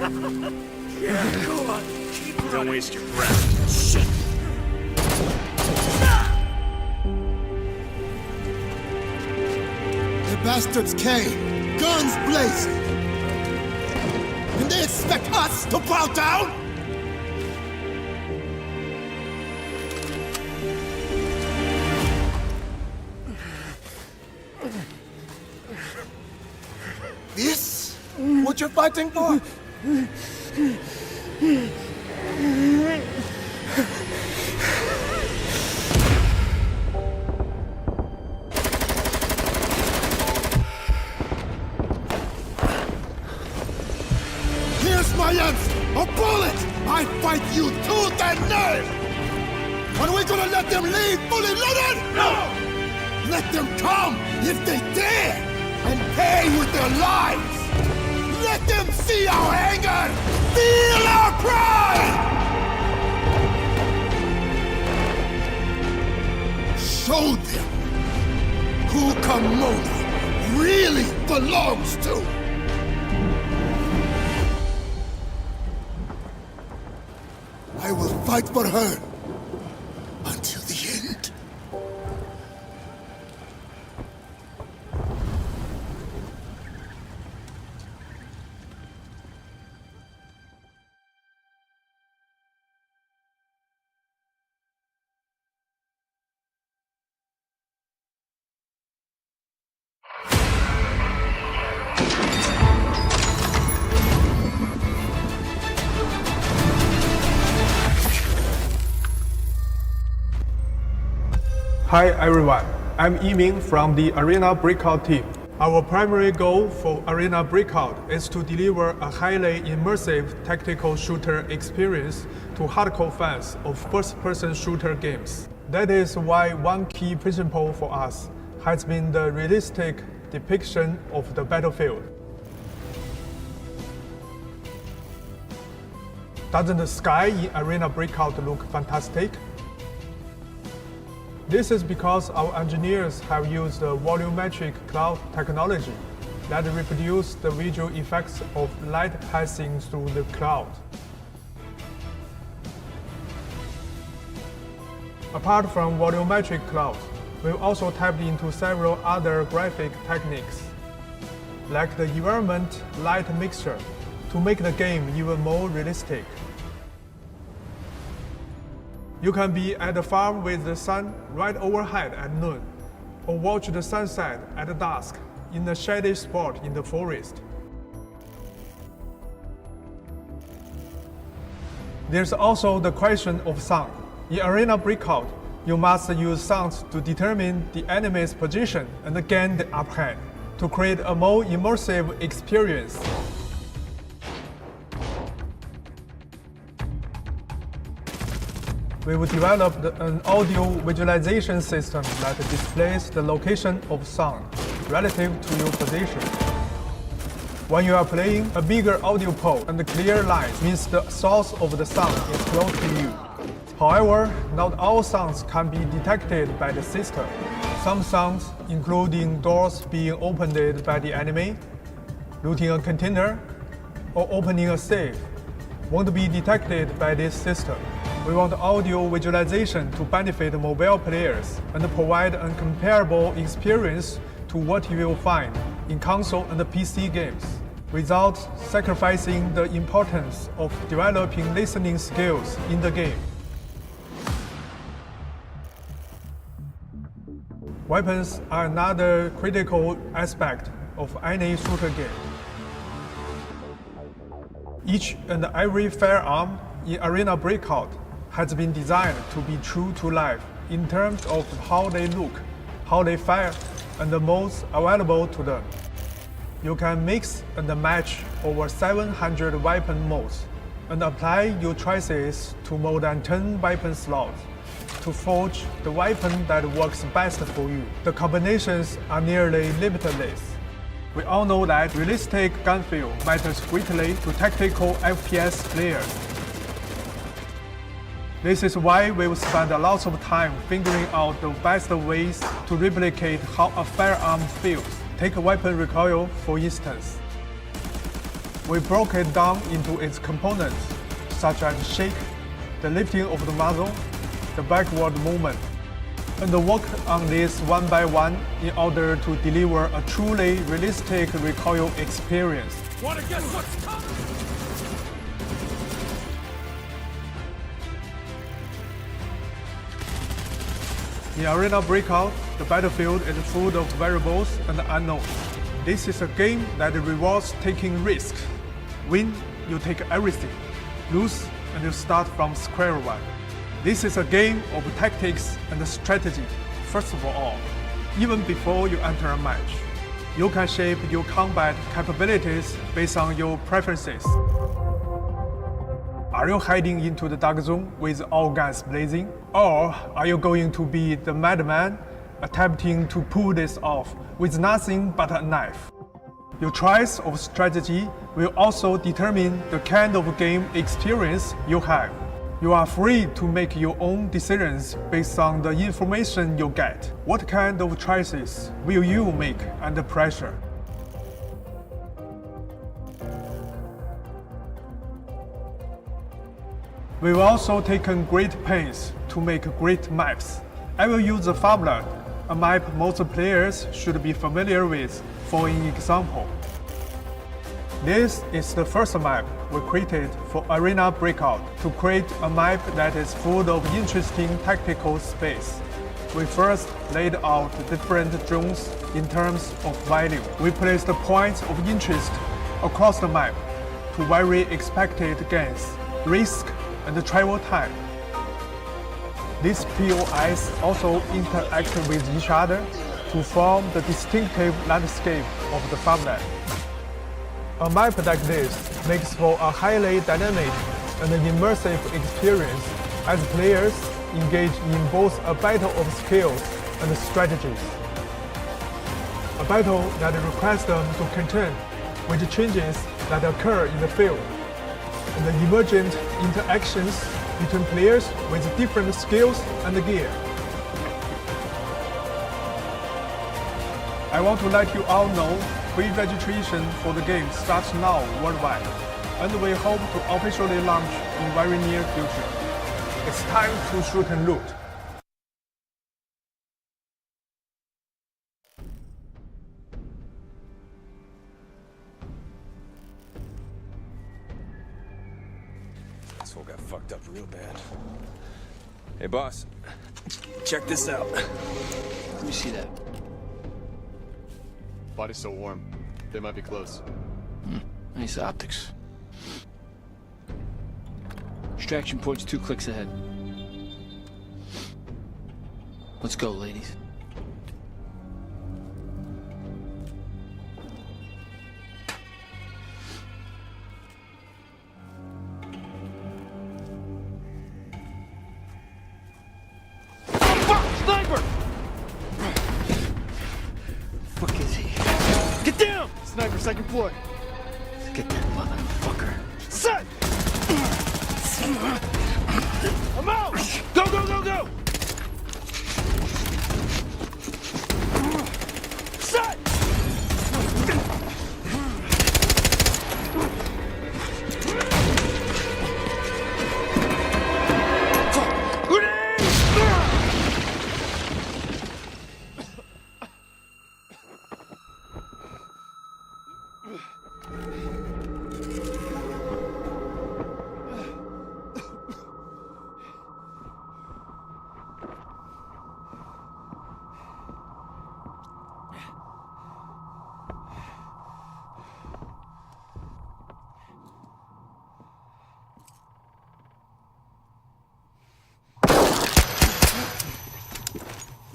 Yeah, go on. Keep running. Don't waste your breath. Shit. The bastards came, guns blazing. And they expect us to bow down? This? What you're fighting for? Here's my answer! A bullet! I fight you tooth and nail! Are we gonna let them leave fully loaded? No! Let them come, if they dare, and pay with their lives! Let them see our anger! Feel our pride! Show them who Komodo really belongs to! I will fight for her until the end. Hi everyone, I'm Imow from the Arena Breakout team. Our primary goal for Arena Breakout is to deliver a highly immersive tactical shooter experience to hardcore fans of first-person shooter games. That is why one key principle for us has been the realistic depiction of the battlefield. Doesn't the sky in Arena Breakout look fantastic? This is because our engineers have used the volumetric cloud technology that reproduces the visual effects of light passing through the cloud. Apart from volumetric clouds, we've also tapped into several other graphic techniques, like the environment light mixture, to make the game even more realistic. You can be at the farm with the sun right overhead at noon, or watch the sunset at dusk in a shady spot in the forest. There's also the question of sound. In Arena Breakout, you must use sounds to determine the enemy's position and gain the upper hand, to create a more immersive experience. We've developed an audio visualization system that displays the location of sound relative to your position. When you are playing, a bigger audio pole and clear lines means the source of the sound is close to you. However, not all sounds can be detected by the system. Some sounds, including doors being opened by the enemy, looting a container, or opening a safe, won't be detected by this system. We want audio visualization to benefit mobile players and provide a comparable experience to what you will find in console and PC games, without sacrificing the importance of developing listening skills in the game. Weapons are another critical aspect of any shooter game. Each and every firearm in Arena Breakout has been designed to be true to life in terms of how they look, how they fire, and the modes available to them. You can mix and match over 700 weapon modes and apply your choices to more than 10 weapon slots to forge the weapon that works best for you. The combinations are nearly limitless. We all know that realistic gun feel matters greatly to tactical FPS players. This is why we've spent a lot of time figuring out the best ways to replicate how a firearm feels. Take weapon recoil, for instance. We broke it down into its components, such as shake, the lifting of the muzzle, the backward movement, and work on this one by one in order to deliver a truly realistic recoil experience. Wanna guess what's coming? In Arena Breakout, the battlefield is full of variables and unknowns. This is a game that rewards taking risks. Win, you take everything. Lose, and you start from square one. This is a game of tactics and strategy, first of all. Even before you enter a match, you can shape your combat capabilities based on your preferences. Are you heading into the dark zone with all guns blazing? Or are you going to be the madman attempting to pull this off with nothing but a knife? Your choice of strategy will also determine the kind of game experience you have. You are free to make your own decisions based on the information you get. What kind of choices will you make under pressure? We've also taken great pains to make great maps. I will use the Farmland, a map most players should be familiar with, for an example. This is the first map we created for Arena Breakout to create a map that is full of interesting tactical space. We first laid out different zones in terms of value. We placed points of interest across the map to vary expected gains, risk, and travel time. These POIs also interact with each other to form the distinctive landscape of the farmland. A map like this makes for a highly dynamic and immersive experience as players engage in both a battle of skills and strategies. A battle that requires them to contend with changes that occur in the field, and the emergent interactions between players with different skills and gear. I want to let you all know pre-registration for the game starts now worldwide, and we hope to officially launch in very near future. It's time to shoot and loot. This whole got fucked up real bad. Hey, boss. Check this out. Let me see that. Body's so warm. They might be close. Nice optics. Extraction point's 2 clicks ahead. Let's go, ladies. Sniper! Fuck is he? Get down! Sniper, second floor. Get that motherfucker. Set! I'm out! Go, go, go, go! Set!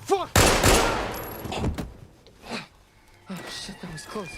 Fuck! Oh shit, that was close.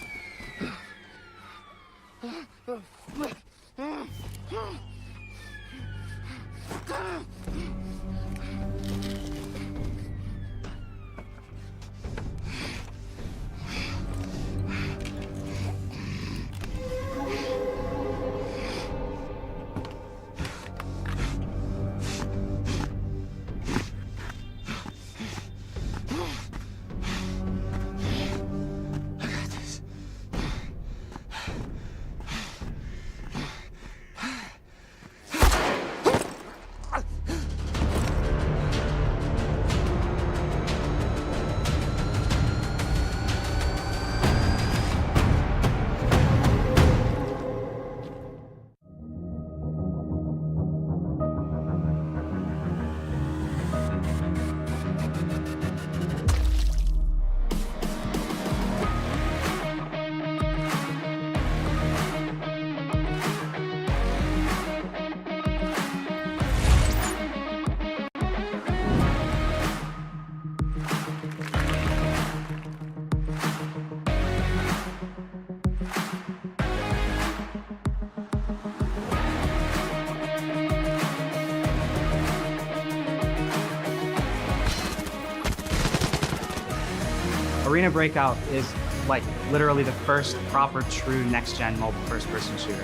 Arena Breakout is like literally the first proper true next-gen mobile first-person shooter.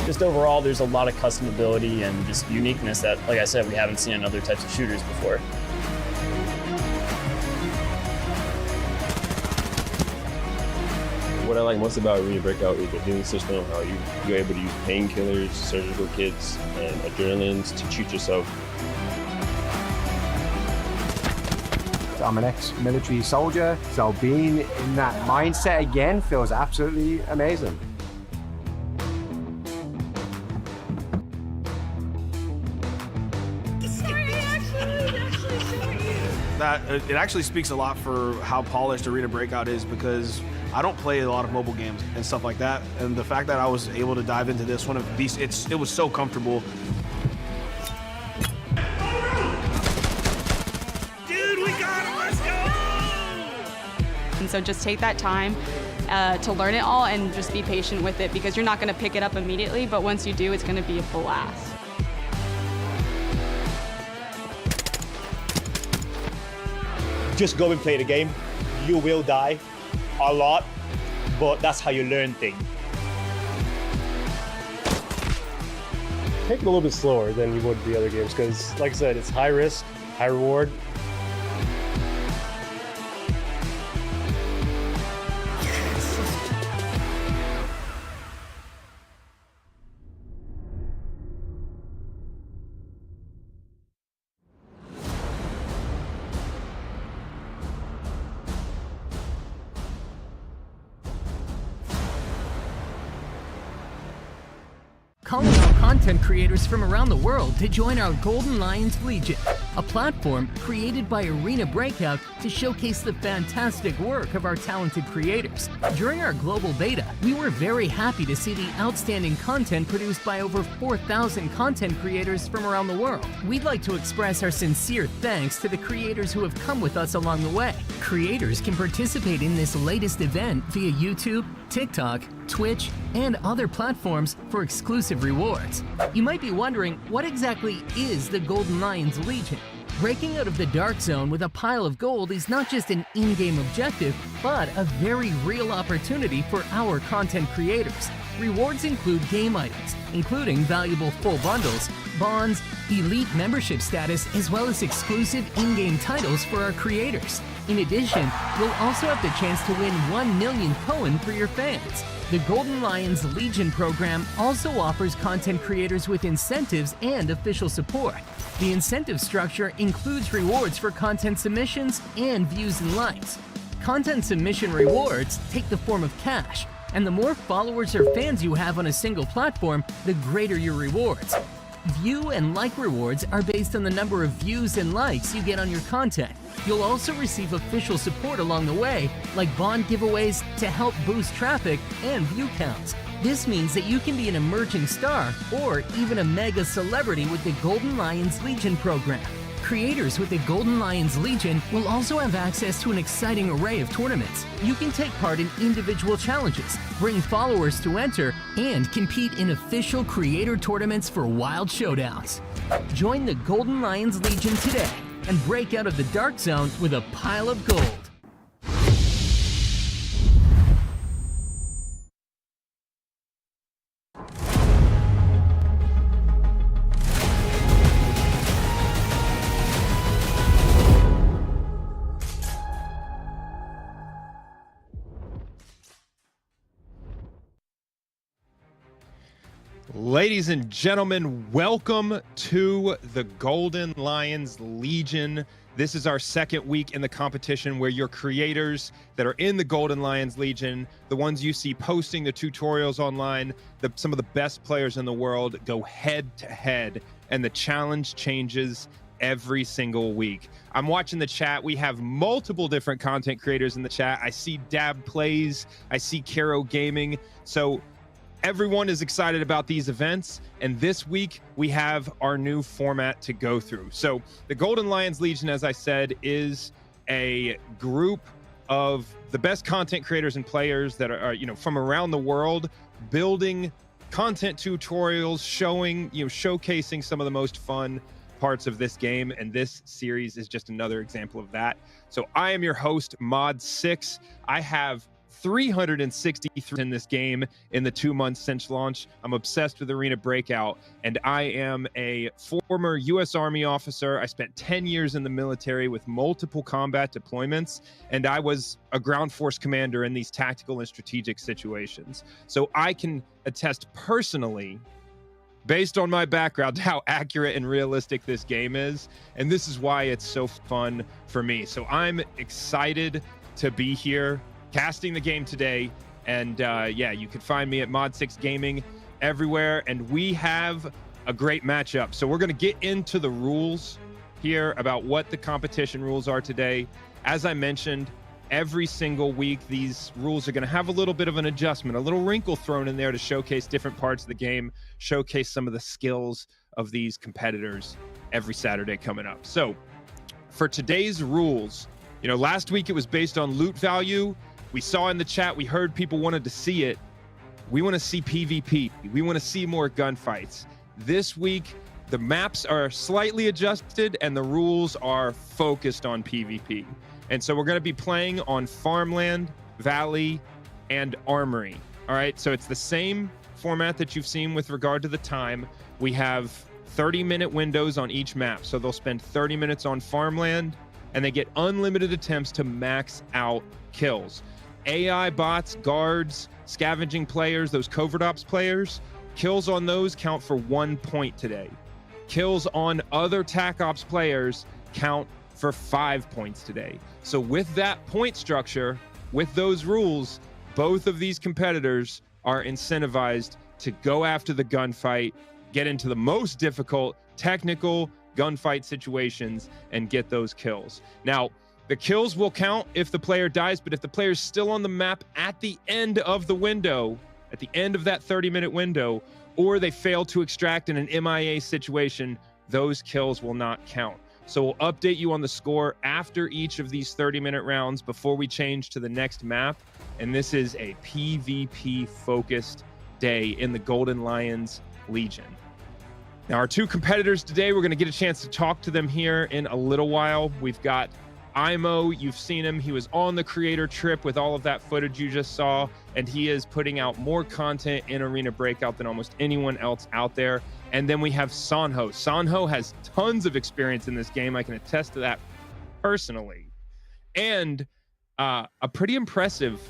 Just overall, there's a lot of customability and just uniqueness that, like I said, we haven't seen in other types of shooters before. What I like most about Arena Breakout is the healing system, how you're able to use painkillers, surgical kits, and adrenalines to treat yourself. I'm an ex-military soldier, so being in that mindset again feels absolutely amazing. It actually speaks a lot for how polished Arena Breakout is, because I don't play a lot of mobile games and stuff like that, and the fact that I was able to dive into this one of these, it was so comfortable. Dude, we got it! Let's go! And so just take that time to learn it all and just be patient with it, because you're not going to pick it up immediately, but once you do, it's going to be a blast. Just go and play the game. You will die a lot, but that's how you learn things. Take it a little bit slower than you would the other games, because like I said, it's high risk, high reward. Calling out content creators from around the world to join our Golden Lions Legion, a platform created by Arena Breakout to showcase the fantastic work of our talented creators. During our global beta, we were very happy to see the outstanding content produced by over 4,000 content creators from around the world. We'd like to express our sincere thanks to the creators who have come with us along the way. Creators can participate in this latest event via YouTube, TikTok, Twitch, and other platforms for exclusive rewards. You might be wondering, what exactly is the Golden Lions Legion? Breaking out of the dark zone with a pile of gold is not just an in-game objective, but a very real opportunity for our content creators. Rewards include game items, including valuable full bundles, bonds, elite membership status, as well as exclusive in-game titles for our creators. In addition, you'll also have the chance to win 1 million coin for your fans. The Golden Lions Legion program also offers content creators with incentives and official support. The incentive structure includes rewards for content submissions and views and likes. Content submission rewards take the form of cash, and the more followers or fans you have on a single platform, the greater your rewards. View and like rewards are based on the number of views and likes you get on your content. You'll also receive official support along the way, like bond giveaways to help boost traffic and view counts. This means that you can be an emerging star or even a mega celebrity with the Golden Lions Legion program. Creators with the Golden Lions Legion will also have access to an exciting array of tournaments. You can take part in individual challenges, bring followers to enter, and compete in official creator tournaments for wild showdowns. Join the Golden Lions Legion today and break out of the dark zone with a pile of gold. Ladies and gentlemen, welcome to the Golden Lions Legion. This is our second week in the competition where your creators that are in the Golden Lions Legion, the ones you see posting the tutorials online, some of the best players in the world go head to head, and the challenge changes every single week. I'm watching the chat. We have multiple different content creators in the chat. I see Dab Plays, I see Caro Gaming. So everyone is excited about these events, and this week we have our new format to go through. So the Golden Lions Legion, as I said, is a group of the best content creators and players that are from around the world, building content tutorials, showcasing some of the most fun parts of this game, and this series is just another example of that. So I am your host, Mod6. I have 363 in this game in the 2 months since launch. I'm obsessed with Arena Breakout, and I am a former U.S. Army officer. I spent 10 years in the military with multiple combat deployments, and I was a ground force commander in these tactical and strategic situations. So I can attest personally, based on my background, how accurate and realistic this game is, and this is why it's so fun for me. So I'm excited to be here casting the game today, and yeah, you can find me at Mod6 Gaming everywhere, and we have a great matchup. So we're going to get into the rules here about what the competition rules are today. As I mentioned, every single week these rules are going to have a little bit of an adjustment, a little wrinkle thrown in there to showcase different parts of the game, showcase some of the skills of these competitors every Saturday coming up. So for today's rules, you know, last week it was based on loot value. We saw in the chat, we heard people wanted to see it. We want to see PvP. We want to see more gunfights. This week, the maps are slightly adjusted and the rules are focused on PvP. And so we're going to be playing on Farmland, Valley, and Armory. All right, so it's the same format that you've seen with regard to the time. We have 30-minute windows on each map. So they'll spend 30 minutes on Farmland, and they get unlimited attempts to max out kills. AI bots, guards, scavenging players, those covert ops players, kills on those count for 1 point today. Kills on other TAC ops players count for 5 points today. So with that point structure, with those rules, both of these competitors are incentivized to go after the gunfight, get into the most difficult technical gunfight situations, and get those kills. Now, the kills will count if the player dies, but if the player's still on the map at the end of the window, at the end of that 30-minute window, or they fail to extract in an MIA situation, those kills will not count. So we'll update you on the score after each of these 30-minute rounds before we change to the next map. And this is a PvP-focused day in the Golden Lions Legion. Now, our two competitors today, we're going to get a chance to talk to them here in a little while. We've got Imow, you've seen him. He was on the creator trip with all of that footage you just saw, and he is putting out more content in Arena Breakout than almost anyone else out there. And then we have Sonho. Sonho has tons of experience in this game. I can attest to that personally. And a pretty impressive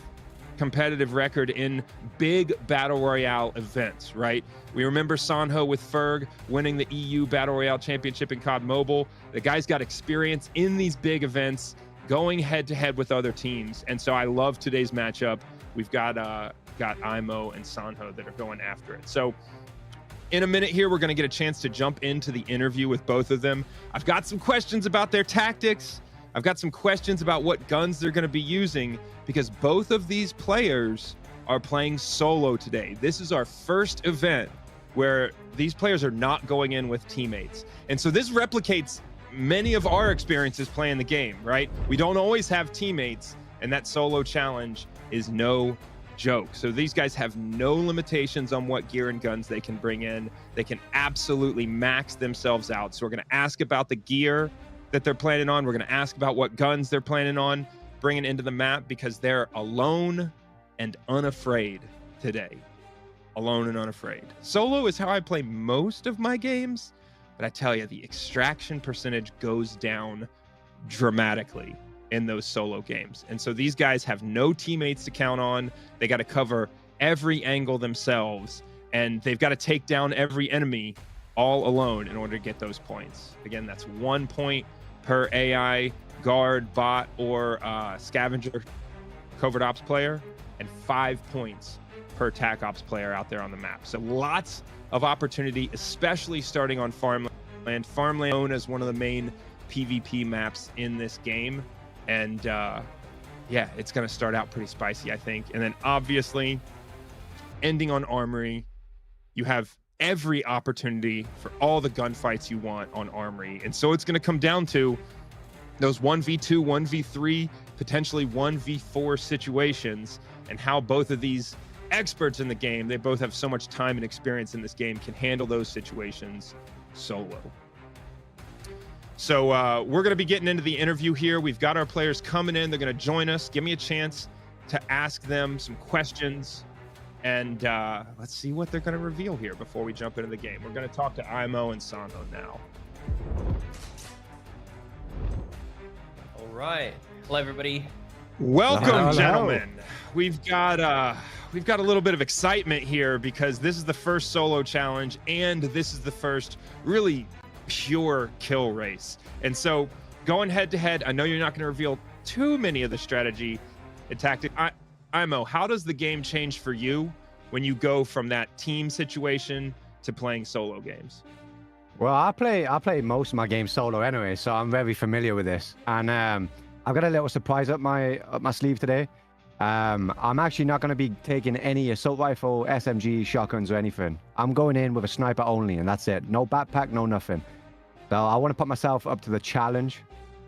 competitive record in big battle royale events, right? We remember Sonho with Ferg winning the EU Battle Royale Championship in COD Mobile. The guy's got experience in these big events, going head to head with other teams. And so I love today's matchup. We've got Imow and Sonho that are going after it. So in a minute here, we're going to get a chance to jump into the interview with both of them. I've got some questions about their tactics. I've got some questions about what guns they're going to be using, because both of these players are playing solo today. This is our first event where these players are not going in with teammates. And so this replicates many of our experiences playing the game, right? We don't always have teammates, and that solo challenge is no joke. So these guys have no limitations on what gear and guns they can bring in. They can absolutely max themselves out. So we're going to ask about the gear that they're planning on. We're going to ask about what guns they're planning on bringing into the map, because they're alone and unafraid today. Alone and unafraid. Solo is how I play most of my games, but I tell you, the extraction percentage goes down dramatically in those solo games. And so these guys have no teammates to count on. They got to cover every angle themselves, and they've got to take down every enemy all alone in order to get those points. Again, that's 1 point per AI, guard, bot, or scavenger covert ops player, and 5 points per TAC ops player out there on the map. So lots of opportunity, especially starting on Farmland. Farmland known as one of the main PvP maps in this game. And yeah, it's going to start out pretty spicy, I think. And then obviously ending on Armory, you have every opportunity for all the gunfights you want on Armory. And so it's going to come down to those 1v2, 1v3, potentially 1v4 situations, and how both of these experts in the game, they both have so much time and experience in this game, can handle those situations solo. So we're going to be getting into the interview here. We've got our players coming in. They're going to join us. Give me a chance to ask them some questions. And let's see what they're going to reveal here before we jump into the game. We're going to talk to Imow and Sonho now. All right. Hello, everybody. Welcome, Hello. gentlemen. We've got a little bit of excitement here because this is the first solo challenge and this is the first really pure kill race. And so going head to head, I know you're not going to reveal too many of the strategy and tactic. Imow, how does the game change for you when you go from that team situation to playing solo games? Well, I play most of my games solo anyway, so I'm very familiar with this. And I've got a little surprise up my sleeve today. I'm actually not going to be taking any assault rifle, SMG, shotguns, or anything. I'm going in with a sniper only, and that's it. No backpack, no nothing. So I want to put myself up to the challenge,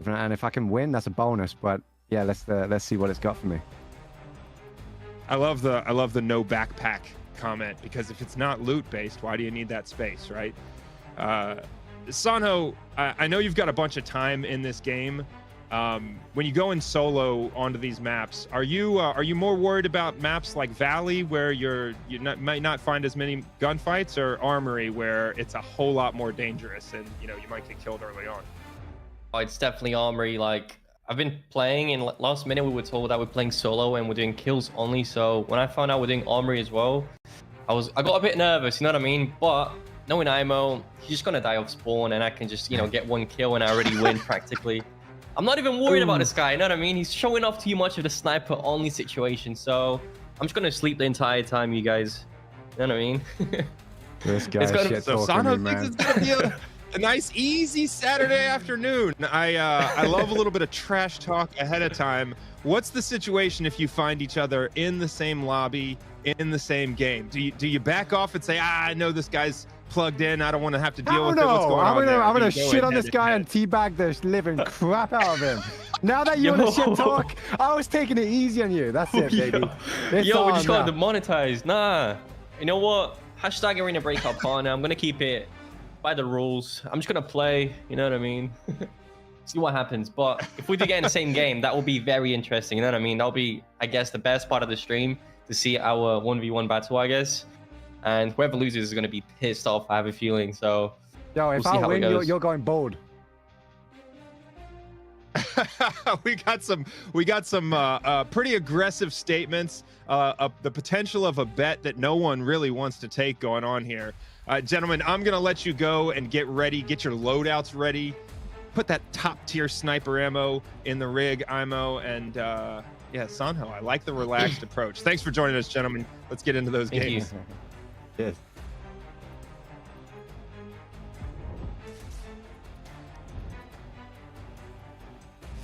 and if I can win, that's a bonus. But yeah, let's see what it's got for me. I love the no backpack comment, because if it's not loot based, why do you need that space, right? Sonho, I know you've got a bunch of time in this game. When you go in solo onto these maps, are you more worried about maps like Valley, where you might not find as many gunfights, or Armory, where it's a whole lot more dangerous and you might get killed early on? Oh, it's definitely Armory. Like, I've been playing, and last minute we were told that we're playing solo and we're doing kills only. So when I found out we're doing Armory as well, I got a bit nervous, you know what I mean? But knowing Imow, he's just gonna die off spawn, and I can just get one kill and I already win practically. I'm not even worried about this guy, you know what I mean? He's showing off too much of the sniper only situation, so I'm just gonna sleep the entire time, you guys. You know what I mean? This guy shit so talking Sonho me, thinks man. it's gonna be a nice, easy Saturday afternoon. I love a little bit of trash talk ahead of time. What's the situation if you find each other in the same lobby, in the same game? Do you back off and say, I know this guy's plugged in, I don't want to have to deal with it? What's going on there? I'm gonna Do you go shit on head this to guy head? and teabag the living crap out of him. Now that you're the shit talk, I was taking it easy on you. That's it, baby. It's Yo, we on just got now. demonetized. Nah. You know what? Hashtag Arena Breakout partner. I'm gonna keep it by the rules. I'm just gonna play, you know what I mean? See what happens. But if we do get in the same game, that will be very interesting, you know what I mean? That'll be, I guess, the best part of the stream, to see our 1v1 battle, I guess. And whoever loses is gonna be pissed off, I have a feeling. So Yo, if we'll see I how win, it goes. you're going bold. we got some pretty aggressive statements, the potential of a bet that no one really wants to take going on here. Gentlemen, I'm gonna let you go and get ready, get your loadouts ready, put that top tier sniper ammo in the rig, Imow, and yeah, Sonho, I like the relaxed approach. Thanks for joining us, gentlemen. Let's get into those games. Yes.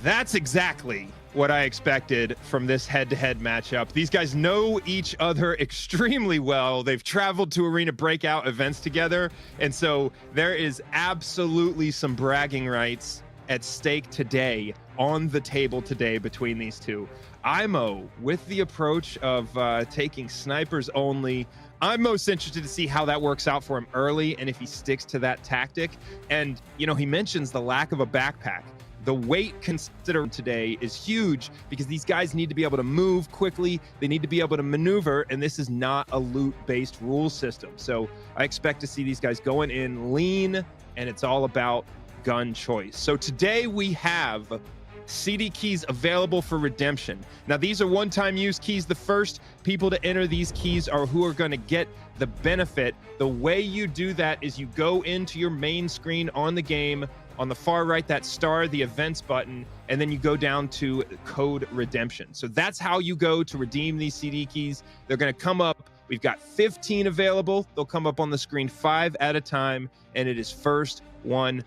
That's exactly what I expected from this head-to-head matchup. These guys know each other extremely well. They've traveled to Arena Breakout events together, and so there is absolutely some bragging rights at stake today, on the table today, between these two. Imow, with the approach of taking snipers only, I'm most interested to see how that works out for him early and if he sticks to that tactic. And, he mentions the lack of a backpack. The weight considered today is huge because these guys need to be able to move quickly. They need to be able to maneuver, and this is not a loot-based rule system. So I expect to see these guys going in lean, and it's all about gun choice. So today we have CD keys available for redemption. Now, these are one-time use keys. The first people to enter these keys are who are going to get the benefit. The way you do that is you go into your main screen on the game. On the far right, that star, the events button, and then you go down to code redemption. So that's how you go to redeem these CD keys. They're going to come up. We've got 15 available. They'll come up on the screen 5 at a time, and it is first one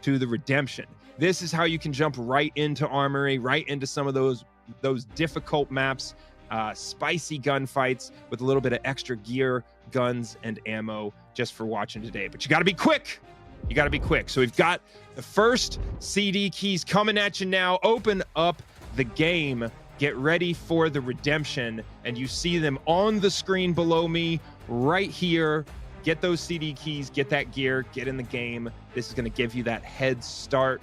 to the redemption. This is how you can jump right into Armory, right into some of those difficult maps, spicy gunfights with a little bit of extra gear, guns, and ammo just for watching today. But you got to be quick. You got to be quick. So we've got the first CD keys coming at you now. Open up the game. Get ready for the redemption. And you see them on the screen below me right here. get those CD keys, get that gear, get in the game. This is going to give you that head start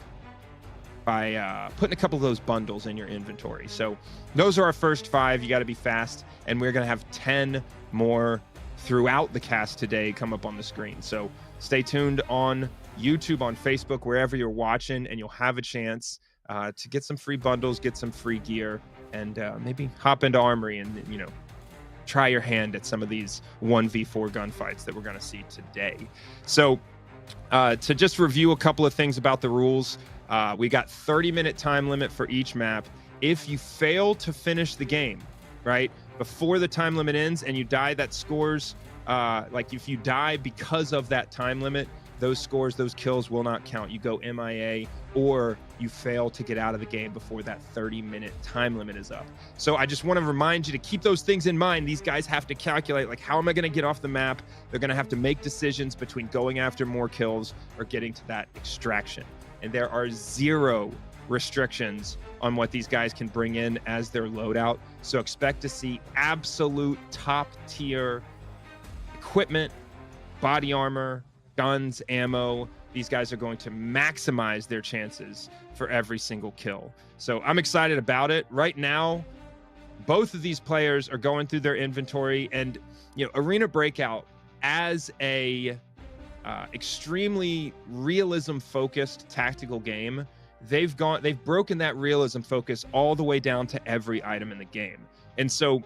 by putting a couple of those bundles in your inventory. So those are our first 5. You got to be fast, and we're going to have 10 more throughout the cast today come up on the screen. So stay tuned on YouTube, on Facebook, wherever you're watching, and you'll have a chance to get some free bundles, get some free gear, and maybe hop into Armory and, you know, try your hand at some of these 1v4 gunfights that we're going to see today. So to just review a couple of things about the rules, we got 30-minute time limit for each map. If you fail to finish the game, right, before the time limit ends and you die, that scores, like if you die because of that time limit, those scores, those kills will not count. You go MIA, or you fail to get out of the game before that 30-minute time limit is up. So I just want to remind you to keep those things in mind. These guys have to calculate, like, how am I going to get off the map? They're going to have to make decisions between going after more kills or getting to that extraction. And there are 0 restrictions on what these guys can bring in as their loadout. So expect to see absolute top-tier equipment, body armor, guns, ammo. These guys are going to maximize their chances for every single kill. So I'm excited about it. Right now, both of these players are going through their inventory, and, you know, Arena Breakout, as a extremely realism-focused tactical game, they've broken that realism focus all the way down to every item in the game. And so,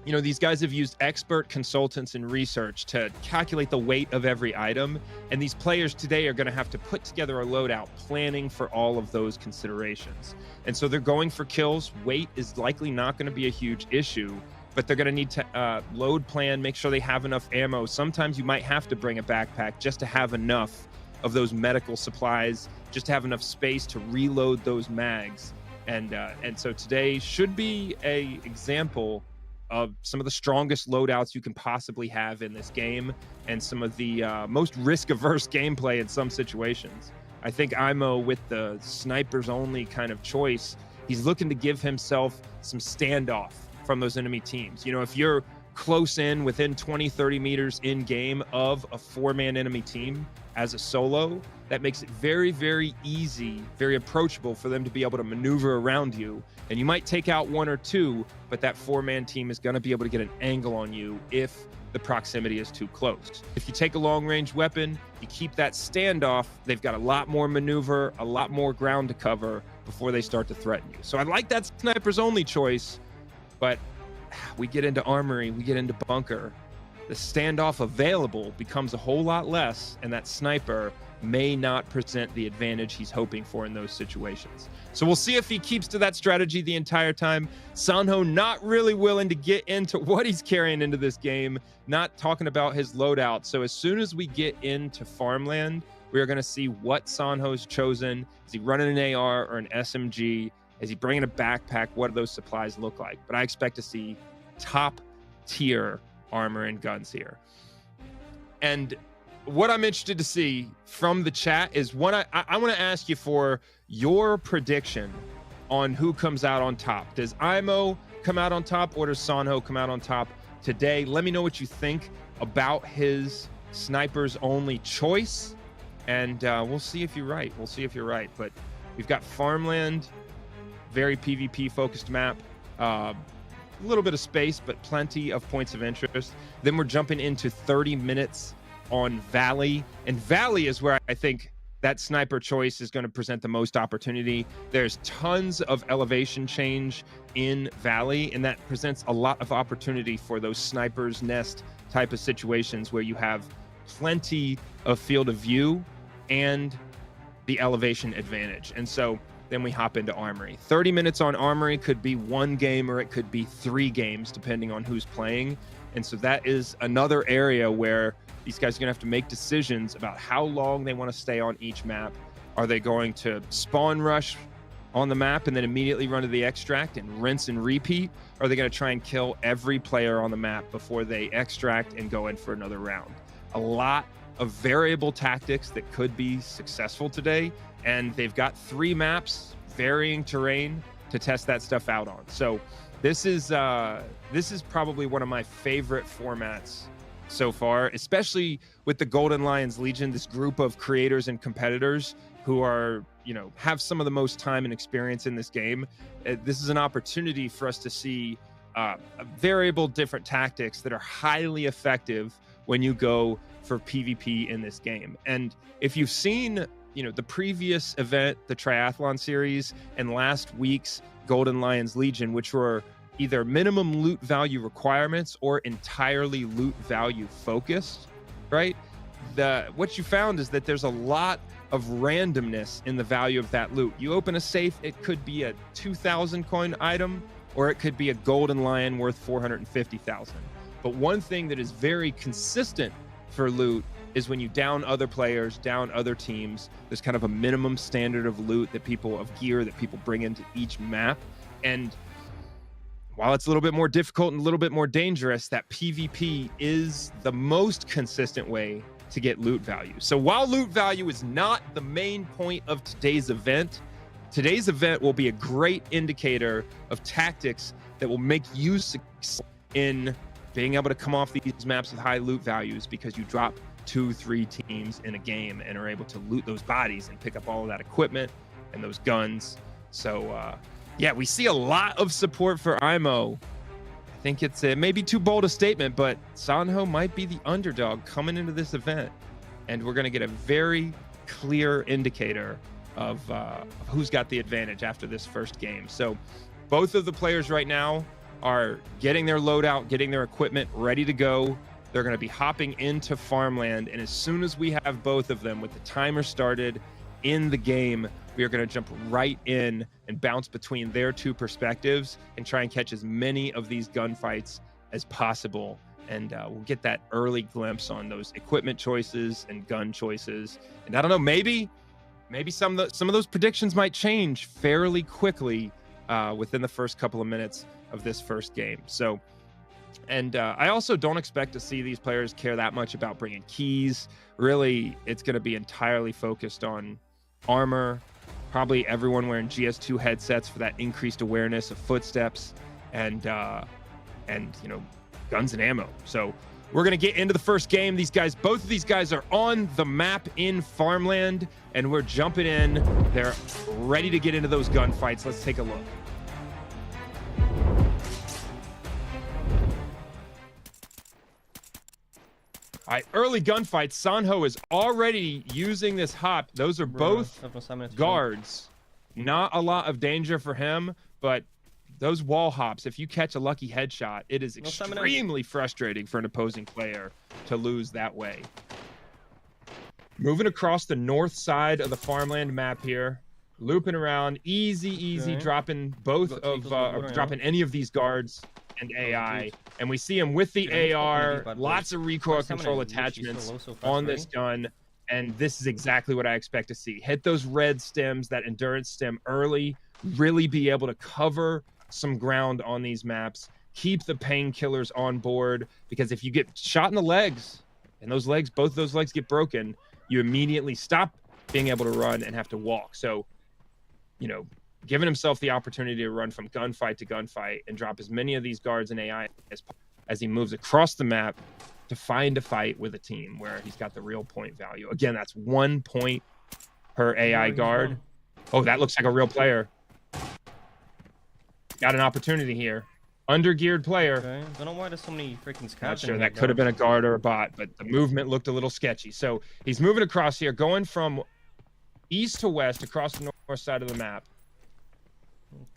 you know, these guys have used expert consultants and research to calculate the weight of every item. And these players today are going to have to put together a loadout planning for all of those considerations. And so they're going for kills. Weight is likely not going to be a huge issue, but they're going to need to load plan, make sure they have enough ammo. Sometimes you might have to bring a backpack just to have enough of those medical supplies, just to have enough space to reload those mags. And so today should be a example of some of the strongest loadouts you can possibly have in this game, and some of the most risk-averse gameplay in some situations. I think Imow, with the snipers only kind of choice, he's looking to give himself some standoff from those enemy teams. You know, if you're close in, within 20, 30 meters in game of a 4-man enemy team as a solo, that makes it very, very easy, very approachable for them to be able to maneuver around you. And you might take out 1 or 2, but that 4-man team is going to be able to get an angle on you if the proximity is too close. If you take a long-range weapon, you keep that standoff, they've got a lot more maneuver, a lot more ground to cover before they start to threaten you. So I like that snipers only choice, but we get into Armory, we get into Bunker, the standoff available becomes a whole lot less, and that sniper may not present the advantage he's hoping for in those situations. So we'll see if he keeps to that strategy the entire time. Sonho not really willing to get into what he's carrying into this game, not talking about his loadout. So as soon as we get into Farmland, we are going to see what Sonho's chosen. Is he running an AR or an SMG? Is he bringing a backpack? What do those supplies look like? But I expect to see top tier armor and guns here. And what I'm interested to see from the chat is what I want to ask you for your prediction on who comes out on top. Does Imow come out on top, or does Sonho come out on top today? Let me know what you think about his snipers only choice, and we'll see if you're right. We'll see if you're right. But we've got Farmland, very PvP focused map. A little bit of space, but plenty of points of interest. Then we're jumping into 30 minutes on Valley, and Valley is where I think that sniper choice is going to present the most opportunity. There's tons of elevation change in Valley, and that presents a lot of opportunity for those sniper's nest type of situations where you have plenty of field of view and the elevation advantage. And so then we hop into Armory. 30 minutes on Armory could be 1 game, or it could be 3 games, depending on who's playing. And so that is another area where these guys are going to have to make decisions about how long they want to stay on each map. Are they going to spawn rush on the map and then immediately run to the extract and rinse and repeat? Or are they going to try and kill every player on the map before they extract and go in for another round? A lot of variable tactics that could be successful today, and they've got 3 maps, varying terrain, to test that stuff out on. So this is probably one of my favorite formats so far, especially with the Golden Lions Legion, this group of creators and competitors who are, you know, have some of the most time and experience in this game. This is an opportunity for us to see variable different tactics that are highly effective when you go for PvP in this game. And if you've seen, you know, the previous event, the triathlon series, and last week's Golden Lions Legion, which were either minimum loot value requirements or entirely loot value focused, right? What you found is that there's a lot of randomness in the value of that loot. You open a safe, it could be a 2,000 coin item, or it could be a golden lion worth 450,000. But one thing that is very consistent for loot is when you down other players, down other teams, there's kind of a minimum standard of loot of gear that people bring into each map. And while it's a little bit more difficult and a little bit more dangerous, that PvP is the most consistent way to get loot value. So while loot value is not the main point of today's event will be a great indicator of tactics that will make you succeed in being able to come off these maps with high loot values, because you drop 2-3 teams in a game and are able to loot those bodies and pick up all of that equipment and those guns. So yeah, we see a lot of support for Imow. I think it's maybe too bold a statement, but Sonho might be the underdog coming into this event, and we're going to get a very clear indicator of who's got the advantage after this first game. So both of the players right now are getting their loadout, getting their equipment ready to go. They're going to be hopping into Farmland, and as soon as we have both of them with the timer started in the game, we are going to jump right in and bounce between their two perspectives and try and catch as many of these gunfights as possible. And we'll get that early glimpse on those equipment choices and gun choices. And I don't know, maybe some of those predictions might change fairly quickly within the first couple of minutes of this first game. So, and I also don't expect to see these players care that much about bringing keys. Really, it's going to be entirely focused on armor, probably everyone wearing GS2 headsets for that increased awareness of footsteps, and you know, guns and ammo. So we're gonna get into the first game. Both of these guys are on the map in Farmland, and we're jumping in. They're ready to get into those gunfights. Let's take a look. All right, early gunfights. Sonho is already using this hop. Those are both guards. Not a lot of danger for him, but those wall hops, if you catch a lucky headshot, it is extremely frustrating for an opposing player to lose that way. Moving across the north side of the Farmland map here, looping around, easy, dropping dropping any of these guards and AI, and we see him with the AR, lots of recoil control attachments on this gun, and this is exactly what I expect to see. Hit those red stems, that endurance stem early, really be able to cover some ground on these maps, keep the painkillers on board, because if you get shot in the legs, and both those legs get broken, you immediately stop being able to run and have to walk. So, you know, giving himself the opportunity to run from gunfight to gunfight and drop as many of these guards and AI as he moves across the map to find a fight with a team where he's got the real point value. Again, that's 1 point per AI guard. Oh, that looks like a real player. Got an opportunity here. Undergeared player. Okay. Don't know why there's so many freaking scouts. Not sure, that could have been a guard or a bot, but the movement looked a little sketchy. So he's moving across here, going from east to west across the north side of the map.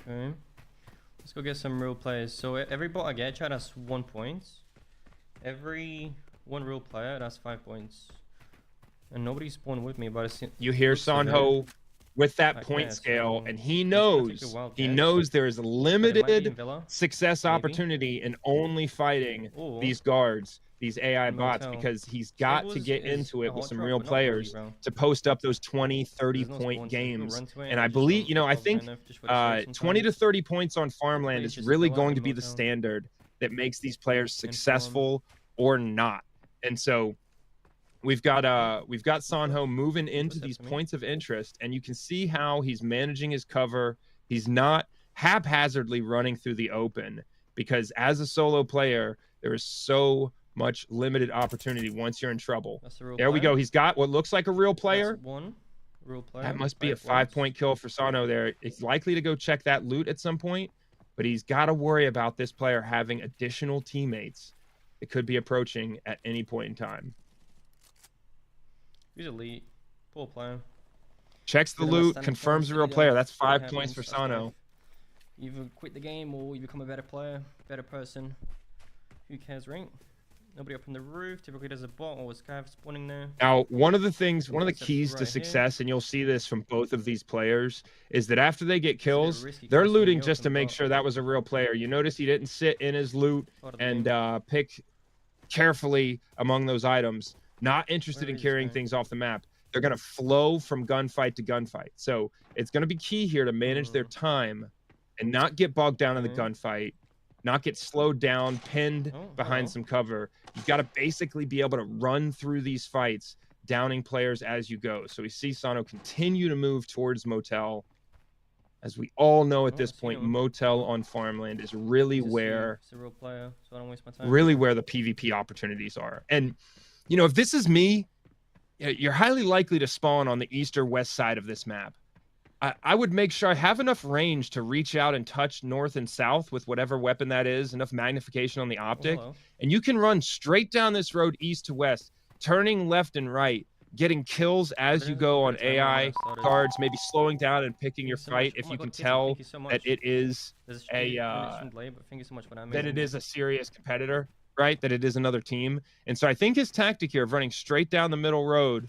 Okay, let's go get some real players. So every bot I get chat has 1 point. Every one real player that's 5 points, and nobody spawned with me. But you hear Sonho with that point scale, and he knows there is a limited success opportunity in only fighting these guards, these AI bots, because he's got to get into it with some real players to post up those 20-30 point games. And I believe, you know, I think 20 to 30 points on Farmland is really going to be the standard that makes these players successful or not. And so we've got Sonho moving into these points of interest, and you can see how he's managing his cover. He's not haphazardly running through the open, because as a solo player, there is so much limited opportunity once you're in trouble. That's a real There we player. go. He's got what looks like a real player. That's one real player. That must be a Five 5-point kill for Sonho there. He's likely to go check that loot at some point, but he's got to worry about this player having additional teammates that could be approaching at any point in time. He's elite. Poor player. Checks the loot, confirms the real player. That's 5 points for Sonho. You either quit the game or you become a better player, better person. Who cares, right? Nobody up on the roof. Typically there's a bot or a scav spawning there. Now, one of the keys to success, and you'll see this from both of these players, is that after they get kills, they're looting just to make sure that was a real player. You notice he didn't sit in his loot and pick carefully among those items. Not interested in carrying things off the map. They're going to flow from gunfight to gunfight. So it's going to be key here to manage their time and not get bogged down in the gunfight, not get slowed down, pinned behind some cover. You've got to basically be able to run through these fights, downing players as you go. So we see Sonho continue to move towards Motel. As we all know at this point, Motel on Farmland is really where, He's a real player, so I don't waste my time. really where the PvP opportunities are. And, you know, if this is me, you're highly likely to spawn on the east or west side of this map. I would make sure I have enough range to reach out and touch north and south with whatever weapon that is, enough magnification on the optic, and you can run straight down this road east to west, turning left and right, getting kills as you go on AI cards, maybe slowing down and picking your fight if you can tell that it is a serious competitor, right? That it is another team. And so I think his tactic here of running straight down the middle road,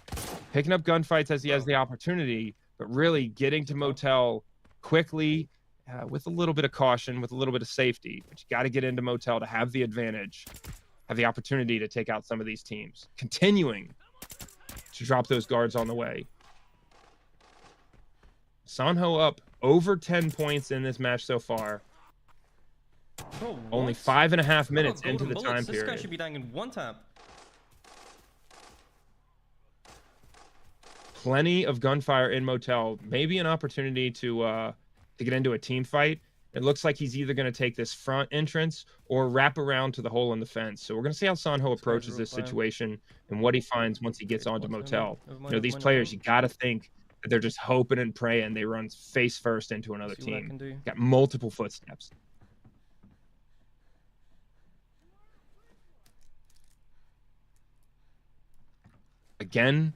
picking up gunfights as he has the opportunity, but really getting to Motel quickly with a little bit of caution, with a little bit of safety. But you got to get into Motel to have the advantage, have the opportunity to take out some of these teams. Continuing to drop those guards on the way. Sonho up over 10 points in this match so far. Bro, only 5.5 minutes into the time This guy period. should be dying in one tap. Plenty of gunfire in Motel. Maybe an opportunity to get into a team fight. It looks like he's either going to take this front entrance or wrap around to the hole in the fence. So we're going to see how Sonho approaches this situation and what he finds once he gets onto Motel. You know, these players, you got to think that they're just hoping and praying they run face first into another team. Got multiple footsteps. Again,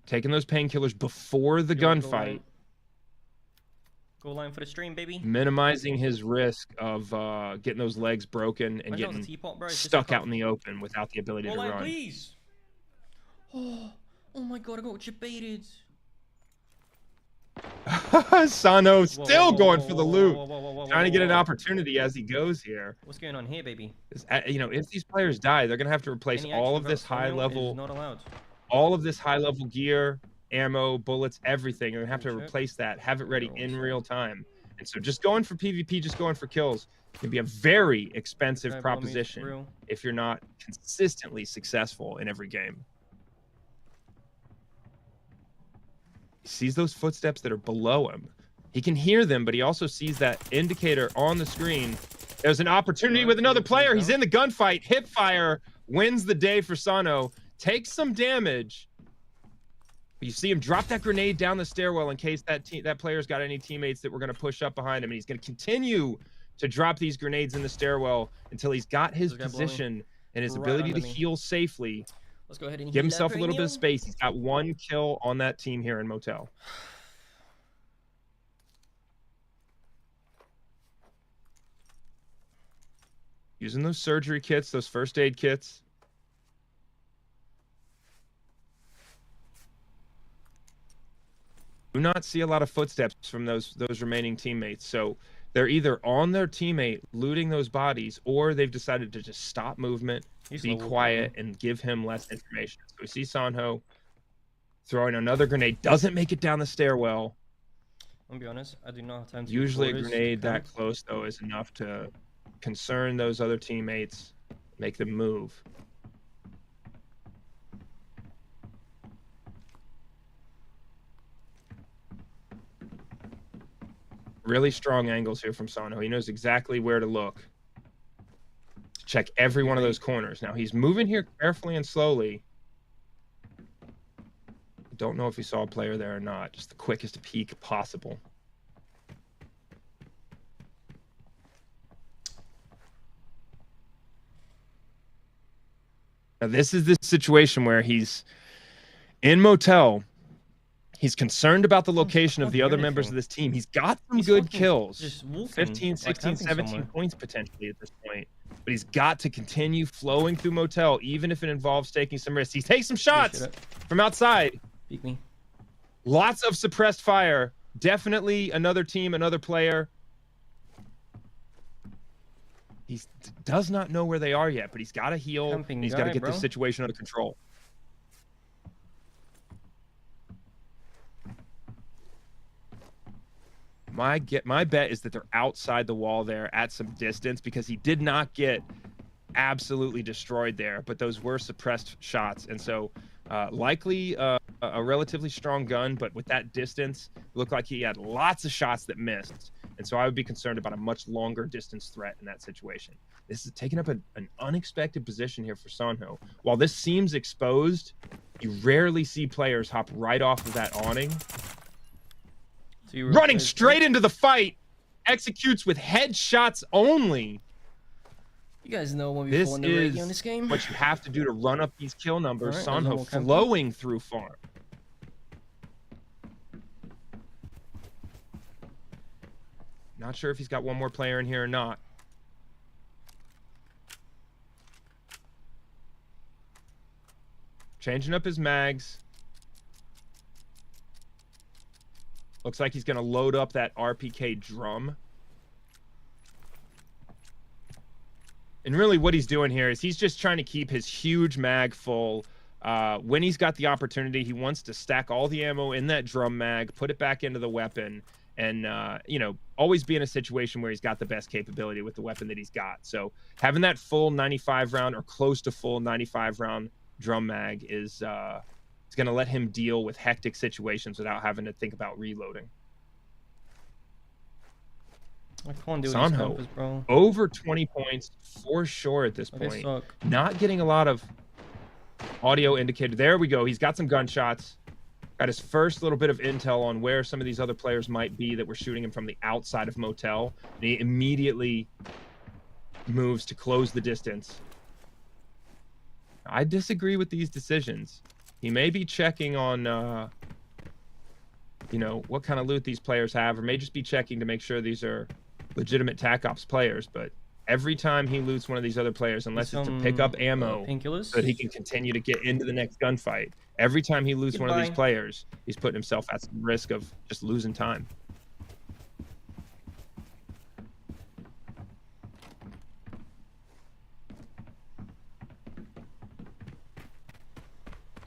taking those painkillers before the gunfight. Go line for the stream, baby. Minimizing his risk of getting those legs broken and getting stuck out in the open without the ability to run. Please. Oh my god, I got jebaited. Sonho still going for the loot, trying to get an opportunity as he goes here. What's going on here, baby? You know, if these players die, they're gonna have to replace all of this high level, all of this high level gear, ammo, bullets, everything. You're gonna have to replace that, have it ready in real time. And so just going for PvP, just going for kills can be a very expensive proposition if you're not consistently successful in every game. He sees those footsteps that are below him. He can hear them, but he also sees that indicator on the screen. There's an opportunity with another player. He's in the gunfight. Hip fire wins the day for Sonho. Takes some damage. You see him drop that grenade down the stairwell in case that player's got any teammates that were going to push up behind him. And he's going to continue to drop these grenades in the stairwell until he's got his position and his ability to heal safely. Let's go ahead and give himself a little bit of space. He's got one kill on that team here in Motel. Using those surgery kits, those first aid kits. Do not see a lot of footsteps from those remaining teammates. So they're either on their teammate looting those bodies, or they've decided to just stop movement, be quiet, and give him less information. So we see Sonho throwing another grenade. Doesn't make it down the stairwell. I'm gonna be honest, I do not have time to Usually a grenade that close, though, is enough to concern those other teammates, make them move. Really strong angles here from Sonho. He knows exactly where to look. check every one of those corners. Now he's moving here carefully and slowly. Don't know if he saw a player there or not. Just the quickest peek possible. Now this is the situation where he's in motel. He's concerned about the location of the other members of this team. He's got some good kills. Just walking, 15, 16, like 17 somewhere. points potentially at this point. But he's got to continue flowing through motel, even if it involves taking some risks. He takes some shots from outside. Beat me. Lots of suppressed fire. Definitely another team, another player. He does not know where they are yet, but he's got to heal. Camping He's got to guy, get bro. this situation under control. My bet is that they're outside the wall there at some distance, because he did not get absolutely destroyed there, but those were suppressed shots. And so likely a relatively strong gun, but with that distance, it looked like he had lots of shots that missed. And so I would be concerned about a much longer distance threat in that situation. This is taking up an unexpected position here for Sonho. While this seems exposed, you rarely see players hop right off of that awning. So Running straight into the fight, executes with headshots only. You guys know when we This fall in the radio in is this game. what you have to do to run up these kill numbers. All right, there's Sonho no camping. flowing through farm. Not sure if he's got one more player in here or not. Changing up his mags. Looks like he's going to load up that RPK drum. And really what he's doing here is he's just trying to keep his huge mag full. When he's got the opportunity, he wants to stack all the ammo in that drum mag, put it back into the weapon, and, you know, always be in a situation where he's got the best capability with the weapon that he's got. So having that full 95 round or close to full 95 round drum mag is it's going to let him deal with hectic situations without having to think about reloading. I can't do these campers, Sonho, bro. over 20 points for sure at this Okay, point. suck. Not getting a lot of audio indicated. There we go. He's got some gunshots. Got his first little bit of intel on where some of these other players might be that were shooting him from the outside of motel. And he immediately moves to close the distance. I disagree with these decisions. He may be checking on, you know, what kind of loot these players have, or may just be checking to make sure these are legitimate TAC Ops players. But every time he loots one of these other players, unless it's to pick up ammo painkillers, so that he can continue to get into the next gunfight, every time he loots one of these players, he's putting himself at some risk of just losing time.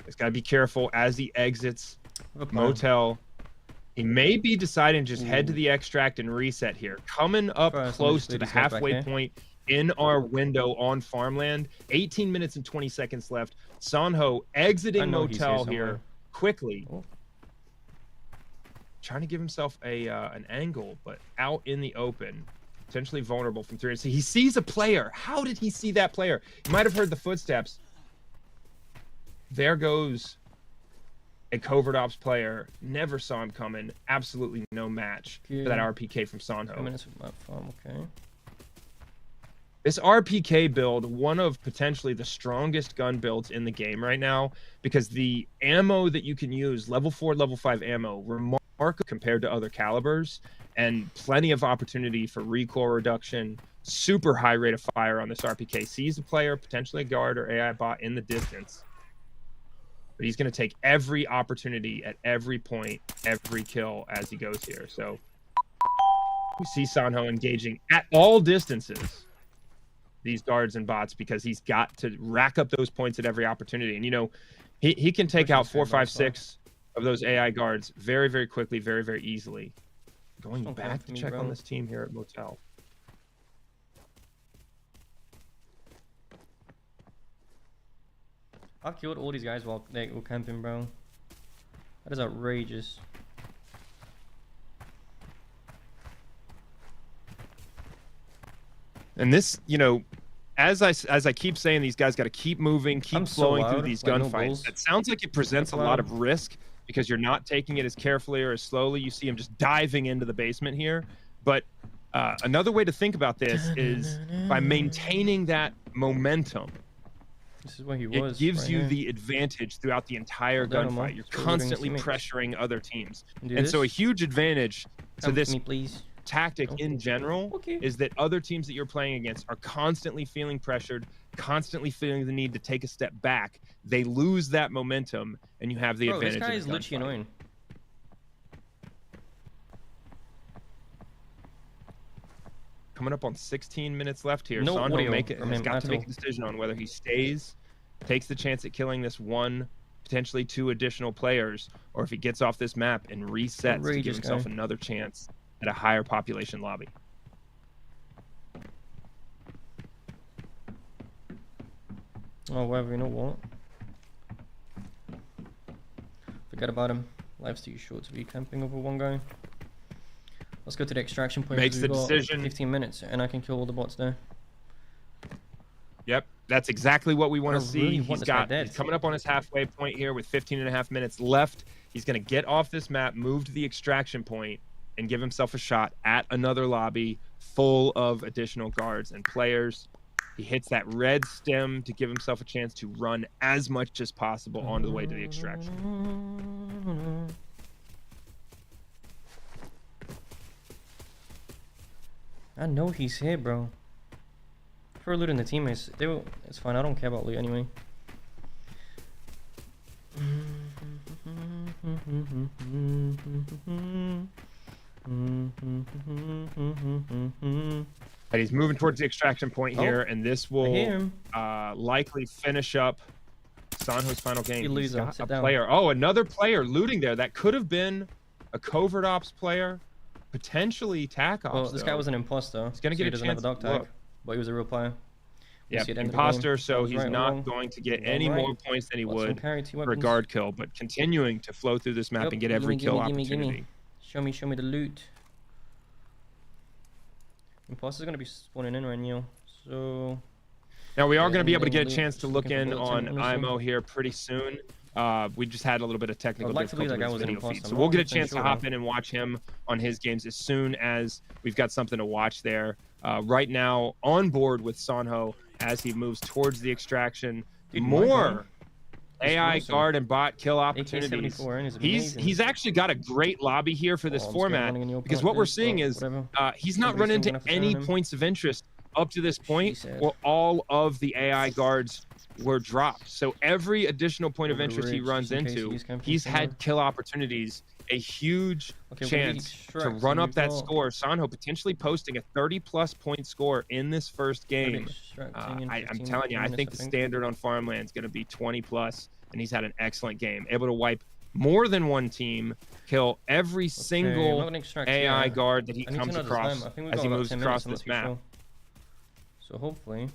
He's got to be careful as he exits motel. He may be deciding to just head to the extract and reset here. Coming up close to the halfway point in our window on Farmland. 18 minutes and 20 seconds left. Sonho exiting motel here quickly. Trying to give himself an angle, but out in the open. Potentially vulnerable from 3. So he sees a player. How did he see that player? He might have heard the footsteps. There goes a covert ops player. Never saw him coming. Absolutely no match for that RPK from Sonho. 2 minutes with my farm, okay. This RPK build, one of potentially the strongest gun builds in the game right now, because the ammo that you can use, level 4, level 5 ammo, remarkable compared to other calibers, and plenty of opportunity for recoil reduction, super high rate of fire on this RPK. Sees a player, potentially a guard or AI bot in the distance. But he's going to take every opportunity at every point, every kill as he goes here. So we see Sonho engaging at all distances these guards and bots, because he's got to rack up those points at every opportunity. And, you know, he can take out 4, 5, 6 of those AI guards very, very quickly, very, very easily. Going back to check on this team here at Motel. I've killed all these guys while they were camping, bro. That is outrageous. And this, you know, as I keep saying, these guys got to keep moving, keep flowing through these gunfights. It sounds like it presents a lot of risk because you're not taking it as carefully or as slowly. You see him just diving into the basement here. But another way to think about this is by maintaining that momentum. This is where he was. It gives right you here. the advantage throughout the entire Hold down, gunfight. Imow. You're So we're doing constantly teammates. pressuring other teams. Do And so a this. huge advantage to Come this to me, please. tactic in general is that other teams that you're playing against are constantly feeling pressured, constantly feeling the need to take a step back. They lose that momentum, and you have the Bro, advantage. this guy in is the literally gunfight. annoying. Coming up on 16 minutes left here. No Sonho audio has from him got at to make all. a decision on whether he stays, takes the chance at killing this one, potentially two additional players, or if he gets off this map and resets to give Outrageous himself guy. another chance at a higher population lobby. Oh, whatever, you know what? Forget about him. Life's too short to be camping over one guy. Let's go to the extraction point. Makes 'cause the we've got decision. 15 minutes, and I can kill all the bots there. Yep, that's exactly what we want I to see. really want this guy dead. He's coming up on his halfway point here with 15 and a half minutes left. He's going to get off this map, move to the extraction point, and give himself a shot at another lobby full of additional guards and players. He hits that red stem to give himself a chance to run as much as possible onto the way to the extraction. I know he's here, bro. For looting the teammates, it's fine. I don't care about loot anyway. And he's moving towards the extraction point here, and this I hear will him. likely finish up Sonho's final game. You He's loser, got sit a down. player. Oh, another player looting there. That could have been a covert ops player, potentially TAC ops. Well, this guy though. was an imposter. He's gonna so get he a doesn't have chance a dog to tag, look. but he was a real player. Yeah, We'll see at the end of the imposter, game. so I was he's right or not wrong. going to get All any right. more points than he Got some would carry, two for a weapons. guard kill, but continuing to flow through this map Yep, and get every kill gimme. opportunity. Show me the loot. Imposter's gonna be spawning in right now, so. Now we are Yeah, going to be able to and get a loot. chance to Just look looking in for bullets on and ammunition. Imow here pretty soon. We just had a little bit of technical I'd like to believe difficulty that with guy his was an video feed, imposter. so I'm we'll get a 100% chance to sure, hop though. in and watch him on his games as soon as we've got something to watch there. Right now, on board with Sonho as he moves towards the extraction. Dude, my More God. AI awesome. guard and bot kill opportunities. AK-74 and is He's amazing. actually got a great lobby here for this Oh, I'm scared format running in your because part, what we're dude, seeing but is whatever. he's not Somebody's run still into gonna have to any turn him. points of interest up to this point said. where all of the AI guards were dropped. So every additional point of Over the interest he ridge, runs just in case into, he's camping he's somewhere. had kill opportunities, a huge Okay, we're gonna chance to extract, run so up we've that got- score. Sonho potentially posting a 30-plus point score in this first game. extracting in I'm 15 telling you, I minutes, think I the think. standard on Farmland is going to be 20-plus, and he's had an excellent game. Able to wipe more than one team, kill every I'm single not gonna extract AI here. guard that he I need to comes know the across time. I think we've as got he about moves 10 across minutes, this I'm not map. too sure. So hopefully.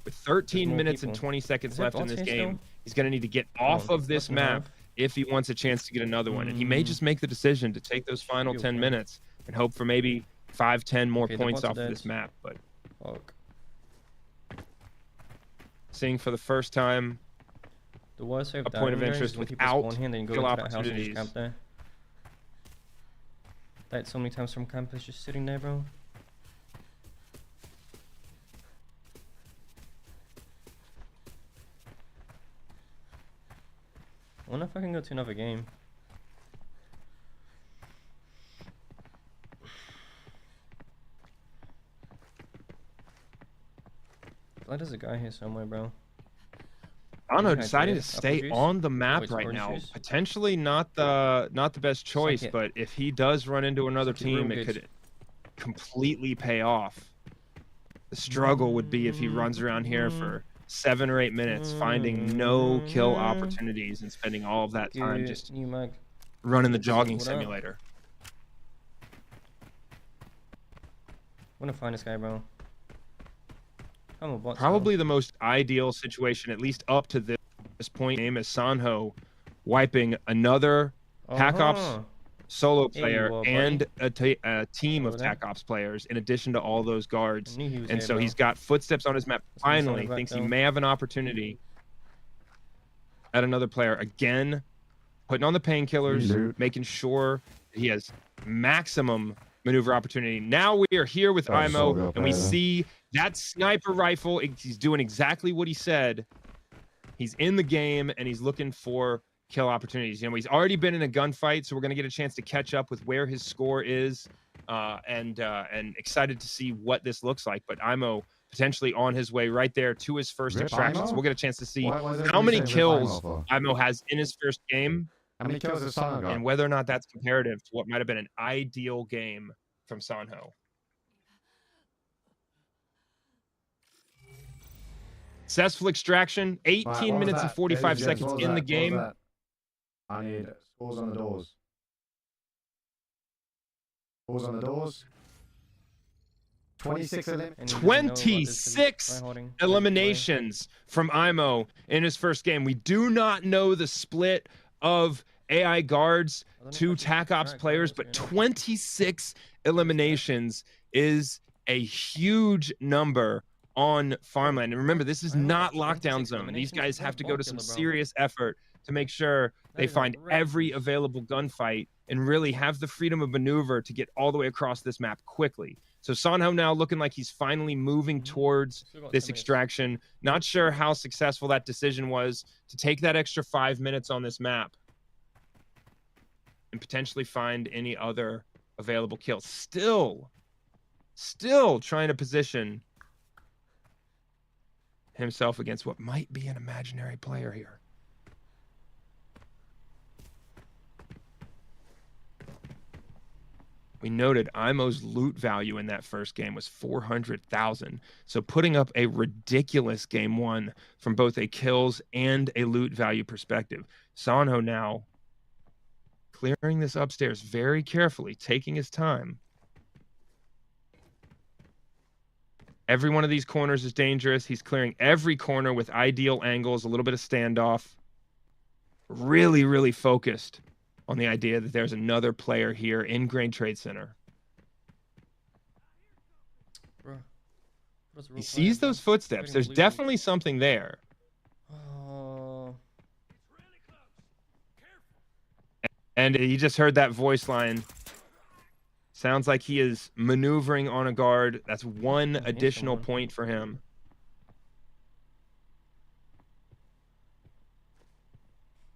With 13 more minutes and people. 20 seconds Is there left in bots this here game, still? he's going to need to get Hold off on, of this less than map half. if he wants a chance to get another one. And he may just make the decision to take those final Should be 10 okay. minutes and hope for maybe 5-10 more Okay, the points bots are off of dead. this map. But Fuck. seeing for the first time The worst way of a point of dying, guys, interest is when people without spawn here and then go kill into that house and just opportunities. camp there. Died so many times from campers just sitting there, bro. I wonder if I can go to another game. Like there's a guy here somewhere, bro. I don't know, Okay, deciding to apple stay juice? on the Oh, map it's right orange now, juice? potentially not the best choice, it. but if he does run into another Suck it real team, it good. could completely pay off. The struggle would be if he runs around here for 7 or 8 minutes, finding no kill opportunities and spending all of that time Dude, just you mag. running the jogging What up? simulator. I'm gonna find this guy, bro. I'm a bot. Probably the most ideal situation, at least up to this point, game is Sonho wiping another Hack Ops solo Hey, player buddy. and a team of Over there. TAC Ops players in addition to all those guards. knew he was And there, so bro. he's got footsteps on his map. That's what he's Finally coming back, thinks he though. may have an opportunity at another player. Again, putting on the painkillers, making sure he has maximum maneuver opportunity. Now we are here with Imow, and we see that sniper rifle. He's doing exactly what he said. He's in the game, and he's looking for kill opportunities. You know, he's already been in a gunfight, so we're going to get a chance to catch up with where his score is, and excited to see what this looks like. But Imow potentially on his way right there to his first extraction. So we'll get a chance to see how many kills Imow has in his first game. How many kills has Sonho got? And whether or not that's comparative to what might have been an ideal game from Sonho. Successful extraction, 18 minutes and 45 seconds in the game. I need scores on the doors. Scores on the doors. 26 eliminations from Imow in his first game. We do not know the split of AI guards to TAC Ops players, but 26 eliminations is a huge number on Farmland. And remember, this is not lockdown zone. These guys have to go to some serious effort to make sure they find every available gunfight and really have the freedom of maneuver to get all the way across this map quickly. So Sonho now looking like he's finally moving towards this extraction. Not sure how successful that decision was to take that extra 5 minutes on this map and potentially find any other available kills. Still trying to position himself against what might be an imaginary player here. We noted Imow's loot value in that first game was 400,000. So putting up a ridiculous game one from both a kills and a loot value perspective. Sonho now clearing this upstairs very carefully, taking his time. Every one of these corners is dangerous. He's clearing every corner with ideal angles, a little bit of standoff. Really, really focused on the idea that there's another player here in Grain Trade Center. He sees those footsteps. There's definitely something there. And he just heard that voice line. Sounds like he is maneuvering on a guard. That's one additional point for him.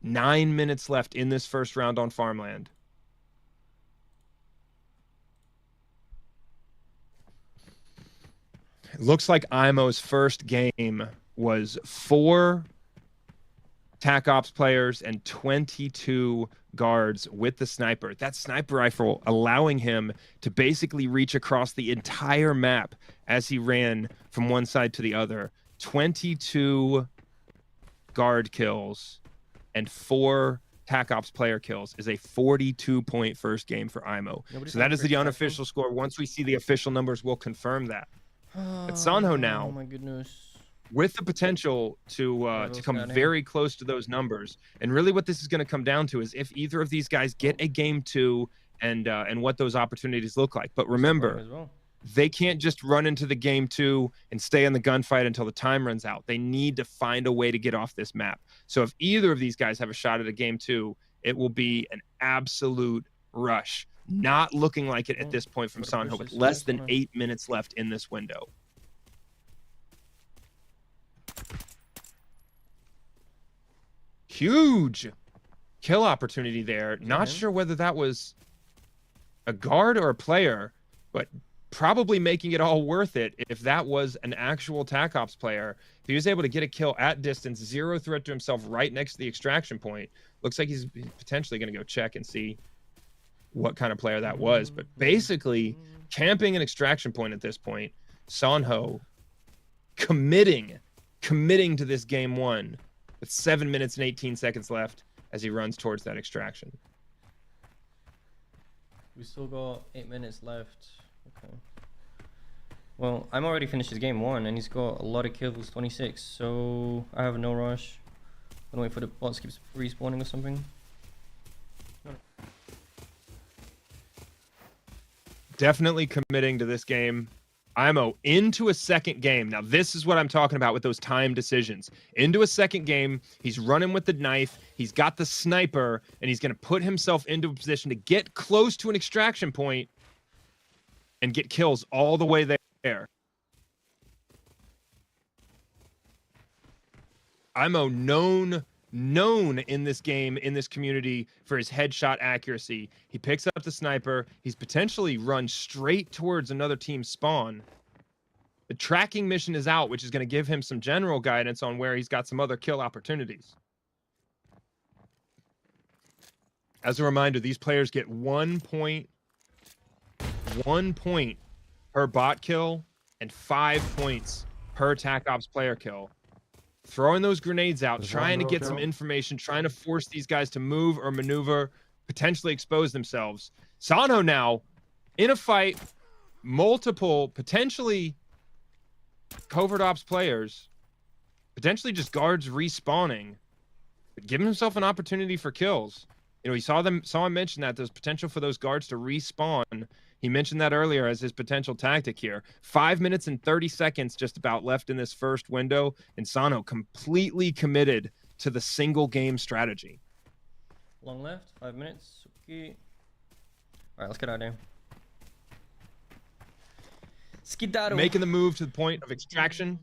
Nine minutes left in this first round on Farmland. It looks like Imow's first game was 4 TAC Ops players and 22 guards with the sniper. That sniper rifle allowing him to basically reach across the entire map as he ran from one side to the other. 22 guard kills and 4 TAC Ops player kills is a 42-point first game for Imow. So that is the unofficial score. Once we see the official numbers, we'll confirm that. But Sonho now, oh my goodness, with the potential to come very close to those numbers. And really what this is going to come down to is if either of these guys get a game 2 and what those opportunities look like. But remember, they can't just run into the game 2 and stay in the gunfight until the time runs out. They need to find a way to get off this map. So if either of these guys have a shot at a game 2, it will be an absolute rush. Not looking like it at this point from Sonho, with less than 8 minutes left in this window. Huge kill opportunity there. Not sure whether that was a guard or a player, but probably making it all worth it if that was an actual TAC Ops player. If he was able to get a kill at distance, 0 threat to himself right next to the extraction point, looks like he's potentially going to go check and see what kind of player that was. But basically, camping an extraction point at this point, Sonho committing to this game 1 with 7 minutes and 18 seconds left as he runs towards that extraction. We still got 8 minutes left. Okay. Well, I'm already finished his game 1 and he's got a lot of kills, 26. So I have no rush. I'm gonna wait for the bots keeps respawning or something. Definitely committing to this game. Imow into a second game. Now, this is what I'm talking about with those time decisions. Into a second game, he's running with the knife, he's got the sniper, and he's going to put himself into a position to get close to an extraction point and get kills all the way there. Imow known in this game, in this community, for his headshot accuracy. He picks up the sniper. He's potentially run straight towards another team's spawn. The tracking mission is out, which is going to give him some general guidance on where he's got some other kill opportunities. As a reminder, these players get 1 point per bot kill and 5 points per TAC Ops player kill. Throwing those grenades out, trying to get some information, trying to force these guys to move or maneuver, potentially expose themselves. Sonho now in a fight, multiple potentially covert ops players, potentially just guards respawning, but giving himself an opportunity for kills. You know, he saw him mention that there's potential for those guards to respawn. He mentioned that earlier as his potential tactic here. 5 minutes and 30 seconds just about left in this first window, and Sonho completely committed to the single game strategy. Long left, 5 minutes. Okay. All right, let's get out of there. Skedaddle. Making the move to the point of extraction.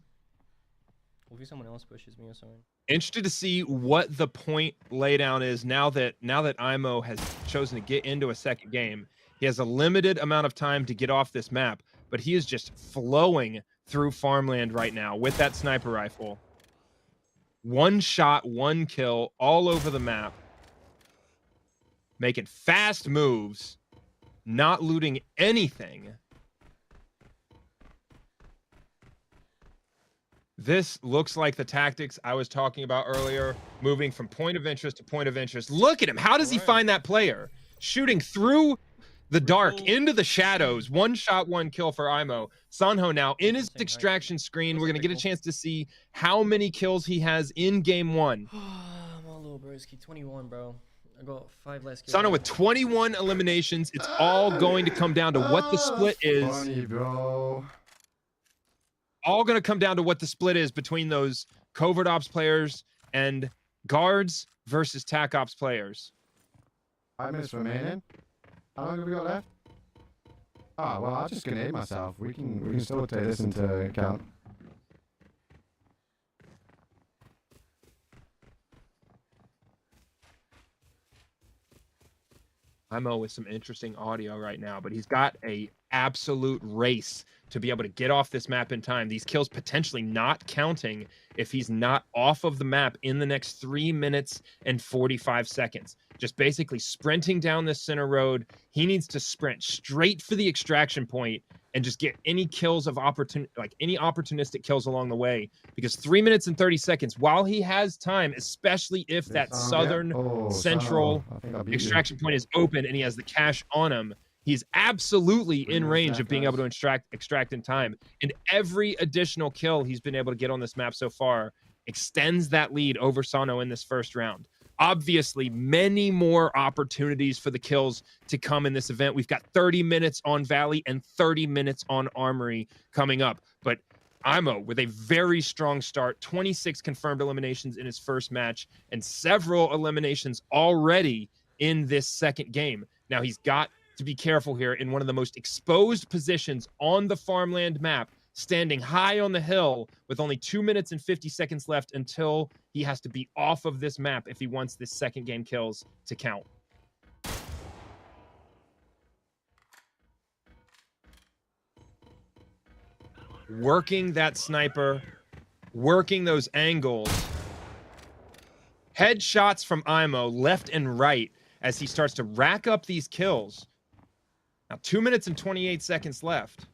Hopefully someone else pushes me or something. Interested to see what the point laydown is now that Imow has chosen to get into a second game. He has a limited amount of time to get off this map, but he is just flowing through Farmland right now with that sniper rifle. One shot, one kill, all over the map. Making fast moves, not looting anything. This looks like the tactics I was talking about earlier, moving from point of interest to point of interest. Look at him. How does he find that player? Shooting through the dark into the shadows. One shot, one kill for Imow. Sonho now in his extraction screen. We're going to get a chance to see how many kills he has in game one. I'm a little broski. 21, bro. I got 5 less kills. Sonho with 21 eliminations. It's all going to come down to what the split is. Funny, bro. All going to come down to what the split is between those covert ops players and guards versus TAC Ops players. 5 minutes remaining. How long have we got left? Oh, well, I'll just grenade myself. We can still take this into account. Imow with some interesting audio right now, but he's got a absolute race to be able to get off this map in time. These kills potentially not counting if he's not off of the map in the next 3 minutes and 45 seconds. Just basically sprinting down this center road. He needs to sprint straight for the extraction point and just get any kills of any opportunistic kills along the way. Because 3 minutes and 30 seconds, while he has time, especially if that southern central extraction point is open and he has the cash on him, he's absolutely in range of being able to extract in time. And every additional kill he's been able to get on this map so far extends that lead over Sonho in this first round. Obviously, many more opportunities for the kills to come in this event. We've got 30 minutes on Valley and 30 minutes on Armory coming up. But Imow with a very strong start, 26 confirmed eliminations in his first match and several eliminations already in this second game. Now, he's got to be careful here in one of the most exposed positions on the Farmland map, standing high on the hill with only 2 minutes and 50 seconds left until he has to be off of this map if he wants this second game kills to count. Working that sniper, working those angles. Headshots from Imow left and right as he starts to rack up these kills. Now, 2 minutes and 28 seconds left.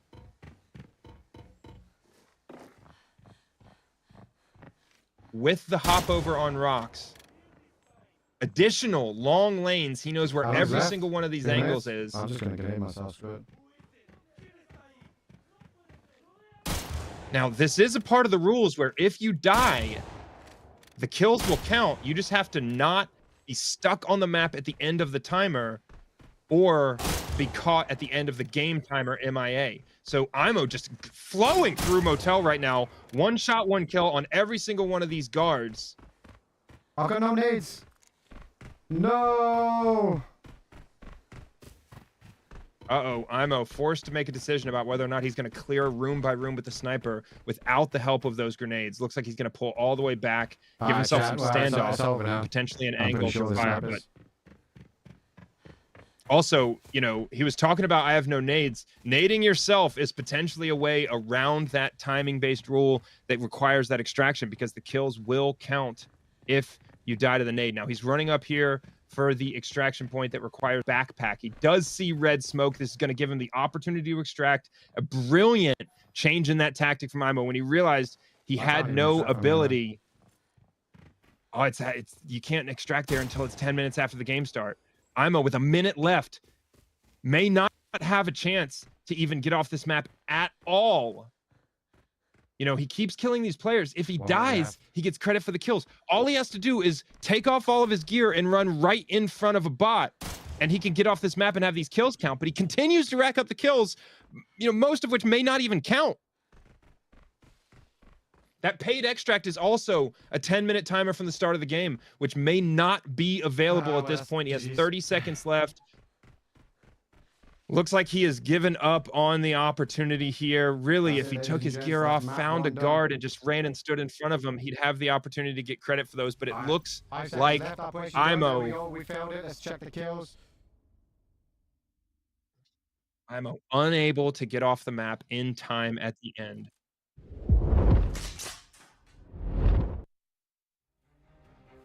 With the hop over on rocks. Additional long lanes. He knows where every single one of these angles is. I'm just going to grenade myself screw it. Now, this is a part of the rules where if you die, the kills will count. You just have to not be stuck on the map at the end of the timer, or be caught at the end of the game timer MIA. So Imow just flowing through Motel right now. 1 shot, 1 kill on every single one of these guards. I've got no nades. No. Uh-oh, Imow forced to make a decision about whether or not he's going to clear room by room with the sniper without the help of those grenades. Looks like he's going to pull all the way back, give himself some standoff, potentially an angle to fire. But also, you know, he was talking about I have no nades. Nading yourself is potentially a way around that timing-based rule that requires that extraction, because the kills will count if you die to the nade. Now, he's running up here for the extraction point that requires backpack. He does see red smoke. This is going to give him the opportunity to extract. A brilliant change in that tactic from Imow when he realized he had no ability. Oh, it's you can't extract there until it's 10 minutes after the game start. Imow, with a minute left, may not have a chance to even get off this map at all. You know, he keeps killing these players. If he dies, he gets credit for the kills. All he has to do is take off all of his gear and run right in front of a bot, and he can get off this map and have these kills count. But he continues to rack up the kills, you know, most of which may not even count. That paid extract is also a 10-minute timer from the start of the game, which may not be available at this point. He has 30 seconds left. Looks like he has given up on the opportunity here. Really, if he took his gear off, found a guard, and just ran and stood in front of him, he'd have the opportunity to get credit for those. But it looks like Imow. We failed it. Let's check the kills. Imow unable to get off the map in time at the end.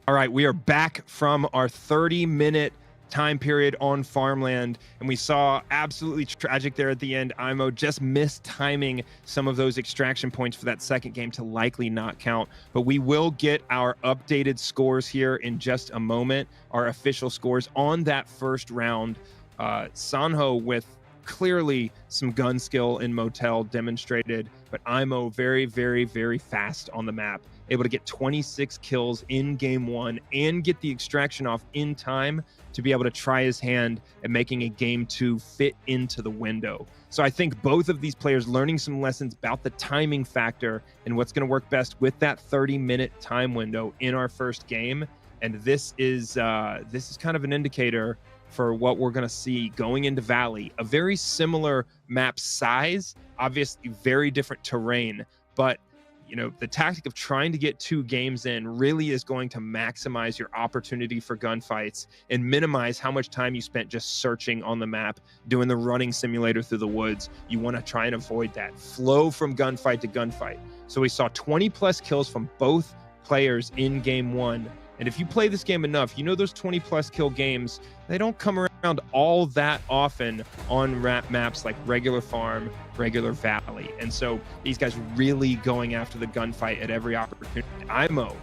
All right, we are back from our 30-minute time period on Farmland, and we saw absolutely tragic there at the end. Imow just missed timing some of those extraction points for that second game to likely not count. But we will get our updated scores here in just a moment, our official scores on that first round. Sonho with clearly some gun skill in Motel demonstrated, but Imow very, very, very fast on the map, able to get 26 kills in game 1 and get the extraction off in time to be able to try his hand at making a game 2 fit into the window. So I think both of these players learning some lessons about the timing factor and what's going to work best with that 30-minute time window in our first game. And this is kind of an indicator for what we're going to see going into Valley. A very similar map size, obviously very different terrain, but you know, the tactic of trying to get 2 games in really is going to maximize your opportunity for gunfights and minimize how much time you spent just searching on the map, doing the running simulator through the woods. You want to try and avoid that flow from gunfight to gunfight. So we saw 20+ kills from both players in game 1. And if you play this game enough, you know those 20+ kill games, they don't come around all that often on maps like regular farm, regular valley. And so these guys really going after the gunfight at every opportunity. Imow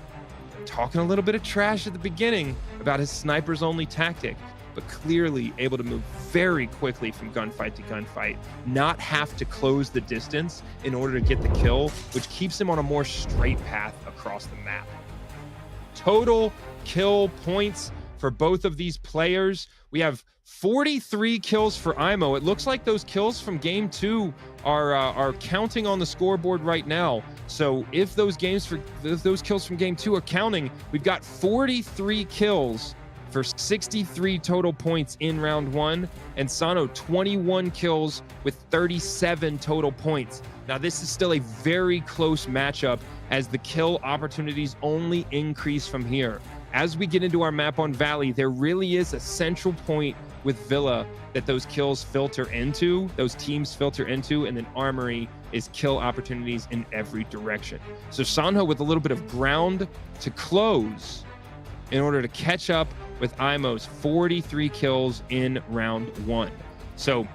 talking a little bit of trash at the beginning about his snipers only tactic, but clearly able to move very quickly from gunfight to gunfight, not have to close the distance in order to get the kill, which keeps him on a more straight path across the map. Total kill points for both of these players. We have 43 kills for Imow. It looks like those kills from game 2 are counting on the scoreboard right now. So if those kills from game 2 are counting, we've got 43 kills for 63 total points in round 1, and Sonho 21 kills with 37 total points. Now this is still a very close matchup as the kill opportunities only increase from here. As we get into our map on Valley, there really is a central point with Villa that those kills filter into, those teams filter into, and then Armory is kill opportunities in every direction. So Sonho with a little bit of ground to close in order to catch up with Imow's 43 kills in round 1. So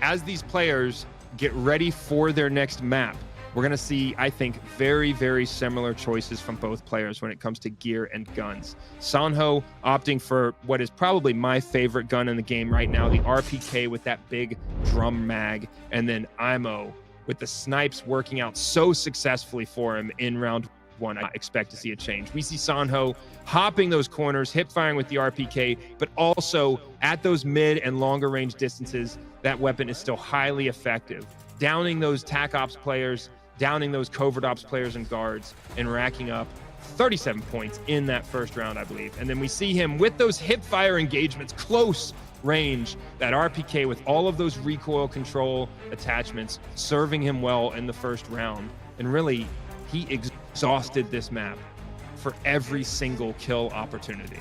as these players get ready for their next map, we're going to see, I think, very, very similar choices from both players when it comes to gear and guns. Sonho opting for what is probably my favorite gun in the game right now, the RPK with that big drum mag, and then Imow with the snipes working out so successfully for him in round one I expect to see a change. We see Sonho hopping those corners, hip firing with the RPK, but also at those mid and longer range distances, that weapon is still highly effective. Downing those TAC Ops players, downing those Covert Ops players and guards, and racking up 37 points in that first round, I believe. And then we see him with those hip fire engagements, close range, that RPK with all of those recoil control attachments, serving him well in the first round. And really, he exhausted this map for every single kill opportunity.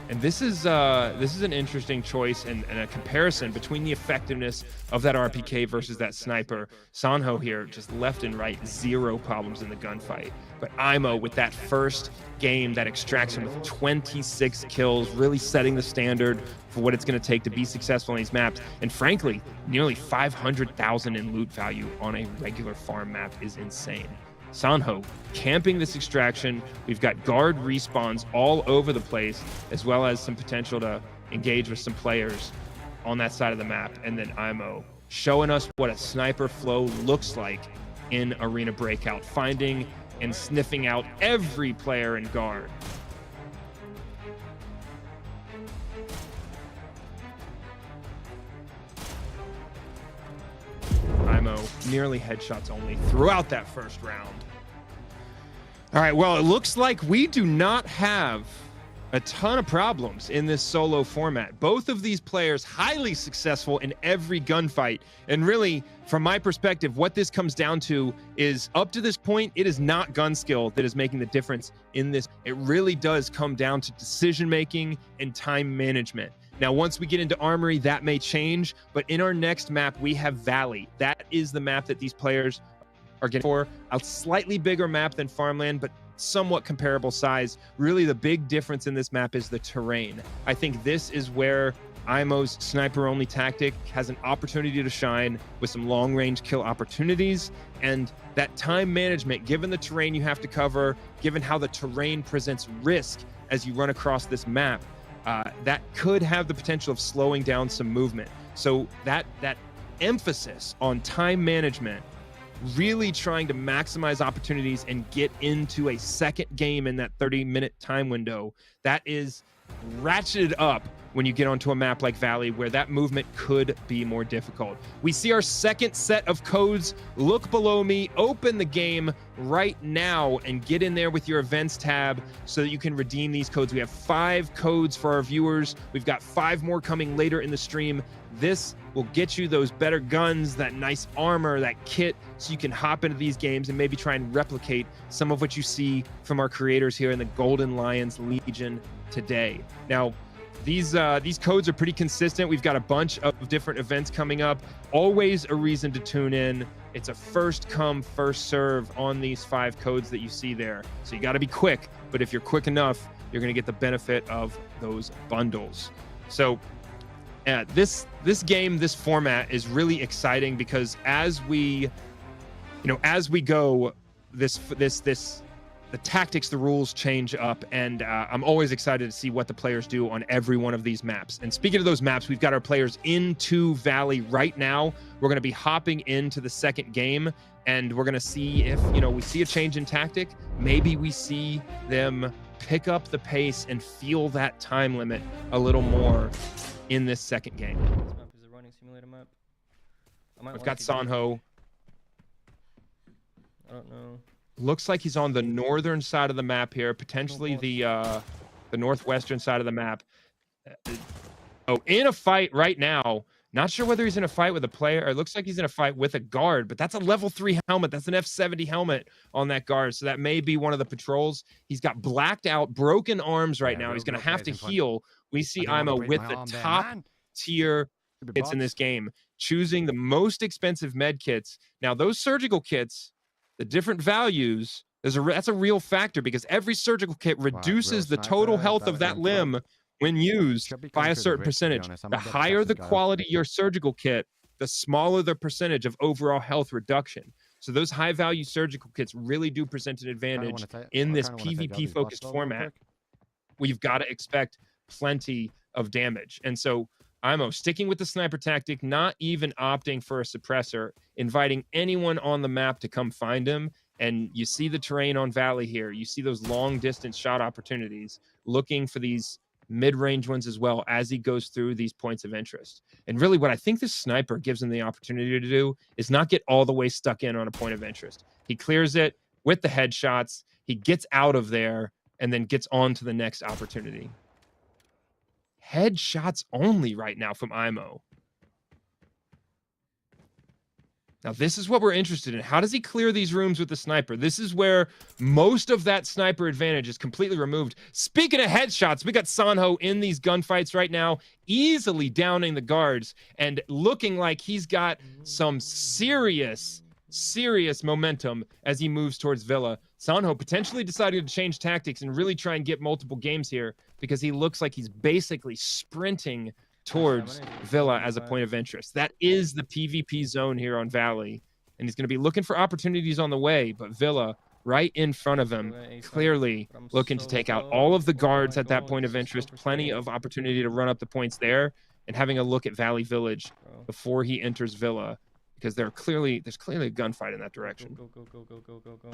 And this is an interesting choice and a comparison between the effectiveness of that RPK versus that sniper. Sonho here, just left and right, zero problems in the gunfight. But Imow with that first game that extracts him with 26 kills, really setting the standard for what it's going to take to be successful in these maps. And frankly, nearly 500,000 in loot value on a regular farm map is insane. Sonho camping this extraction. We've got guard respawns all over the place, as well as some potential to engage with some players on that side of the map. And then Imow showing us what a sniper flow looks like in Arena Breakout, finding and sniffing out every player and guard. Imow nearly headshots only throughout that first round. All right, well, it looks like we do not have a ton of problems in this solo format. Both of these players highly successful in every gunfight. And really, from my perspective, what this comes down to is, up to this point, it is not gun skill that is making the difference in this. It really does come down to decision-making and time management. Now, once we get into Armory, that may change, but in our next map, we have Valley. That is the map that these players are getting for. A slightly bigger map than Farmland, but somewhat comparable size. Really, the big difference in this map is the terrain. I think this is where Imow's sniper-only tactic has an opportunity to shine with some long-range kill opportunities, and that time management, given the terrain you have to cover, given how the terrain presents risk as you run across this map, that could have the potential of slowing down some movement. So that emphasis on time management, really trying to maximize opportunities and get into a second game in that 30-minute time window, that is ratcheted up when you get onto a map like Valley, where that movement could be more difficult. We see our second set of codes. Look below me, open the game right now and get in there with your events tab so that you can redeem these codes. We have 5 codes for our viewers. We've got 5 more coming later in the stream. This will get you those better guns, that nice armor, that kit, so you can hop into these games and maybe try and replicate some of what you see from our creators here in the Golden Lions Legion today. Now, these codes are pretty consistent. We've got a bunch of different events coming up. Always a reason to tune in. It's a first come, first serve on these 5 codes that you see there. So you got to be quick, but if you're quick enough, you're going to get the benefit of those bundles. So this game, this format is really exciting because as we go, the tactics, the rules change up, and I'm always excited to see what the players do on every one of these maps. And speaking of those maps, we've got our players into Valley right now. We're going to be hopping into the second game, and we're going to see if, we see a change in tactic. Maybe we see them pick up the pace and feel that time limit a little more in this second game. This map is a running simulator map. I've got Sonho. I don't know. Looks like he's on the northern side of the map here, potentially the northwestern side of the map. Oh, in a fight right now. Not sure whether he's in a fight with a player. It looks like he's in a fight with a guard, but that's a level 3 helmet. That's an F70 helmet on that guard. So that may be one of the patrols. He's got blacked out, broken arms right now. He's going to have to heal. We see Imow with the top tier kits in this game, choosing the most expensive med kits. Now, those surgical kits, the different values, that's a real factor because every surgical kit reduces the total health of that limb when used by a certain percentage. The higher the quality your surgical kit, the smaller the percentage of overall health reduction. So those high-value surgical kits really do present an advantage in this PvP-focused format. We've got to expect plenty of damage. And so Imow sticking with the sniper tactic, not even opting for a suppressor, inviting anyone on the map to come find him. And you see the terrain on Valley here. You see those long distance shot opportunities, looking for these mid-range ones as well as he goes through these points of interest. And really what I think this sniper gives him the opportunity to do is not get all the way stuck in on a point of interest. He clears it with the headshots. He gets out of there and then gets on to the next opportunity. Headshots only right now from Imow. Now, this is what we're interested in. How does he clear these rooms with the sniper? This is where most of that sniper advantage is completely removed. Speaking of headshots, we got Sonho in these gunfights right now, easily downing the guards and looking like he's got some serious momentum as he moves towards Villa. Sonho potentially decided to change tactics and really try and get multiple games here because he looks like he's basically sprinting towards Villa as a point of interest. That is the PvP zone here on Valley, and he's going to be looking for opportunities on the way, but Villa right in front of him, clearly looking to take out all of the guards at that point of interest. Plenty of opportunity to run up the points there, and having a look at Valley Village before he enters Villa, because there's clearly a gunfight in that direction. Go.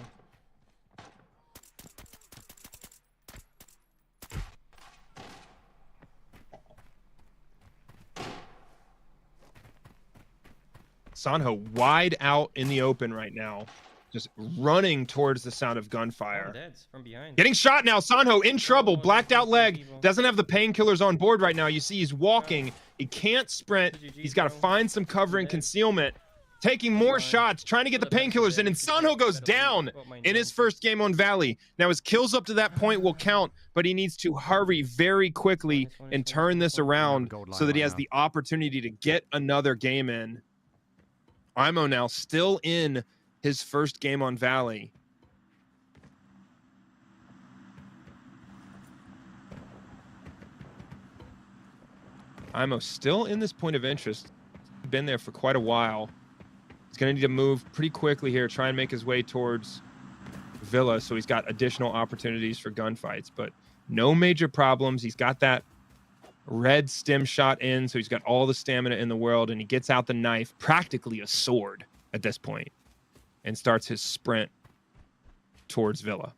Sonho wide out in the open right now, just running towards the sound of gunfire. From behind. Getting shot now. Sonho in trouble. Blacked out leg. Doesn't have the painkillers on board right now. You see he's walking. He can't sprint. He's got to find some cover and concealment. Taking more shots, trying to get the painkillers in, and Sonho goes down in his first game on Valley. Now his kills up to that point will count, but he needs to hurry very quickly and turn this around so that he has the opportunity to get another game in. Imow now still in his first game on Valley. Imow still in this point of interest. Been there for quite a while. He's going to need to move pretty quickly here, try and make his way towards Villa, so he's got additional opportunities for gunfights, but no major problems. He's got that red stim shot in, so he's got all the stamina in the world, and he gets out the knife, practically a sword at this point, and starts his sprint towards Villa.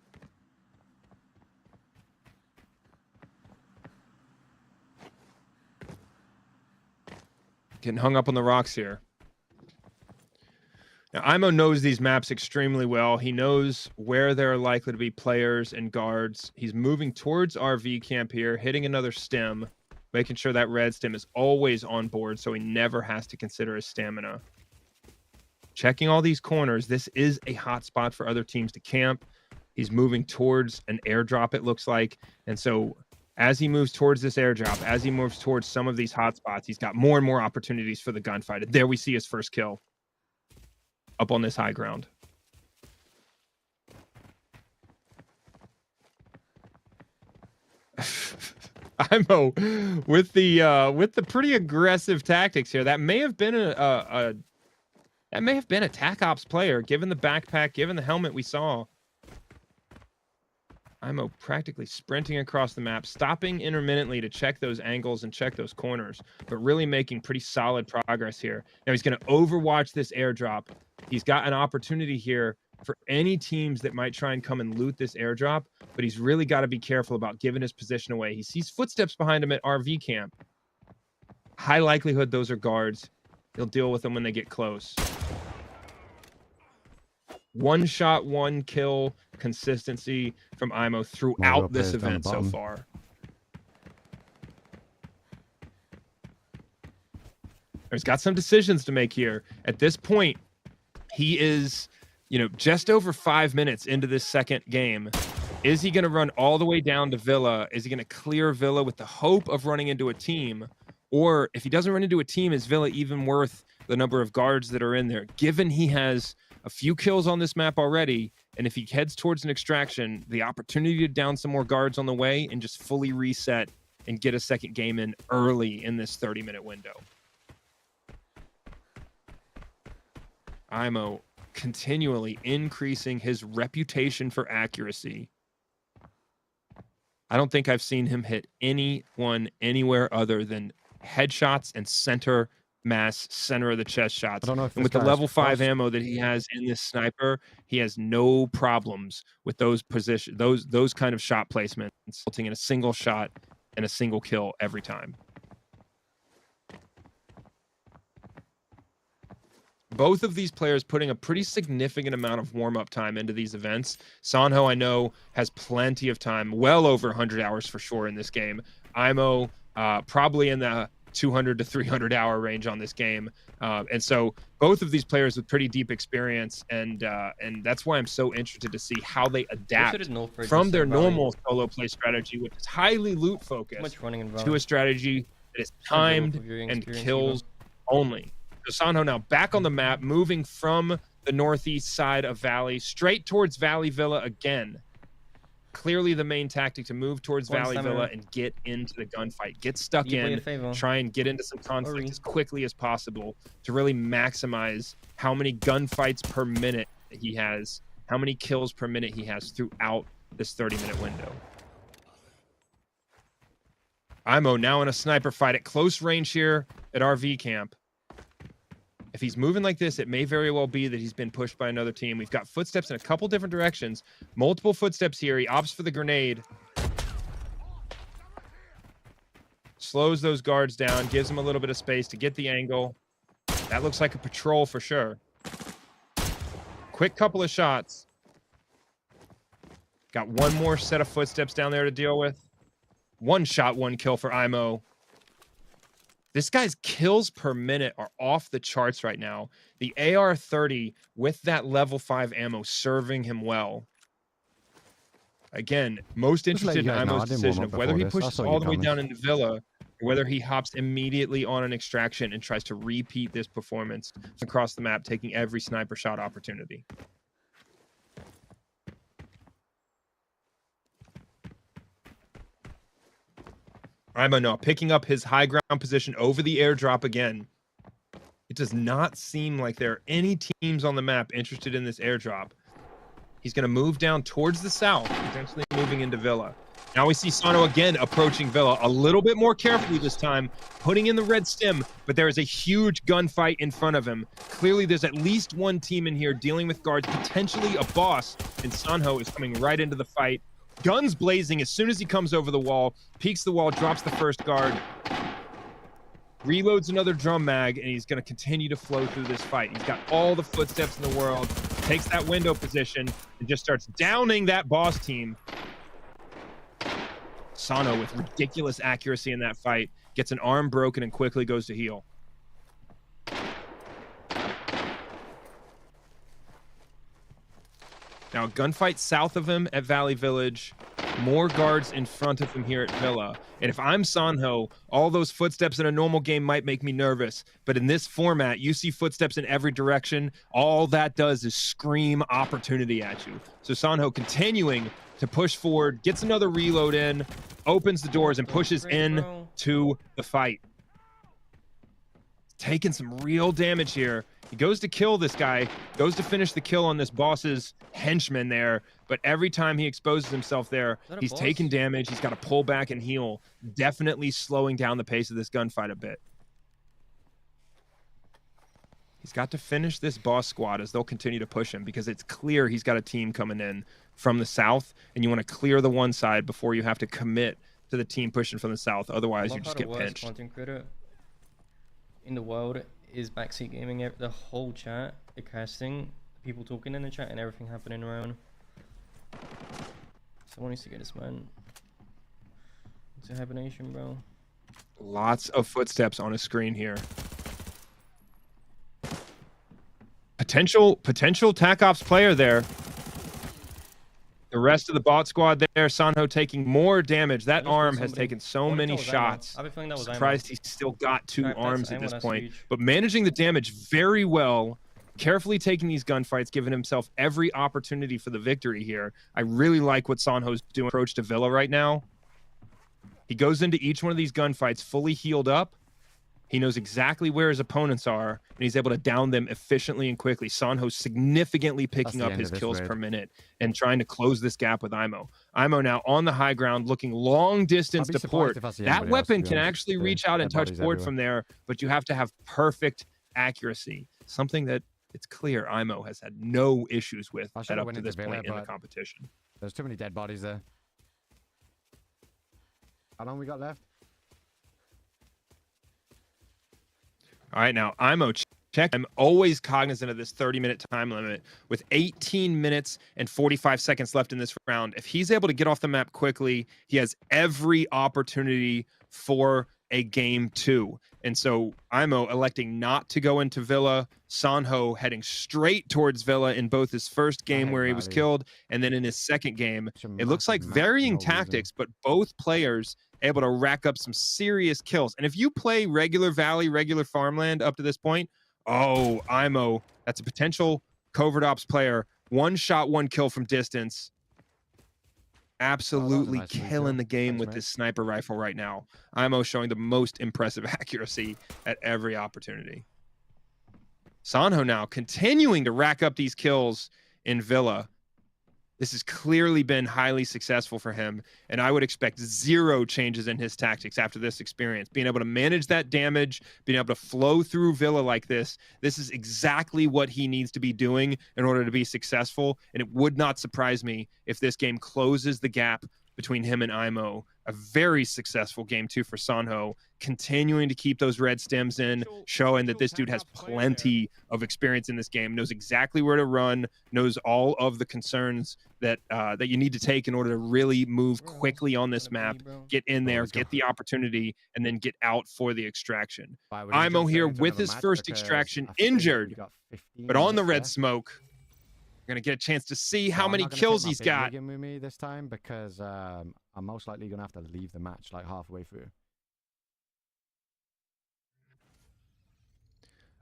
Getting hung up on the rocks here. Now, Imow knows these maps extremely well. He knows where there are likely to be players and guards. He's moving towards RV camp here, hitting another stim, making sure that red stim is always on board so he never has to consider his stamina. Checking all these corners. This is a hot spot for other teams to camp. He's moving towards an airdrop, it looks like. And so as he moves towards this airdrop, as he moves towards some of these hot spots, he's got more and more opportunities for the gunfight. And there we see his first kill up on this high ground. Imow with the pretty aggressive tactics here. That may have been a TAC Ops player, given the backpack, given the helmet we saw. Imow practically sprinting across the map, stopping intermittently to check those angles and check those corners, but really making pretty solid progress here. Now he's going to overwatch this airdrop. He's got an opportunity here for any teams that might try and come and loot this airdrop, but he's really got to be careful about giving his position away. He sees footsteps behind him at RV camp. High likelihood those are guards. He'll deal with them when they get close. One shot, one kill consistency from Imow throughout this event so far. He's got some decisions to make here. At this point, he is, just over 5 minutes into this second game. Is he going to run all the way down to Villa? Is he going to clear Villa with the hope of running into a team? Or if he doesn't run into a team, is Villa even worth the number of guards that are in there? Given he has a few kills on this map already, and if he heads towards an extraction, the opportunity to down some more guards on the way and just fully reset and get a second game in early in this 30-minute window. Imow continually increasing his reputation for accuracy. I don't think I've seen him hit anyone anywhere other than headshots and center of the chest shots. I don't know if and this with the guy's level 5 close. ammo that he has in this sniper, he has no problems with those those kind of shot placements, resulting in a single shot and a single kill every time. Both of these players putting a pretty significant amount of warm-up time into these events. Sonho, I know, has plenty of time, well over 100 hours for sure in this game. Imow, probably in the 200 to 300 hour range on this game. And so both of these players with pretty deep experience, and that's why I'm so interested to see how they adapt from their normal solo play strategy, which is highly loot focused, to a strategy that is timed and kills only. So Sonho now back on the map, moving from the northeast side of Valley straight towards Valley Villa again. Clearly the main tactic to move towards Valley Villa and get into the gunfight. Get stuck in, try and get into some conflict as quickly as possible to really maximize how many gunfights per minute he has, how many kills per minute he has throughout this 30-minute window. Imow now in a sniper fight at close range here at RV camp. If he's moving like this, it may very well be that he's been pushed by another team. We've got footsteps in a couple different directions. Multiple footsteps here. He opts for the grenade. Slows those guards down. Gives them a little bit of space to get the angle. That looks like a patrol for sure. Quick couple of shots. Got one more set of footsteps down there to deal with. One shot, one kill for Imow. This guy's kills per minute are off the charts right now. The AR-30 with that level 5 ammo serving him well. Again, most interested in Imow's decision of whether he pushes all the way down into Villa or whether he hops immediately on an extraction and tries to repeat this performance across the map, taking every sniper shot opportunity. Imow now picking up his high ground position over the airdrop again. It does not seem like there are any teams on the map interested in this airdrop. He's going to move down towards the south, potentially moving into Villa. Now we see Sonho again approaching Villa a little bit more carefully this time, putting in the red stim, but there is a huge gunfight in front of him. Clearly there's at least one team in here dealing with guards, potentially a boss, and Sonho is coming right into the fight. Guns blazing as soon as he comes over the wall, peeks the wall, drops the first guard, reloads another drum mag, and he's going to continue to flow through this fight. He's got all the footsteps in the world, takes that window position, and just starts downing that boss team. Sonho with ridiculous accuracy in that fight, gets an arm broken and quickly goes to heal. Now, a gunfight south of him at Valley Village, more guards in front of him here at Villa. And if I'm Sonho, all those footsteps in a normal game might make me nervous. But in this format, you see footsteps in every direction. All that does is scream opportunity at you. So Sonho continuing to push forward, gets another reload in, opens the doors, and pushes in to the fight. Taking some real damage here. He goes to kill this guy, goes to finish the kill on this boss's henchman there, but every time he exposes himself there, he's taking damage. He's got to pull back and heal, definitely slowing down the pace of this gunfight a bit. He's got to finish this boss squad as they'll continue to push him, because it's clear he's got a team coming in from the south, and you want to clear the one side before you have to commit to the team pushing from the south. Otherwise, you just get pinched. Content creator in the world is backseat gaming. The whole chat, the casting, people talking in the chat, and everything happening around. Someone needs to get this man. It's a hibernation, bro. Lots of footsteps on a screen here. Potential TAC Ops player there. The rest of the bot squad there. Sonho taking more damage. That arm has taken so many shots. I'm surprised he's still got two arms at this point. But managing the damage very well. Carefully taking these gunfights, giving himself every opportunity for the victory here. I really like what Sonho's doing. Approach to Villa right now. He goes into each one of these gunfights fully healed up. He knows exactly where his opponents are, and he's able to down them efficiently and quickly. Sonho significantly picking up his kills per minute and trying to close this gap with Imow. Imow now on the high ground, looking long distance to port. That weapon can actually reach out and touch board from there, but you have to have perfect accuracy. Something that it's clear Imow has had no issues with up to this point in the competition. There's too many dead bodies there. How long we got left? All right, now Imow, check. I'm always cognizant of this 30-minute time limit with 18 minutes and 45 seconds left in this round. If he's able to get off the map quickly, he has every opportunity for a game 2. And so Imow electing not to go into Villa, Sonho heading straight towards Villa in both his first game where he was killed and then in his second game. It looks like varying tactics, but both players able to rack up some serious kills. And if you play regular Valley, regular Farmland up to this point, oh, Imow, that's a potential covert ops player. One shot, one kill from distance. Absolutely killing the game with this sniper rifle right now. Imow showing the most impressive accuracy at every opportunity. Sonho now continuing to rack up these kills in Villa. This has clearly been highly successful for him, and I would expect 0 changes in his tactics after this experience. Being able to manage that damage, being able to flow through Villa like this is exactly what he needs to be doing in order to be successful, and it would not surprise me if this game closes the gap between him and Imow. A very successful game 2 for Sonho, continuing to keep those red stems in, showing that this dude has plenty of experience in this game, knows exactly where to run, knows all of the concerns that that you need to take in order to really move quickly on this map, get in there, get the opportunity, and then get out for the extraction. Imow here with his first extraction injured, but on the red smoke. We're going to get a chance to see how many kills he's got. With me this time because I'm most likely going to have to leave the match like halfway through.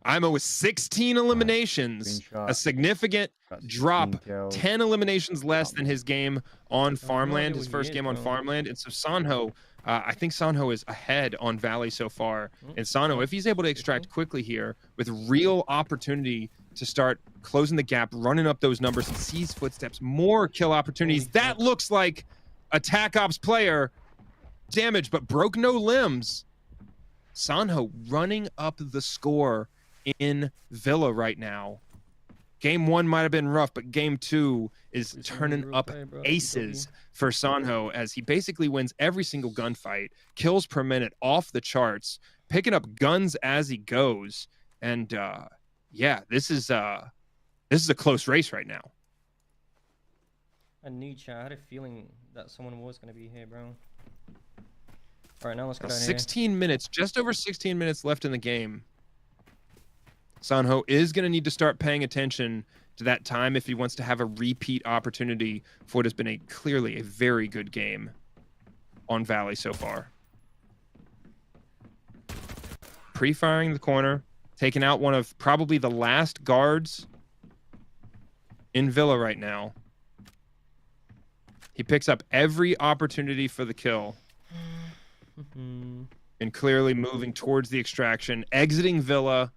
Imow with 16 eliminations, a significant drop, 10 eliminations less than his game on Farmland, his first game on Farmland. And so Sonho, I think Sonho is ahead on Valley so far. And Sonho, if he's able to extract quickly here with real opportunity to start closing the gap, running up those numbers, he sees footsteps, more kill opportunities. That looks like a Tac Ops player. Damage, but broke no limbs. Sonho running up the score in Villa right now. Game 1 might have been rough, but game 2 is turning up aces for Sonho as he basically wins every single gunfight, kills per minute off the charts, picking up guns as he goes. And yeah, this is a close race right now. I knew, chat. I had a feeling that someone was going to be here, bro. All right, now let's go down 16 minutes, just over 16 minutes left in the game. Sonho is going to need to start paying attention to that time if he wants to have a repeat opportunity for what has been clearly a very good game on Valley so far. Pre-firing the corner, taking out one of probably the last guards in Villa right now. He picks up every opportunity for the kill. And clearly moving towards the extraction, exiting Villa.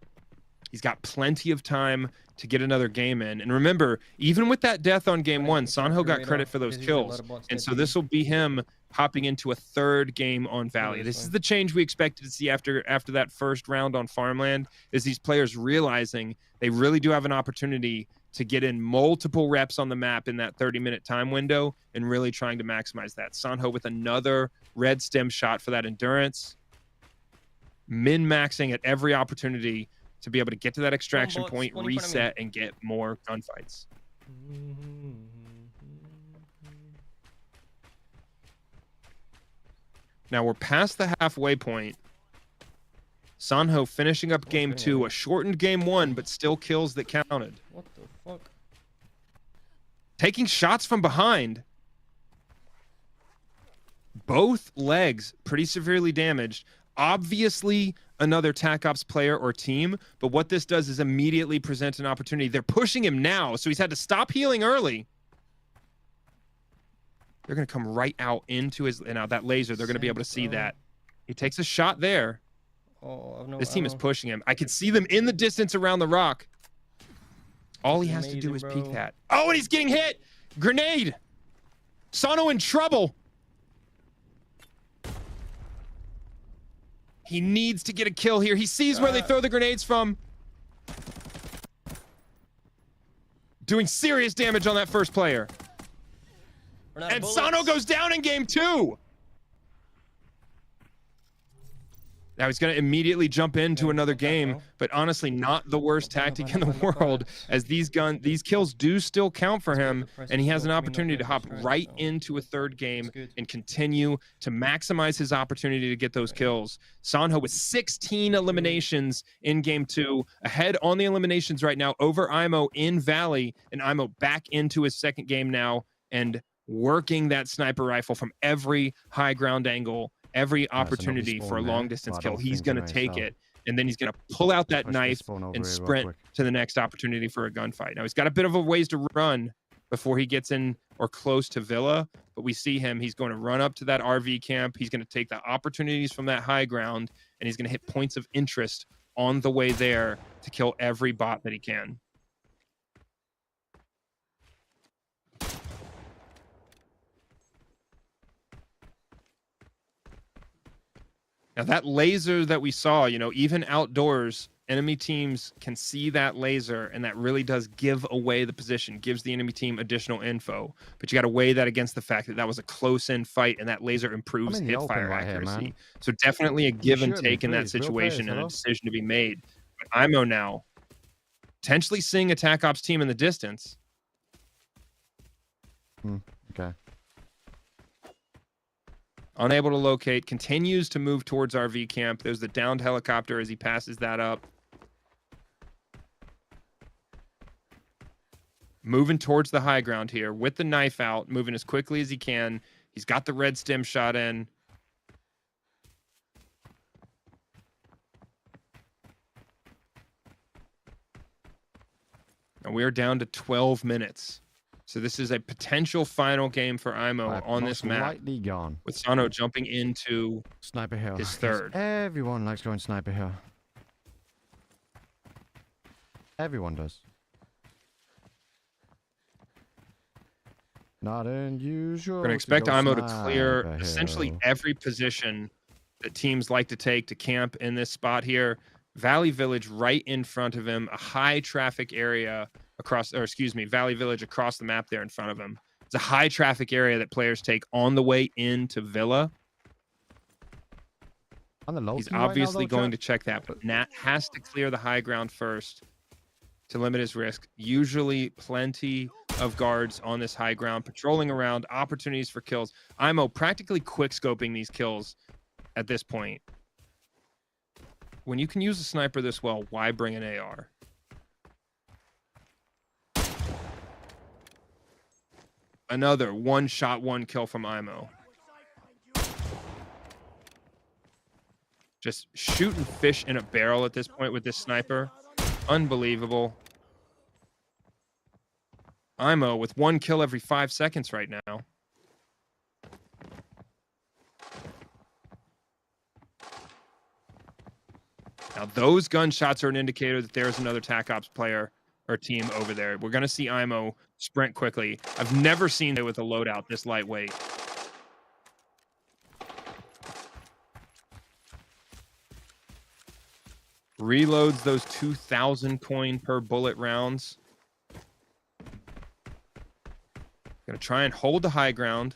He's got plenty of time to get another game in. And remember, even with that death on game 1, Sonho got credit for those kills. And so this will be him hopping into a third game on Valley. This is the change we expected to see after that first round on Farmland, is these players realizing they really do have an opportunity to get in multiple reps on the map in that 30-minute time window and really trying to maximize that. Sonho with another red stem shot for that endurance. Min-maxing at every opportunity to be able to get to that extraction point, reset, and get more gunfights. Now we're past the halfway point. Sonho finishing up game 2, a shortened game 1, but still kills that counted. What the fuck? Taking shots from behind. Both legs pretty severely damaged. Obviously another Tac Ops player or team, but what this does is immediately present an opportunity. They're pushing him now, so he's had to stop healing early. They're going to come right out into his, and now that laser, they're going to be able to see that. He takes a shot there. Oh, I've no This team is ammo. pushing him. I can see them in the distance around the rock. All he has to do is Amazing, peek bro. that. Oh, and he's getting hit. Grenade. Sonho in trouble. He needs to get a kill here. He sees where they throw the grenades from. Doing serious damage on that first player. And Sonho goes down in game 2. Now he's going to immediately jump into another game, but honestly, not the worst tactic in the world, as these kills do still count for him, and he has an opportunity to hop right into a third game and continue to maximize his opportunity to get those kills. Sonho with 16 eliminations in game 2, ahead on the eliminations right now over Imow in Valley, and Imow back into his second game now and working that sniper rifle from every high ground angle. Every opportunity for a long distance kill, he's going to take it, and then he's going to pull out that knife and sprint to the next opportunity for a gunfight. Now he's got a bit of a ways to run before he gets in or close to Villa, but we see him. He's going to run up to that RV camp. He's going to take the opportunities from that high ground, and he's going to hit points of interest on the way there to kill every bot that he can. Now that laser that we saw, you know, even outdoors, enemy teams can see that laser, and that really does give away the position, gives the enemy team additional info. But you got to weigh that against the fact that that was a close-in fight, and that laser improves hip-fire accuracy. So definitely a give and take in that situation and a decision to be made. But Imow now potentially seeing Attack Ops team in the distance. Okay. Unable to locate, continues to move towards RV camp. There's the downed helicopter as he passes that up. Moving towards the high ground here with the knife out, moving as quickly as he can. He's got the red stim shot in. And we are down to 12 minutes. So this is a potential final game for Imow on this map. Gone. With Sonho jumping into Sniper Hill. his third. Everyone likes going Sniper Hill. Everyone does. Not unusual. We're going to expect Imow to clear Sniper essentially Hill. every position that teams like to take to camp in this spot here. Valley Village right in front of him, a high traffic area across, or excuse me, Valley Village across the map there in front of him. It's a high traffic area that players take on the way into Villa. He's obviously going to check that, but Nat has to clear the high ground first to limit his risk. Usually plenty of guards on this high ground, patrolling around, opportunities for kills. Imow practically quick scoping these kills at this point. When you can use a sniper this well, why bring an AR? Another one shot, one kill from Imow. Just shooting fish in a barrel at this point with this sniper. Unbelievable. Imow with one kill every 5 seconds right now. Now those gunshots are an indicator that there's another TAC Ops player or team over there. We're going to see Imow sprint quickly. I've never seen it with a loadout this lightweight. Reloads those 2,000 coin per bullet rounds. Gonna try and hold the high ground.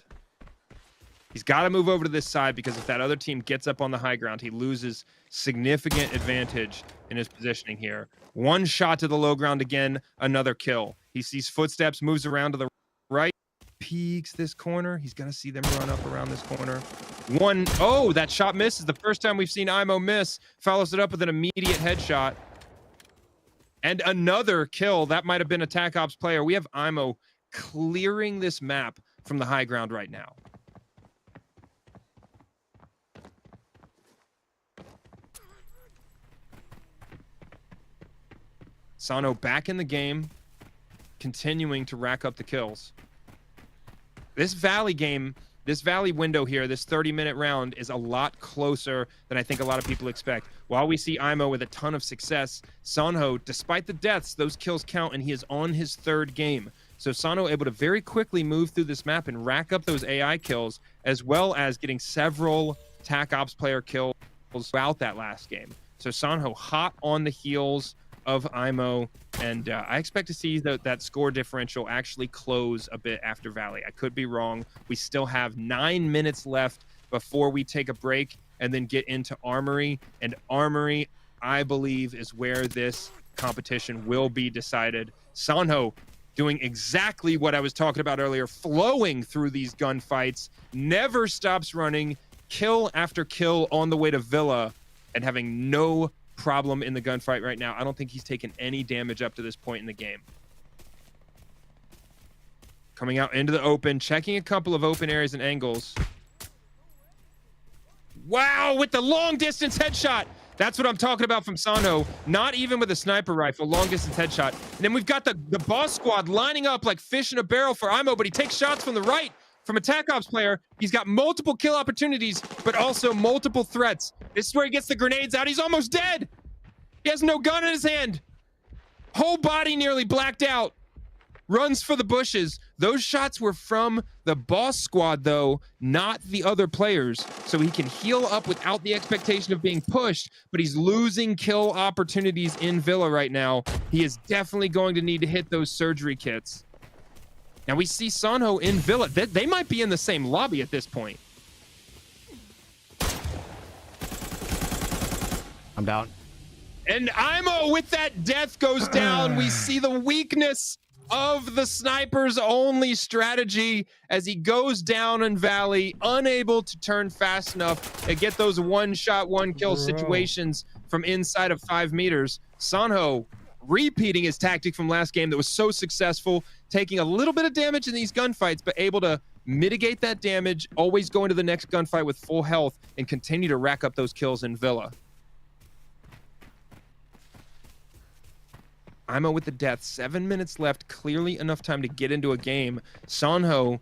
He's got to move over to this side because if that other team gets up on the high ground, he loses significant advantage in his positioning here. One shot to the low ground again, another kill. He sees footsteps, moves around to the right, peeks this corner. He's going to see them run up around this corner. Oh, that shot misses. The first time we've seen Imow miss. Follows it up with an immediate headshot. And another kill. That might have been a TAC Ops player. We have Imow clearing this map from the high ground right now. Sonho back in the game, continuing to rack up the kills. This Valley game, this Valley window here, this 30-minute round, is a lot closer than I think a lot of people expect. While we see Imow with a ton of success, Sonho, despite the deaths, those kills count, and he is on his 3rd game. So Sonho able to very quickly move through this map and rack up those AI kills, as well as getting several TAC Ops player kills throughout that last game. So Sonho hot on the heels of Imow, and I expect to see that score differential actually close a bit after Valley. I could be wrong. We still have 9 minutes left before we take a break and then get into Armory. And Armory, I believe, is where this competition will be decided. Sonho doing exactly what I was talking about earlier, flowing through these gunfights, never stops running, kill after kill on the way to Villa, and having no problem in the gunfight right now. I don't think he's taken any damage up to this point in the game. Coming out into the open, checking a couple of open areas and angles. Wow, with the long distance headshot. That's what I'm talking about from Sonho. Not even with a sniper rifle, long distance headshot. And then we've got the boss squad lining up like fish in a barrel for Imow, but he takes shots from the right from a TAC Ops player. He's got multiple kill opportunities, but also multiple threats. This is where he gets the grenades out. He's almost dead. He has no gun in his hand. Whole body nearly blacked out. Runs for the bushes. Those shots were from the boss squad, though, not the other players. So he can heal up without the expectation of being pushed, but he's losing kill opportunities in Villa right now. He is definitely going to need to hit those surgery kits. Now we see Sonho in Villa. They might be in the same lobby at this point. I'm down. And Imow with that death goes down. We see the weakness of the sniper's only strategy as he goes down in Valley, unable to turn fast enough and get those one-shot, one-kill situations from inside of 5 meters. Sonho repeating his tactic from last game that was so successful, taking a little bit of damage in these gunfights, but able to mitigate that damage, always go into the next gunfight with full health, and continue to rack up those kills in Villa. Imow with the death, 7 minutes left, clearly enough time to get into a game. Sonho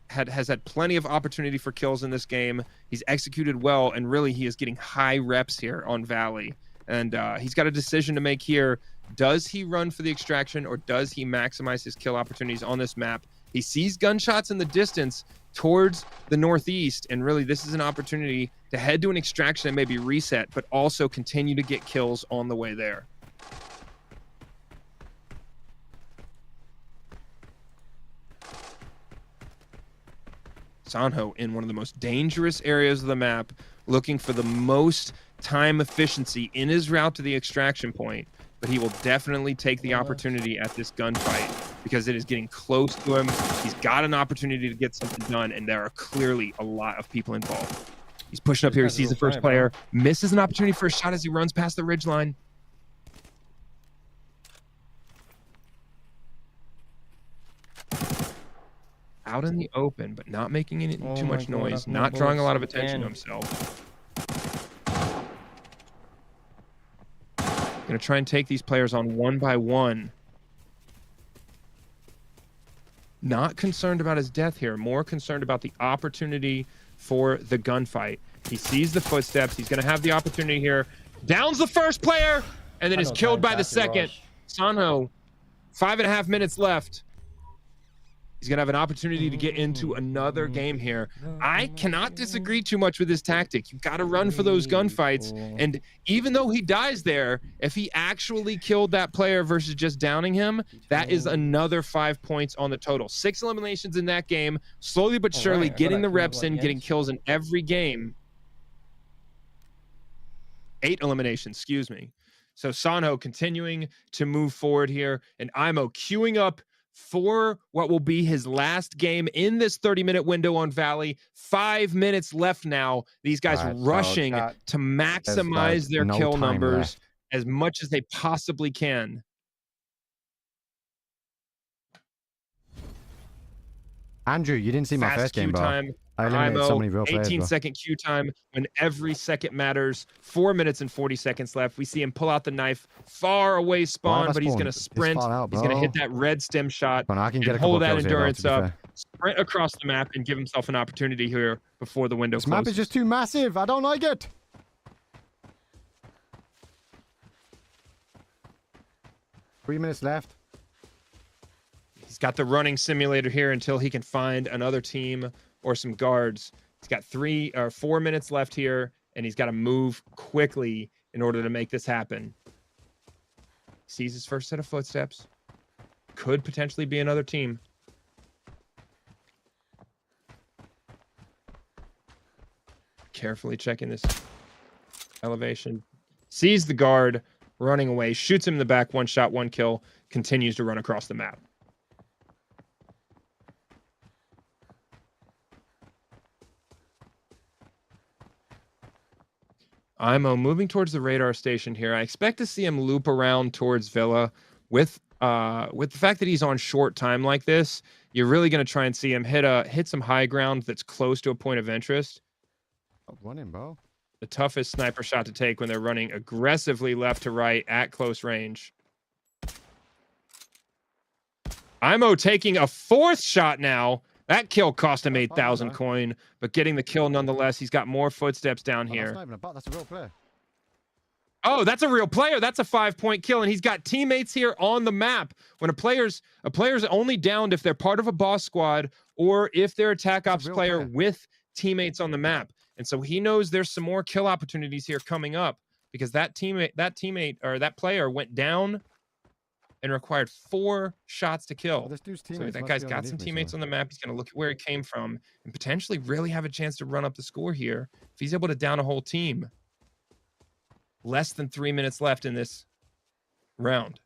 has had plenty of opportunity for kills in this game. He's executed well, and really he is getting high reps here on Valley. And he's got a decision to make here. Does he run for the extraction, or does he maximize his kill opportunities on this map? He sees gunshots in the distance towards the northeast, and really this is an opportunity to head to an extraction and maybe reset, but also continue to get kills on the way there. Sonho in one of the most dangerous areas of the map, looking for the most time efficiency in his route to the extraction point, but he will definitely take the opportunity at this gunfight because it is getting close to him. He's got an opportunity to get something done, and there are clearly a lot of people involved. He's pushing up here. He sees the first player, misses an opportunity for a shot as he runs past the ridgeline. Out in the open, but not making any too much noise, not drawing a lot of attention to himself. Gonna try and take these players on one by one. Not concerned about his death here, more concerned about the opportunity for the gunfight. He sees the footsteps. He's gonna have the opportunity here. Downs the first player, and then is killed by the second. Sonho, 5.5 minutes left. He's going to have an opportunity to get into another game here. I cannot disagree too much with his tactic. You've got to run for those gunfights. And even though he dies there, if he actually killed that player versus just downing him, that is another 5 points on the total. 6 eliminations in that game, slowly but surely getting the reps in, getting kills in every game. 8 eliminations, excuse me. So Sonho continuing to move forward here, and Imow queuing up for what will be his last game in this 30-minute window on Valley. 5 minutes left now. These guys rushing to maximize their kill numbers as much as they possibly can. Andrew, you didn't see my first game, bro. I eliminated so many real players, 18-second queue time when every second matters. 4 minutes and 40 seconds left. We see him pull out the knife, far away spawn, but he's going to sprint. He's going to hit that red stem shot and hold that endurance up sprint across the map and give himself an opportunity here before the window This closes. map is just too massive. I don't like it. Three minutes left. He's got the running simulator here until he can find another team or some guards. He's got 3 or 4 minutes left here, and he's got to move quickly in order to make this happen. Sees his first set of footsteps. Could potentially be another team. Carefully checking this elevation. Sees the guard running away, shoots him in the back, 1 shot, 1 kill, continues to run across the map. Imow moving towards the radar station here. I expect to see him loop around towards Villa. With the fact that he's on short time like this, you're really going to try and see him hit some high ground that's close to a point of interest. One in, bro. The toughest sniper shot to take when they're running aggressively left to right at close range. Imow taking a 4th shot now. That kill cost him 8,000 coin, but getting the kill nonetheless. He's got more footsteps down here. That's not even a bot. That's a real player. Oh, that's a real player. That's a 5-point kill, and he's got teammates here on the map. When a player's only downed if they're part of a boss squad or if they're attack ops player with teammates on the map. And so he knows there's some more kill opportunities here coming up because that player went down and required 4 shots to kill. This dude's So that guy's got some teammates on the map. He's going to look at where he came from and potentially really have a chance to run up the score here if he's able to down a whole team. Less than 3 minutes left in this round.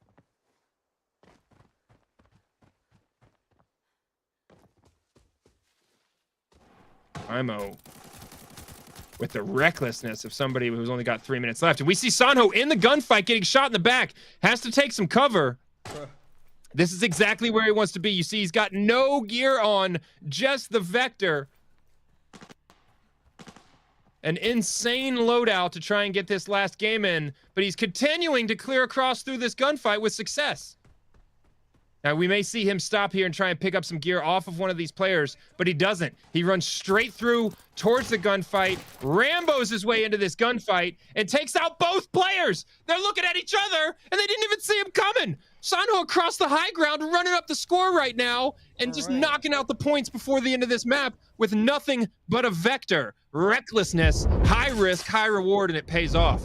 Imow with the recklessness of somebody who's only got 3 minutes left. And we see Sonho in the gunfight getting shot in the back. Has to take some cover. This is exactly where he wants to be. You see he's got no gear on, just the Vector. An insane loadout to try and get this last game in, but he's continuing to clear across through this gunfight with success. Now, we may see him stop here and try and pick up some gear off of one of these players, but he doesn't. He runs straight through towards the gunfight, Rambos his way into this gunfight, and takes out both players. They're looking at each other, and they didn't even see him coming. Sonho across the high ground, running up the score right now, and just knocking out the points before the end of this map with nothing but a Vector. Recklessness, high risk, high reward, and it pays off.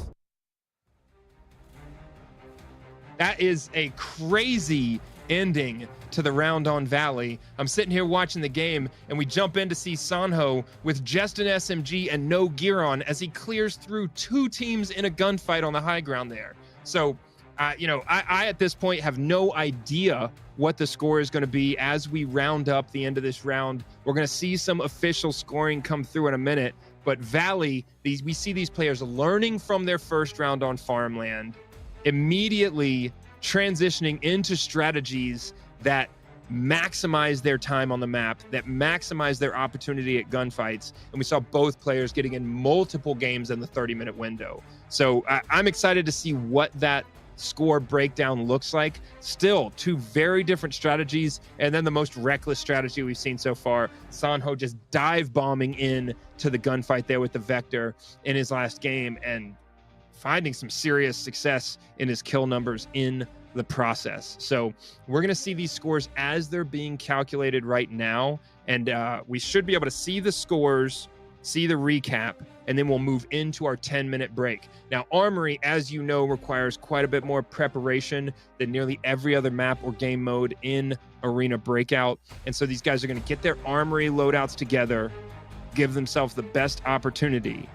That is a crazy ending to the round on Valley. I'm sitting here watching the game, and we jump in to see Sonho with just an SMG and no gear on as he clears through 2 teams in a gunfight on the high ground there. So, I at this point have no idea what the score is going to be as we round up the end of this round. We're going to see some official scoring come through in a minute, but Valley, we see these players learning from their first round on Farmland, immediately transitioning into strategies that maximize their time on the map, that maximize their opportunity at gunfights. And we saw both players getting in multiple games in the 30-minute window. So I'm excited to see what that score breakdown looks like. Still 2 very different strategies, and then the most reckless strategy we've seen so far, Sonho just dive bombing in to the gunfight there with the Vector in his last game and finding some serious success in his kill numbers in the process. So we're going to see these scores as they're being calculated right now, and we should be able to see the scores, see the recap, and then we'll move into our 10-minute break. Now, Armory, as you know, requires quite a bit more preparation than nearly every other map or game mode in Arena Breakout, and so these guys are going to get their Armory loadouts together, give themselves the best opportunity.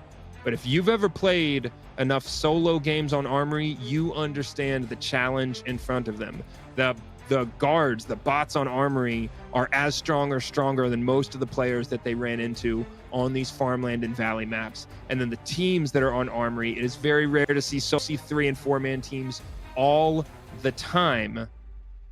But if you've ever played enough solo games on Armory, you understand the challenge in front of them. The guards, the bots on Armory are as strong or stronger than most of the players that they ran into on these Farmland and Valley maps. And then the teams that are on Armory, it is very rare to see 3 and 4-man teams all the time,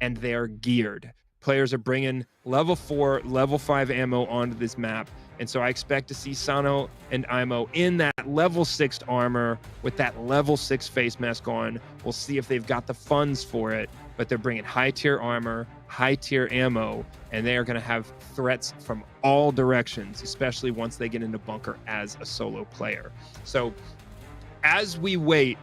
and they're geared. Players are bringing level 4, level 5 ammo onto this map. And so I expect to see Sonho and Imow in that level 6 armor with that level 6 face mask on. We'll see if they've got the funds for it, but they're bringing high tier armor, high tier ammo, and they are going to have threats from all directions, especially once they get into bunker as a solo player. So as we wait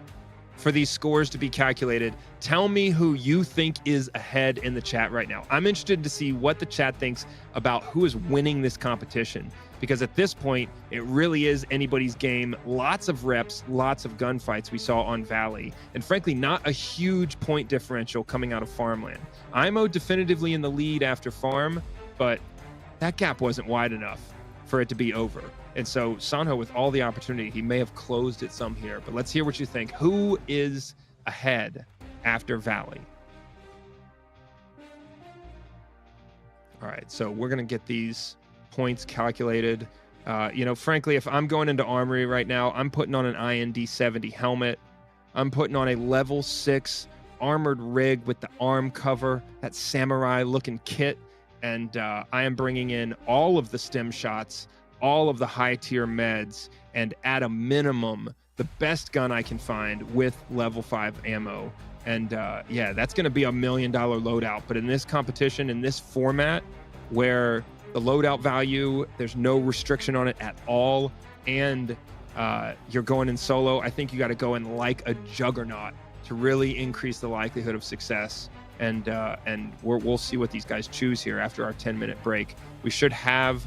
for these scores to be calculated, tell me who you think is ahead in the chat right now. I'm interested to see what the chat thinks about who is winning this competition, because at this point, it really is anybody's game. Lots of reps, lots of gunfights we saw on Valley, and frankly, not a huge point differential coming out of Farmland. Imow definitively in the lead after Farm, but that gap wasn't wide enough for it to be over. And so Sonho, with all the opportunity, he may have closed it some here, but let's hear what you think. Who is ahead after Valley? All right, so we're going to get these points calculated. You know, frankly, if I'm going into Armory right now, I'm putting on an IND 70 helmet. I'm putting on a level 6 armored rig with the arm cover, that samurai looking kit. And I am bringing in all of the stem shots, all of the high tier meds, and at a minimum, the best gun I can find with level 5 ammo. And yeah, that's going to be $1 million loadout. But in this competition, in this format, where the loadout value, there's no restriction on it at all, and you're going in solo, I think you got to go in like a juggernaut to really increase the likelihood of success. And we'll see what these guys choose here after our 10-minute break. We should have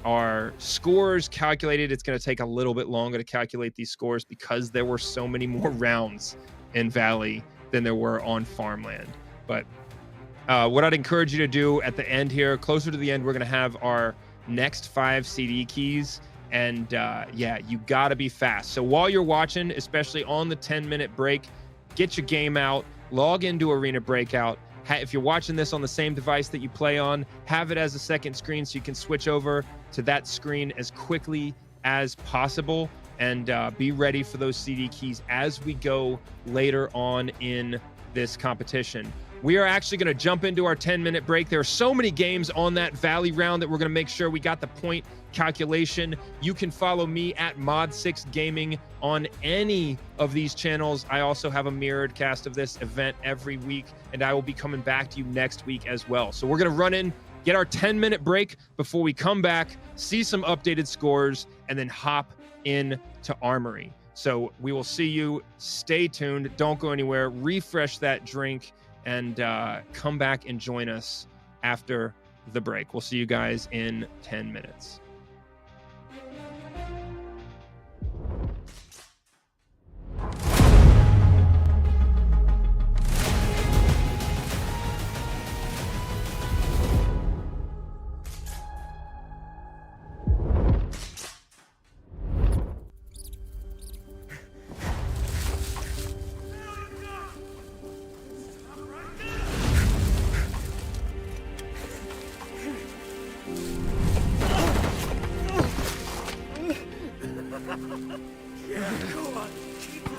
our scores calculated. It's going to take a little bit longer to calculate these scores because there were so many more rounds in Valley than there were on Farmland. But what I'd encourage you to do at the end here, closer to the end, we're going to have our next 5 CD keys. And yeah, you got to be fast. So while you're watching, especially on the 10-minute break, get your game out, log into Arena Breakout. If you're watching this on the same device that you play on, have it as a second screen so you can switch over to that screen as quickly as possible, and be ready for those CD keys as we go later on in this competition. We are actually going to jump into our 10-minute break. There are so many games on that Valley round that we're going to make sure we got the point calculation. You can follow me at Mod6 Gaming on any of these channels. I also have a mirrored cast of this event every week, and I will be coming back to you next week as well. So we're going to run in, get our 10-minute break before we come back, see some updated scores, and then hop in to Armory. So we will see you. Stay tuned. Don't go anywhere. Refresh that drink and come back and join us after the break. We'll see you guys in 10 minutes.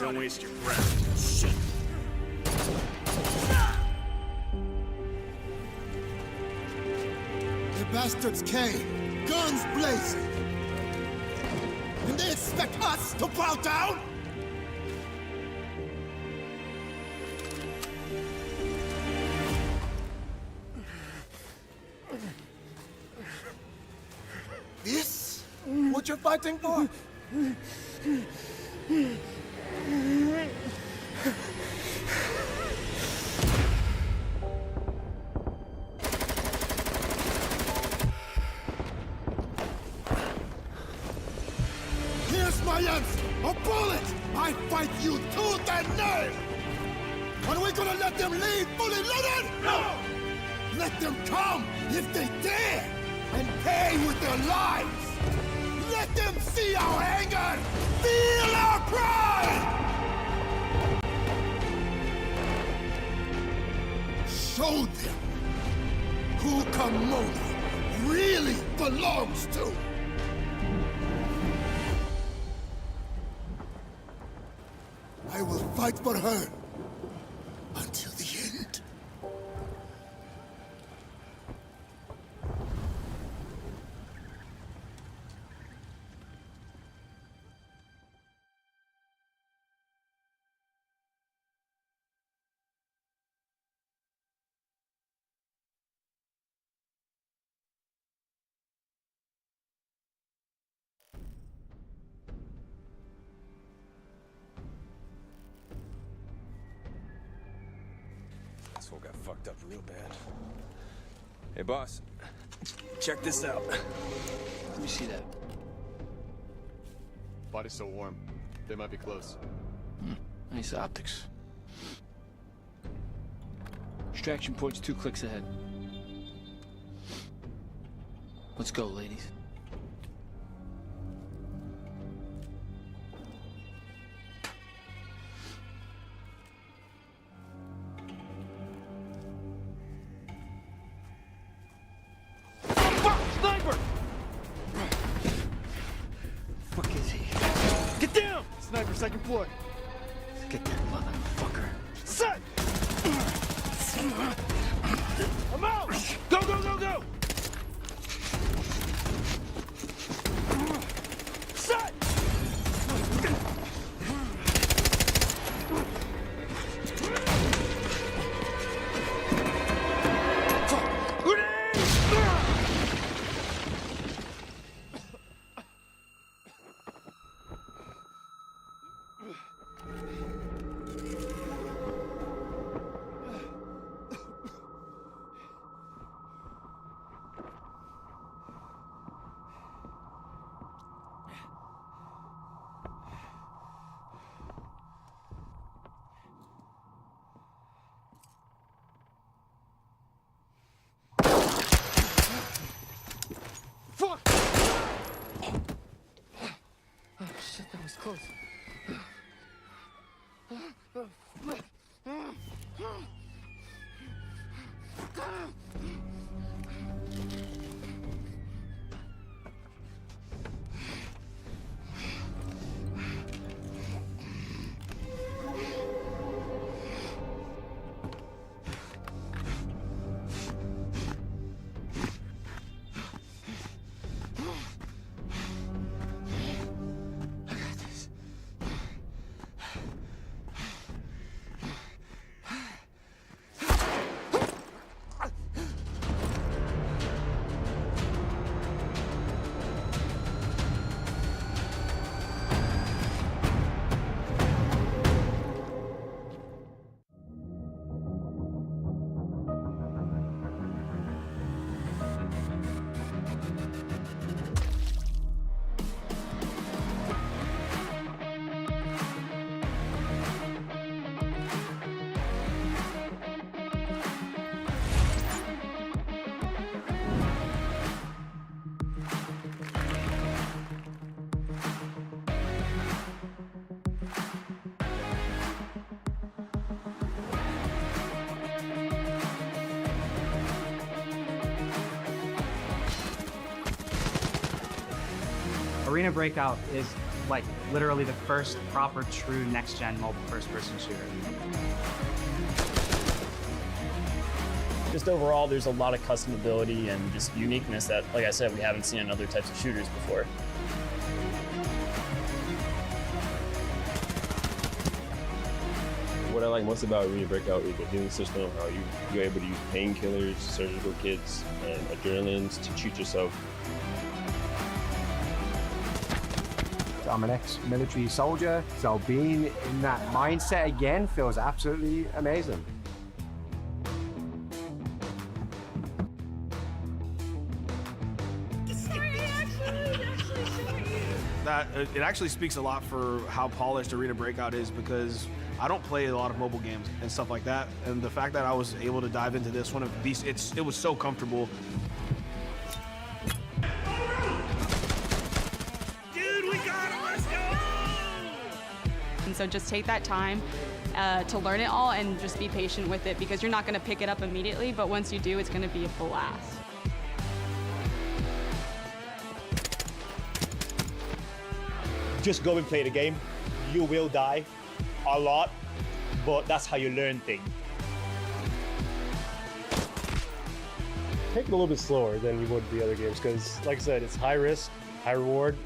Don't waste your breath. Shit. The bastards came, guns blazing. And they expect us to bow down? This? What you're fighting for? Here's my answer. A bullet! I fight you tooth and nail! Are we gonna let them leave fully loaded? No! Let them come, if they dare, and pay with their lives! Let them see our anger! Feel our pride! Show them who Komodo really belongs to! I will fight for her until fucked up real bad. Hey, boss. Check this out. Let me see that. Body's so warm. They might be close. Nice optics. Extraction point's 2 clicks ahead. Let's go, ladies. Sniper! Fuck is he? Get down! Sniper, second floor. Get that motherfucker. Set! I'm out! Go, go, go, go! Set! Fuck! Oh shit, that was close. Arena Breakout is like literally the first proper true next-gen mobile first-person shooter. Just overall, there's a lot of customability and just uniqueness that, like I said, we haven't seen in other types of shooters before. What I like most about Arena Breakout is the healing system, how you're able to use painkillers, surgical kits, and adrenalines to treat yourself. I'm an ex-military soldier, so being in that mindset again feels absolutely amazing. It actually speaks a lot for how polished Arena Breakout is, because I don't play a lot of mobile games and stuff like that, and the fact that I was able to dive into this one of these, it was so comfortable. Dude, we got him! Let's go! And so just take that time to learn it all and just be patient with it, because you're not going to pick it up immediately, but once you do, it's going to be a blast. Just go and play the game. You will die a lot, but that's how you learn things. Take it a little bit slower than you would the other games, because, like I said, it's high risk, high reward.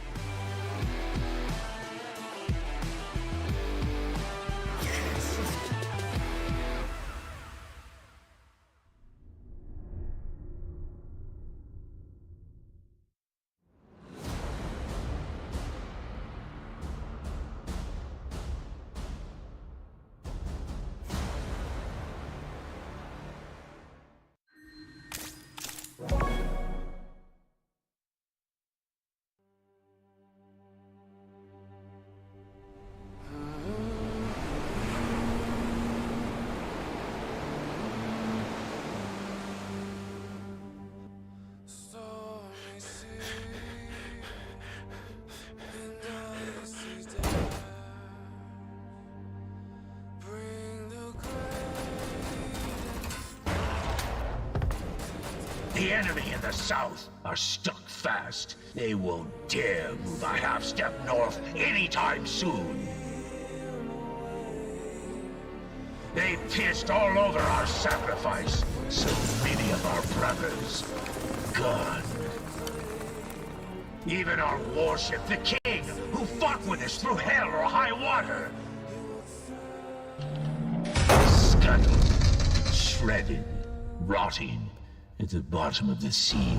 enemy in the south are stuck fast. They won't dare move a half step north anytime soon. They pissed all over our sacrifice. So many of our brothers gone. Even our warship, the King, who fought with us through hell or high water. Scuttled, shredded, rotting at the bottom of the sea.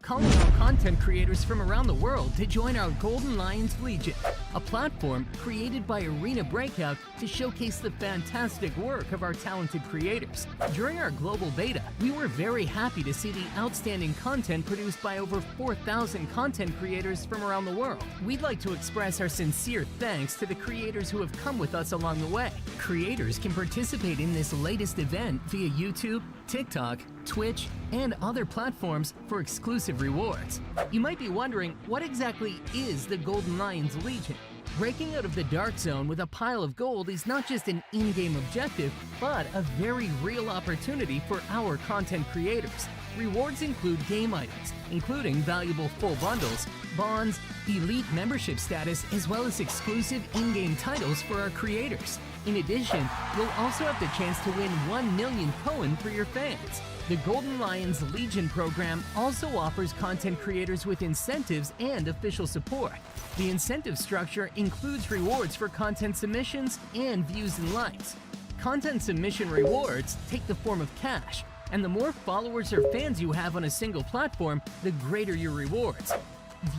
Calling all content creators from around the world to join our Golden Lions Legion, a platform created by Arena Breakout to showcase the fantastic work of our talented creators. During our global beta, we were very happy to see the outstanding content produced by over 4,000 content creators from around the world. We'd like to express our sincere thanks to the creators who have come with us along the way. Creators can participate in this latest event via YouTube, TikTok, Twitch, and other platforms for exclusive rewards. You might be wondering, what exactly is the Golden Lions Legion? Breaking out of the Dark Zone with a pile of gold is not just an in-game objective, but a very real opportunity for our content creators. Rewards include game items, including valuable full bundles, bonds, elite membership status, as well as exclusive in-game titles for our creators. In addition, you'll also have the chance to win 1 million Coin for your fans. The Golden Lions Legion program also offers content creators with incentives and official support. The incentive structure includes rewards for content submissions and views and likes. Content submission rewards take the form of cash, and the more followers or fans you have on a single platform, the greater your rewards.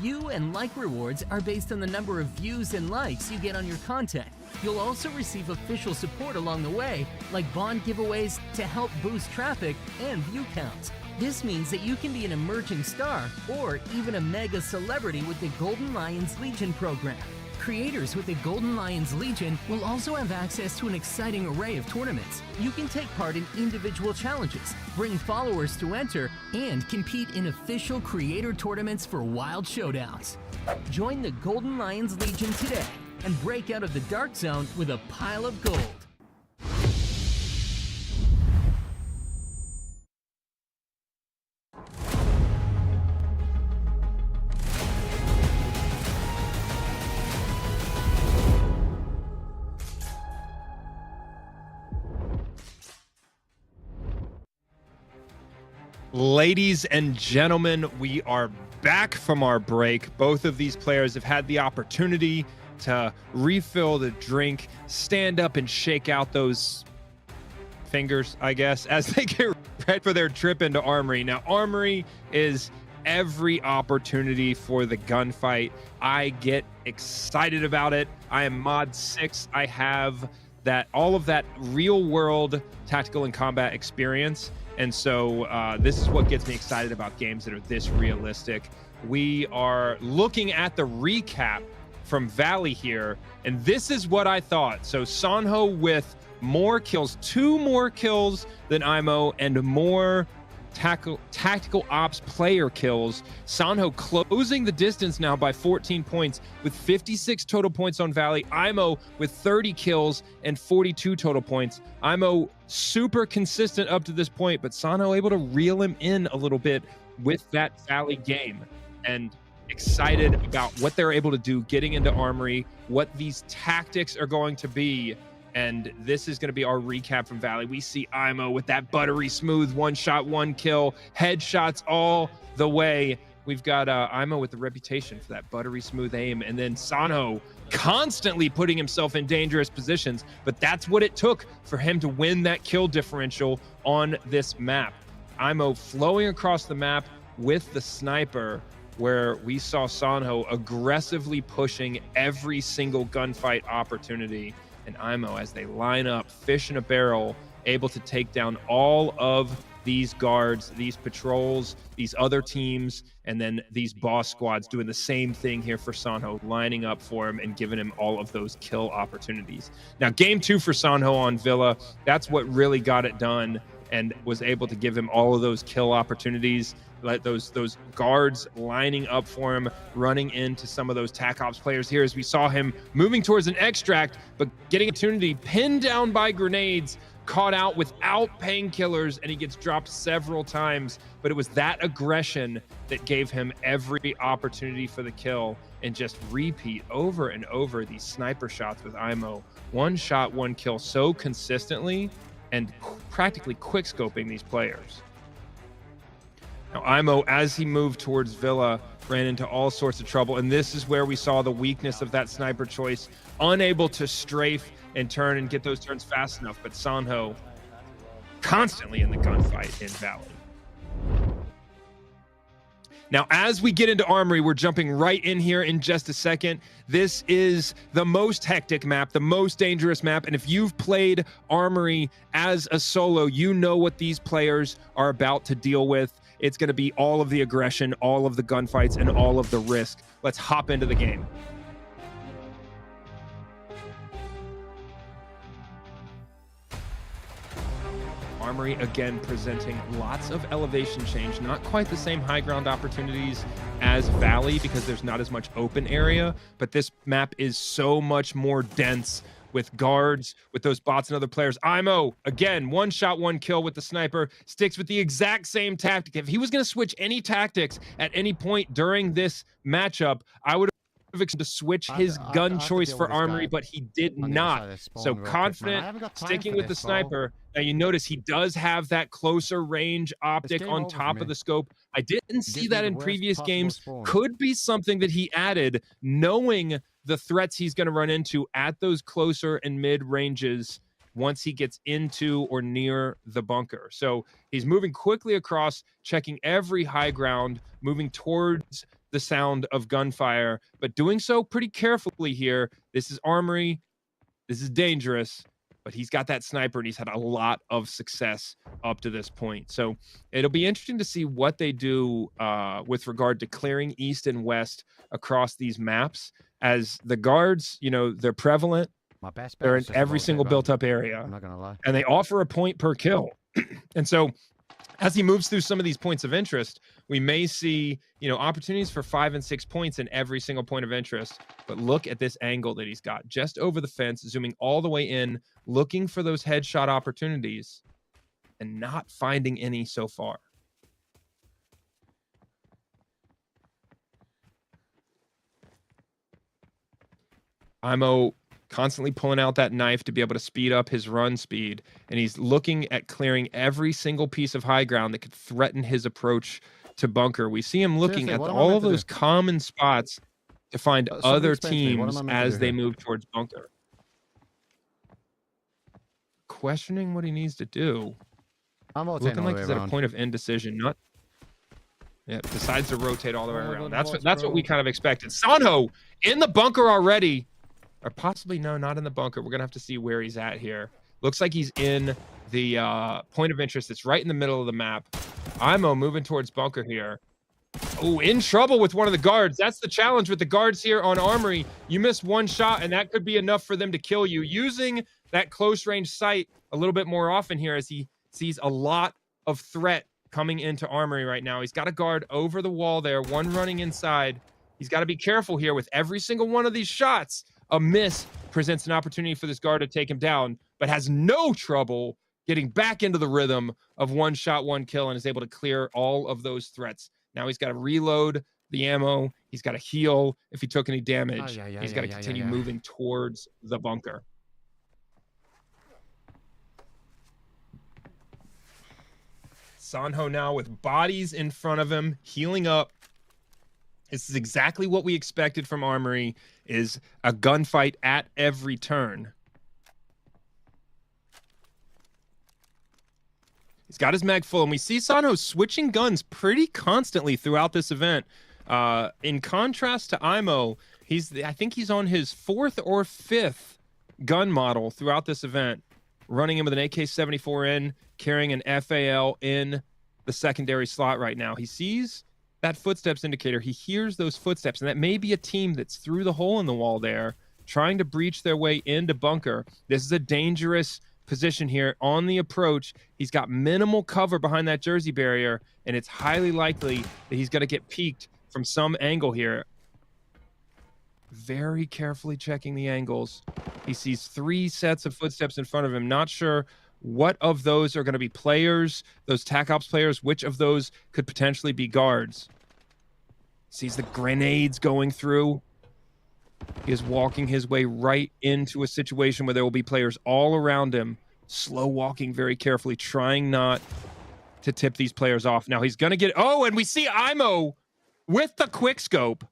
View and like rewards are based on the number of views and likes you get on your content. You'll also receive official support along the way, like bond giveaways to help boost traffic and view counts. This means that you can be an emerging star or even a mega celebrity with the Golden Lions Legion program. Creators with the Golden Lions Legion will also have access to an exciting array of tournaments. You can take part in individual challenges, bring followers to enter, and compete in official creator tournaments for wild showdowns. Join the Golden Lions Legion today and break out of the Dark Zone with a pile of gold. Ladies and gentlemen, we are back from our break. Both of these players have had the opportunity to refill the drink, stand up and shake out those fingers, I guess, as they get ready for their trip into Armory. Now, Armory is every opportunity for the gunfight. I get excited about it. I am mod 6. I have that all of that real world tactical and combat experience. And so this is what gets me excited about games that are this realistic. We are looking at the recap from Valley here, and this is what I thought. So Sonho with more kills, 2 more kills than Imow, and more tactical ops player kills. Sonho closing the distance now by 14 points with 56 total points on Valley. Imow with 30 kills and 42 total points. Imow super consistent up to this point, but Sonho able to reel him in a little bit with that Valley game. And excited about what they're able to do getting into Armory, what these tactics are going to be. And this is going to be our recap from Valley. We see Imow with that buttery smooth 1 shot, 1 kill, headshots all the way. We've got Imow with the reputation for that buttery smooth aim. And then Sonho constantly putting himself in dangerous positions. But that's what it took for him to win that kill differential on this map. Imow flowing across the map with the sniper, where we saw Sonho aggressively pushing every single gunfight opportunity. And Imow, as they line up, fish in a barrel, able to take down all of these guards, these patrols, these other teams, and then these boss squads doing the same thing here for Sonho, lining up for him and giving him all of those kill opportunities. Now, game 2 for Sonho on Villa, that's what really got it done and was able to give him all of those kill opportunities. Let those guards lining up for him, running into some of those TAC Ops players here as we saw him moving towards an extract, but getting an opportunity, pinned down by grenades, caught out without painkillers, and he gets dropped several times. But it was that aggression that gave him every opportunity for the kill, and just repeat over and over these sniper shots with Imow. One shot, one kill so consistently, and practically quick scoping these players. Now, Imow, as he moved towards Villa, ran into all sorts of trouble, and this is where we saw the weakness of that sniper choice, unable to strafe and turn and get those turns fast enough. But Sonho constantly in the gunfight in Valley. Now, as we get into Armory, we're jumping right in here in just a second. This is the most hectic map, the most dangerous map. And if you've played Armory as a solo, you know what these players are about to deal with. It's going to be all of the aggression, all of the gunfights, and all of the risk. Let's hop into the game. Armory again presenting lots of elevation change, not quite the same high ground opportunities as Valley because there's not as much open area, but this map is so much more dense with guards, with those bots and other players. Imow, again, one shot, one kill with the sniper, sticks with the exact same tactic. If he was going to switch any tactics at any point during this matchup, I would have expected to switch his gun choice for Armory, but he did not. So confident, sticking with the sniper. Now you notice he does have that closer range optic on top of the scope. I didn't see that in previous games. Could be something that he added, knowing the threats he's going to run into at those closer and mid ranges once he gets into or near the bunker. So he's moving quickly across, checking every high ground, moving towards the sound of gunfire, but doing so pretty carefully here. This is Armory. This is dangerous, but he's got that sniper and he's had a lot of success up to this point. So it'll be interesting to see what they do with regard to clearing east and west across these maps, as the guards, you know, they're prevalent. They're in every single built up area. I'm not gonna lie. And they offer a point per kill. And so as he moves through some of these points of interest, we may see, you know, opportunities for 5 and 6 points in every single point of interest. But look at this angle that he's got just over the fence, zooming all the way in, looking for those headshot opportunities and not finding any so far. Imow constantly pulling out that knife to be able to speed up his run speed, and he's looking at clearing every single piece of high ground that could threaten his approach to bunker. We see him looking at all of those common spots to find other teams as they move towards bunker. Questioning what he needs to do. Looking like he's at a point of indecision. Decides to rotate all the way around. That's what we kind of expected. Sonho in the bunker already. Or possibly, no, not in the bunker. We're going to have to see where he's at here. Looks like he's in the point of interest that's right in the middle of the map. Imow moving towards bunker here. Oh, in trouble with one of the guards. That's the challenge with the guards here on Armory. You miss one shot, and that could be enough for them to kill you. Using that close range sight a little bit more often here as he sees a lot of threat coming into Armory right now. He's got a guard over the wall there, one running inside. He's got to be careful here with every single one of these shots. A miss presents an opportunity for this guard to take him down, but has no trouble getting back into the rhythm of one shot, one kill, and is able to clear all of those threats. Now he's got to reload the ammo. He's got to heal if he took any damage. He's got to continue moving towards the bunker. Sonho now with bodies in front of him, healing up. This is exactly what we expected from Armory, is a gunfight at every turn. He's got his mag full, and we see Sonho switching guns pretty constantly throughout this event. In contrast to Imow, I think he's on his 4th or 5th gun model throughout this event. running in with an AK-74 in, carrying an FAL in the secondary slot right now. He sees that footsteps indicator. He hears those footsteps, and that may be a team that's through the hole in the wall there, trying to breach their way into bunker. This is a dangerous position here on the approach. He's got minimal cover behind that jersey barrier, and it's highly likely that he's going to get peeked from some angle here. Very carefully checking the angles. He sees 3 sets of footsteps in front of him. Not sure what of those are going to be players, those TAC Ops players, which of those could potentially be guards. Sees the grenades going through. He is walking his way right into a situation where there will be players all around him, slow walking very carefully, trying not to tip these players off. Now he's going to get... Oh, and we see Imow with the quick scope.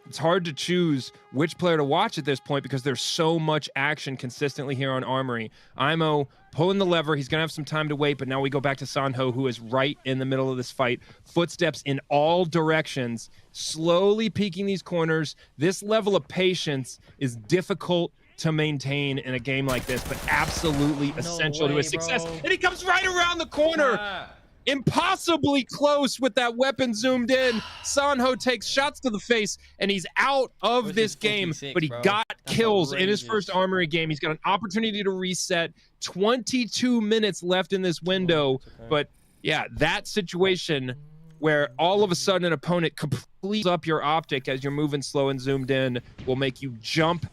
It's hard to choose which player to watch at this point because there's so much action consistently here on Armory. Imow pulling the lever. He's going to have some time to wait, but now we go back to Sonho, who is right in the middle of this fight. Footsteps in all directions, slowly peeking these corners. This level of patience is difficult to maintain in a game like this, but absolutely essential to his success. And he comes right around the corner. Impossibly close with that weapon zoomed in. Sonho takes shots to the face, and he's out of this game, but he got kills in his first Armory game. He's got an opportunity to reset. 22 minutes left in this window, but yeah, that situation where all of a sudden an opponent completes up your optic as you're moving slow and zoomed in will make you jump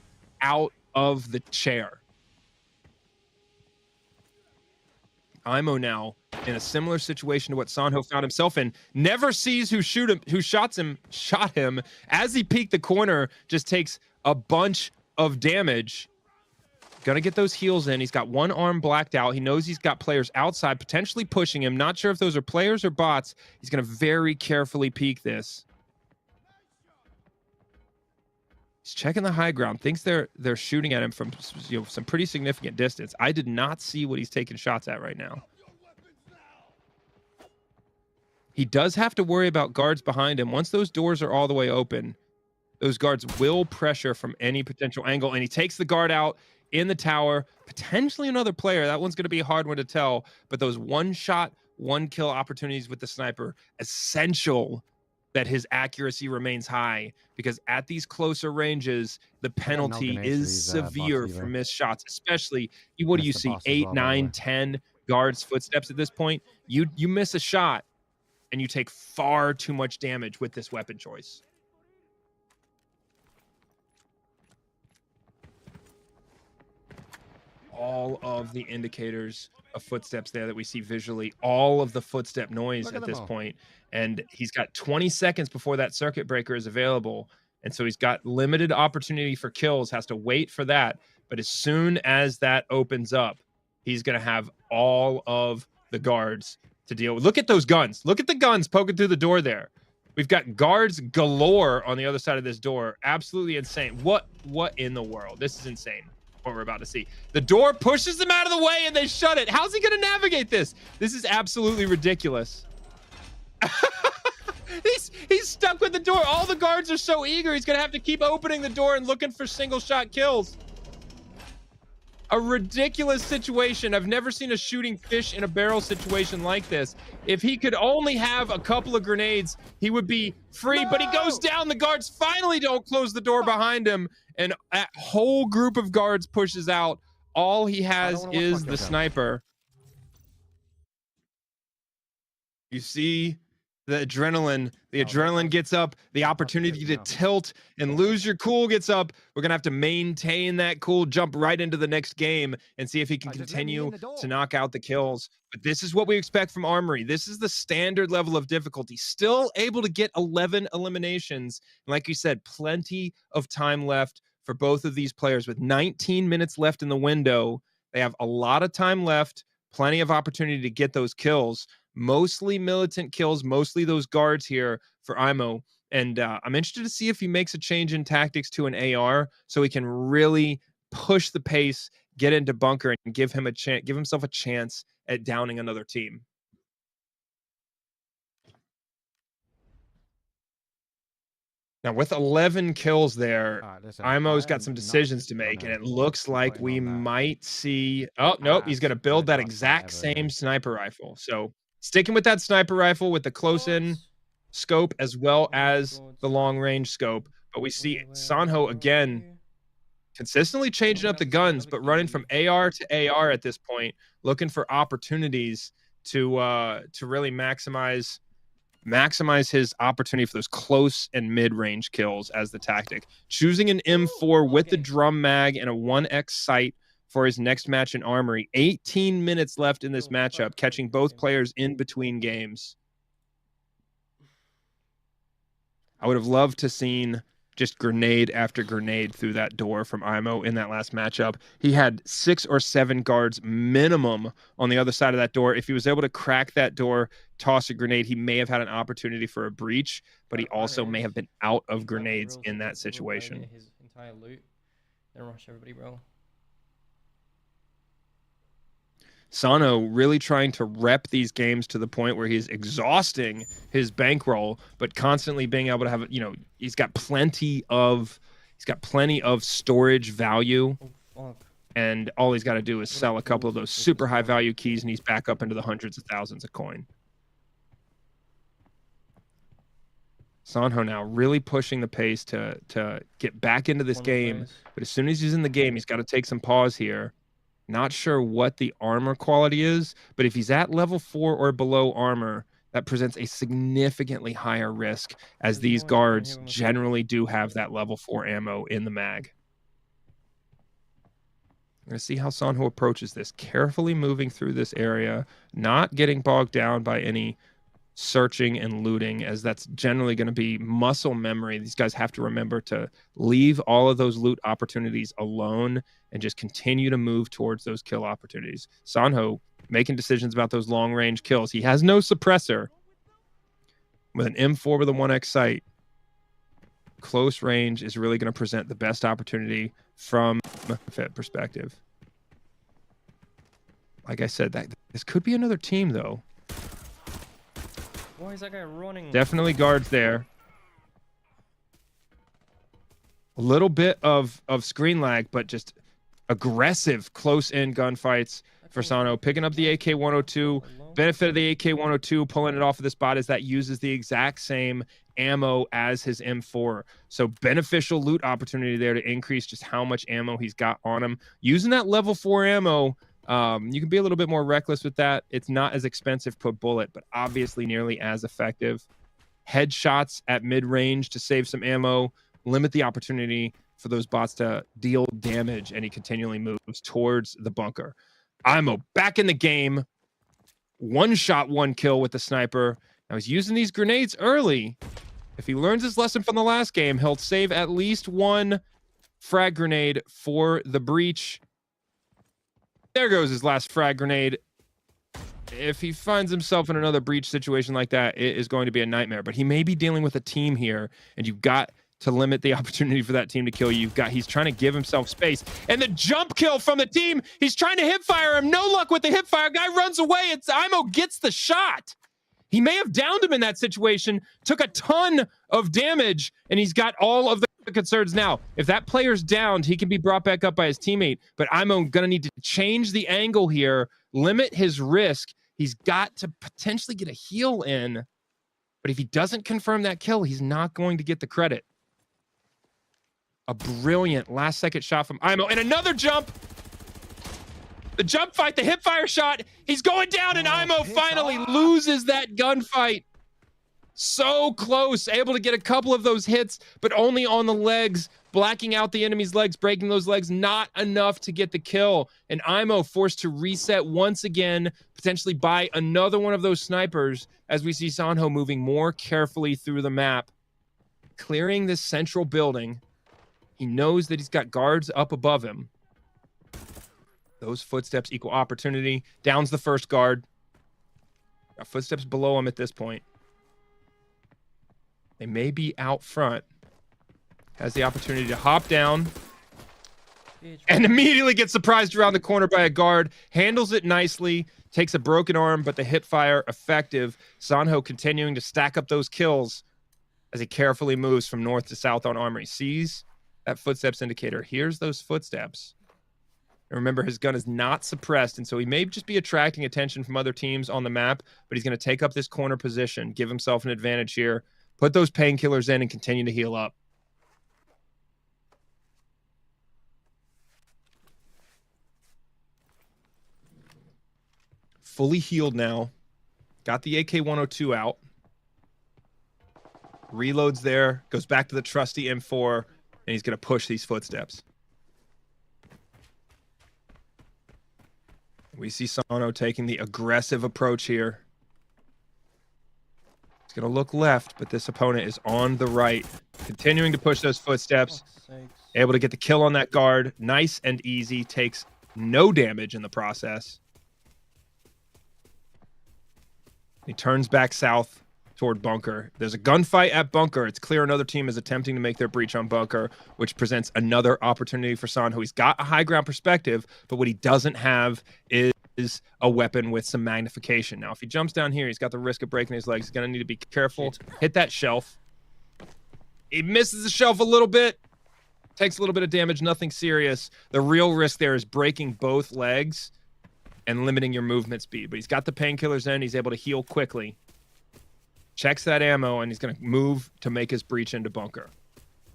out of the chair. Imow now in a similar situation to what Sonho found himself in. Never sees who shot him. As he peeked the corner, just takes a bunch of damage. Gonna get those heals in. He's got one arm blacked out. He knows he's got players outside, potentially pushing him. Not sure if those are players or bots. He's gonna very carefully peek this. He's checking the high ground. Thinks they're shooting at him from some pretty significant distance. I did not see what he's taking shots at right now. He does have to worry about guards behind him. Once those doors are all the way open, those guards will pressure from any potential angle. And he takes the guard out in the tower. Potentially another player. That one's going to be a hard one to tell. But those one-shot, one-kill opportunities with the sniper, essential that his accuracy remains high, because at these closer ranges, the penalty is severe for missed shots, especially, what do you see, 8, 9, 10 guards' footsteps at this point? You miss a shot, and you take far too much damage with this weapon choice. All of the indicators of footsteps there that we see visually, all of the footstep noise at this point. And he's got 20 seconds before that circuit breaker is available. And so he's got limited opportunity for kills, has to wait for that. But as soon as that opens up, he's going to have all of the guards to deal with. Look at those guns. Look at the guns poking through the door there. We've got guards galore on the other side of this door. Absolutely insane. What in the world? This is insane, what we're about to see. The door pushes them out of the way and they shut it. How's he going to navigate this? This is absolutely ridiculous. He's stuck with the door. All the guards are so eager. He's going to have to keep opening the door and looking for single shot kills. A ridiculous situation. I've never seen a shooting fish in a barrel situation like this. If he could only have a couple of grenades, he would be free, but he goes down. The guards finally don't close the door behind him, and a whole group of guards pushes out. All he has is the sniper. You see the adrenaline gets up, the opportunity to tilt and lose your cool gets up. We're going to have to maintain that cool, jump right into the next game and see if he can continue to knock out the kills. But this is what we expect from Armory. This is the standard level of difficulty. Still able to get 11 eliminations. And like you said, plenty of time left for both of these players. With 19 minutes left in the window, they have a lot of time left, plenty of opportunity to get those kills. Mostly militant kills, mostly those guards here for Imow. And I'm interested to see if he makes a change in tactics to an AR so he can really push the pace, get into bunker, and give himself a chance at downing another team. Now, with 11 kills there, listen, Imow's I got am some not decisions to make, and it looks like putting we on that might see... Oh, nope, he's going to build that exact same sniper rifle. So, sticking with that sniper rifle with the close-in scope as well as the long-range scope. But we see Sonho, again, consistently changing up the guns, but running from AR to AR at this point, looking for opportunities to really maximize his opportunity for those close and mid-range kills as the tactic. Choosing an M4 with the drum mag and a 1x sight for his next match in Armory. 18 minutes left in this matchup, catching both players in between games. I would have loved to seen just grenade after grenade through that door from Imow in that last matchup. He had 6 or 7 guards minimum on the other side of that door. If he was able to crack that door, toss a grenade, he may have had an opportunity for a breach, but he also may have been out of grenades in that situation. His entire loot, then rush everybody, bro. Sonho really trying to rep these games to the point where he's exhausting his bankroll, but constantly being able to have, you know, he's got plenty of storage value, and all he's got to do is sell a couple of those super high value keys, and he's back up into the hundreds of thousands of coin. Sonho now really pushing the pace to get back into this game, but as soon as he's in the game, he's got to take some pause here. Not sure what the armor quality is, but if he's at level 4 or below armor, that presents a significantly higher risk, as these guards generally do have that level 4 ammo in the mag. I'm going to see how Sonho approaches this, carefully moving through this area, not getting bogged down by any searching and looting, as that's generally going to be muscle memory. These guys have to remember to leave all of those loot opportunities alone and just continue to move towards those kill opportunities. Sonho making decisions about those long range kills. He has no suppressor. With an M4 with a 1x sight, close range is really going to present the best opportunity from a fit perspective. Like I said, this could be another team though. Why is that guy running? Definitely guards there. A little bit of screen lag, but just aggressive close-in gunfights for Sonho. Picking up the AK-102. Benefit of the AK-102 pulling it off of the spot is that uses the exact same ammo as his M4. So beneficial loot opportunity there to increase just how much ammo he's got on him. Using that level 4 ammo, you can be a little bit more reckless with that. It's not as expensive per bullet, but obviously nearly as effective. Headshots at mid-range to save some ammo, limit the opportunity for those bots to deal damage, and he continually moves towards the bunker. Imow back in the game. 1 shot, 1 kill with the sniper. Now he's using these grenades early. If he learns his lesson from the last game, he'll save at least 1 frag grenade for the breach. There goes his last frag grenade. If he finds himself in another breach situation like that, it is going to be a nightmare. But he may be dealing with a team here, and you've got to limit the opportunity for that team to kill you. He's trying to give himself space. And the jump kill from the team, he's trying to hip fire him. No luck with the hip fire. Guy runs away. Imow gets the shot. He may have downed him in that situation, took a ton of damage, and he's got all of the concerns now. If that player's downed, he can be brought back up by his teammate, but Imow gonna need to change the angle here, limit his risk. He's got to potentially get a heal in, but if he doesn't confirm that kill, he's not going to get the credit. A brilliant last second shot from Imow, and another jump. The jump fight, the hip fire shot, he's going down, and Imow finally loses that gunfight. So close, able to get a couple of those hits, but only on the legs, blacking out the enemy's legs, breaking those legs, not enough to get the kill. And Imow forced to reset once again, potentially by another one of those snipers, as we see Sonho moving more carefully through the map, clearing this central building. He knows that he's got guards up above him. Those footsteps equal opportunity. Downs the first guard. Got footsteps below him at this point. They may be out front. Has the opportunity to hop down. And immediately gets surprised around the corner by a guard. Handles it nicely. Takes a broken arm, but the hip fire effective. Sonho continuing to stack up those kills. as he carefully moves from north to south on Armory. Sees that footsteps indicator, hears those footsteps. And remember, his gun is not suppressed, and so he may just be attracting attention from other teams on the map, but he's going to take up this corner position, give himself an advantage here, put those painkillers in, and continue to heal up. Fully healed now. Got the AK-102 out. Reloads there, goes back to the trusty M4, and he's going to push these footsteps. We see Sonho taking the aggressive approach here. He's going to look left, but this opponent is on the right, continuing to push those footsteps. Able to get the kill on that guard. Nice and easy. Takes no damage in the process. He turns back south toward bunker. There's a gunfight at bunker. It's clear another team is attempting to make their breach on bunker, which presents another opportunity for Sonho. He's got a high ground perspective, but what he doesn't have is a weapon with some magnification. Now, if he jumps down here, he's got the risk of breaking his legs. He's going to need to be careful. Hit that shelf. He misses the shelf a little bit. Takes a little bit of damage, nothing serious. The real risk there is breaking both legs and limiting your movement speed. But he's got the painkillers in. He's able to heal quickly. Checks that ammo, and he's going to move to make his breach into bunker.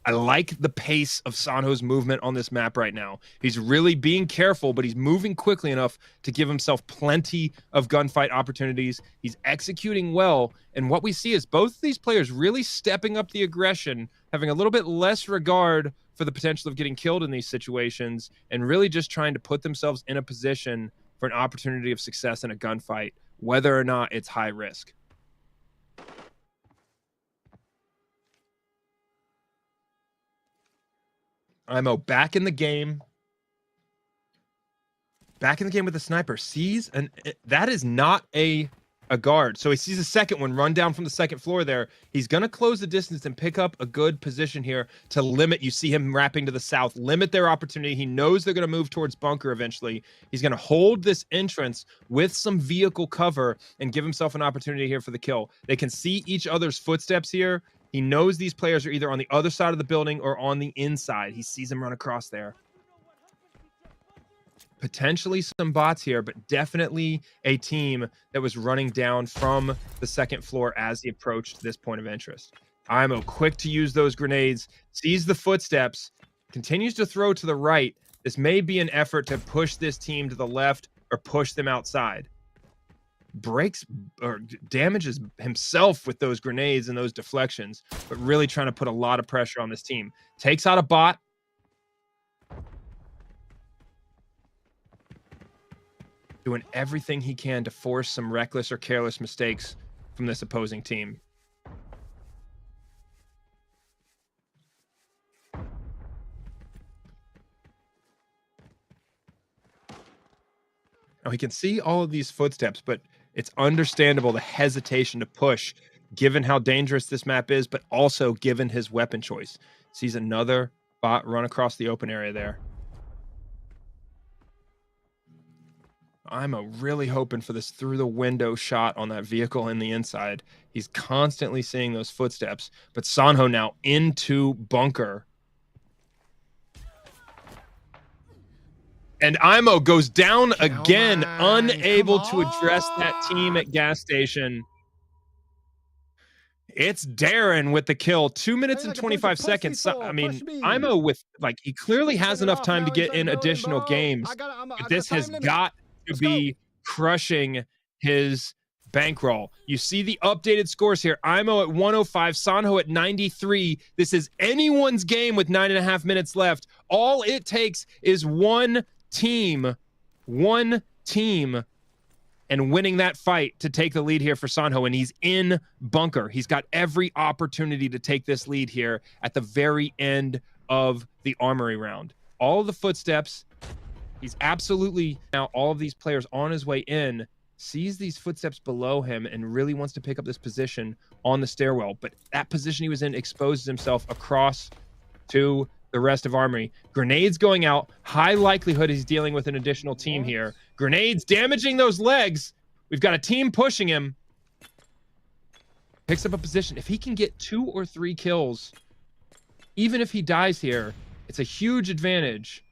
I like the pace of Sonho's movement on this map right now. He's really being careful, but he's moving quickly enough to give himself plenty of gunfight opportunities. He's executing well, and what we see is both of these players really stepping up the aggression, having a little bit less regard for the potential of getting killed in these situations, and really just trying to put themselves in a position for an opportunity of success in a gunfight, whether or not it's high risk. Imow back in the game. Back in the game with the sniper. Sees, and that is not a guard. So he sees a second one run down from the second floor there. He's going to close the distance and pick up a good position here to limit. You see him wrapping to the south, limit their opportunity. He knows they're going to move towards bunker eventually. He's going to hold this entrance with some vehicle cover and give himself an opportunity here for the kill. They can see each other's footsteps here. He knows these players are either on the other side of the building or on the inside. He sees them run across there. Potentially some bots here, but definitely a team that was running down from the second floor as he approached this point of interest. Imow quick to use those grenades, sees the footsteps, continues to throw to the right. This may be an effort to push this team to the left or push them outside. Breaks or damages himself with those grenades and those deflections, but really trying to put a lot of pressure on this team. Takes out a bot. Doing everything he can to force some reckless or careless mistakes from this opposing team. Now he can see all of these footsteps, but it's understandable the hesitation to push given how dangerous this map is, but also given his weapon choice. Sees another bot run across the open area there. I'm really hoping for this through the window shot on that vehicle in the inside. He's constantly seeing those footsteps, but Sonho now into bunker. And Imow goes down again, unable to address that team at gas station. It's Darren with the kill. 2 minutes and 25 seconds. I mean, Imow with, like, he clearly has enough time to get in additional games. But this has got to be crushing his bankroll. You see the updated scores here. Imow at 105, Sonho at 93. This is anyone's game with 9.5 minutes left. All it takes is one team and winning that fight to take the lead here for Sonho, and he's in bunker. He's got every opportunity to take this lead here at the very end of the Armory round. All of the footsteps, he's absolutely now all of these players on his way in, sees these footsteps below him and really wants to pick up this position on the stairwell, but that position he was in exposes himself across to the rest of Armory. Grenades going out. High likelihood he's dealing with an additional team here. Grenades damaging those legs. We've got a team pushing him. Picks up a position. If he can get 2 or 3 kills, even if he dies here, it's a huge advantage.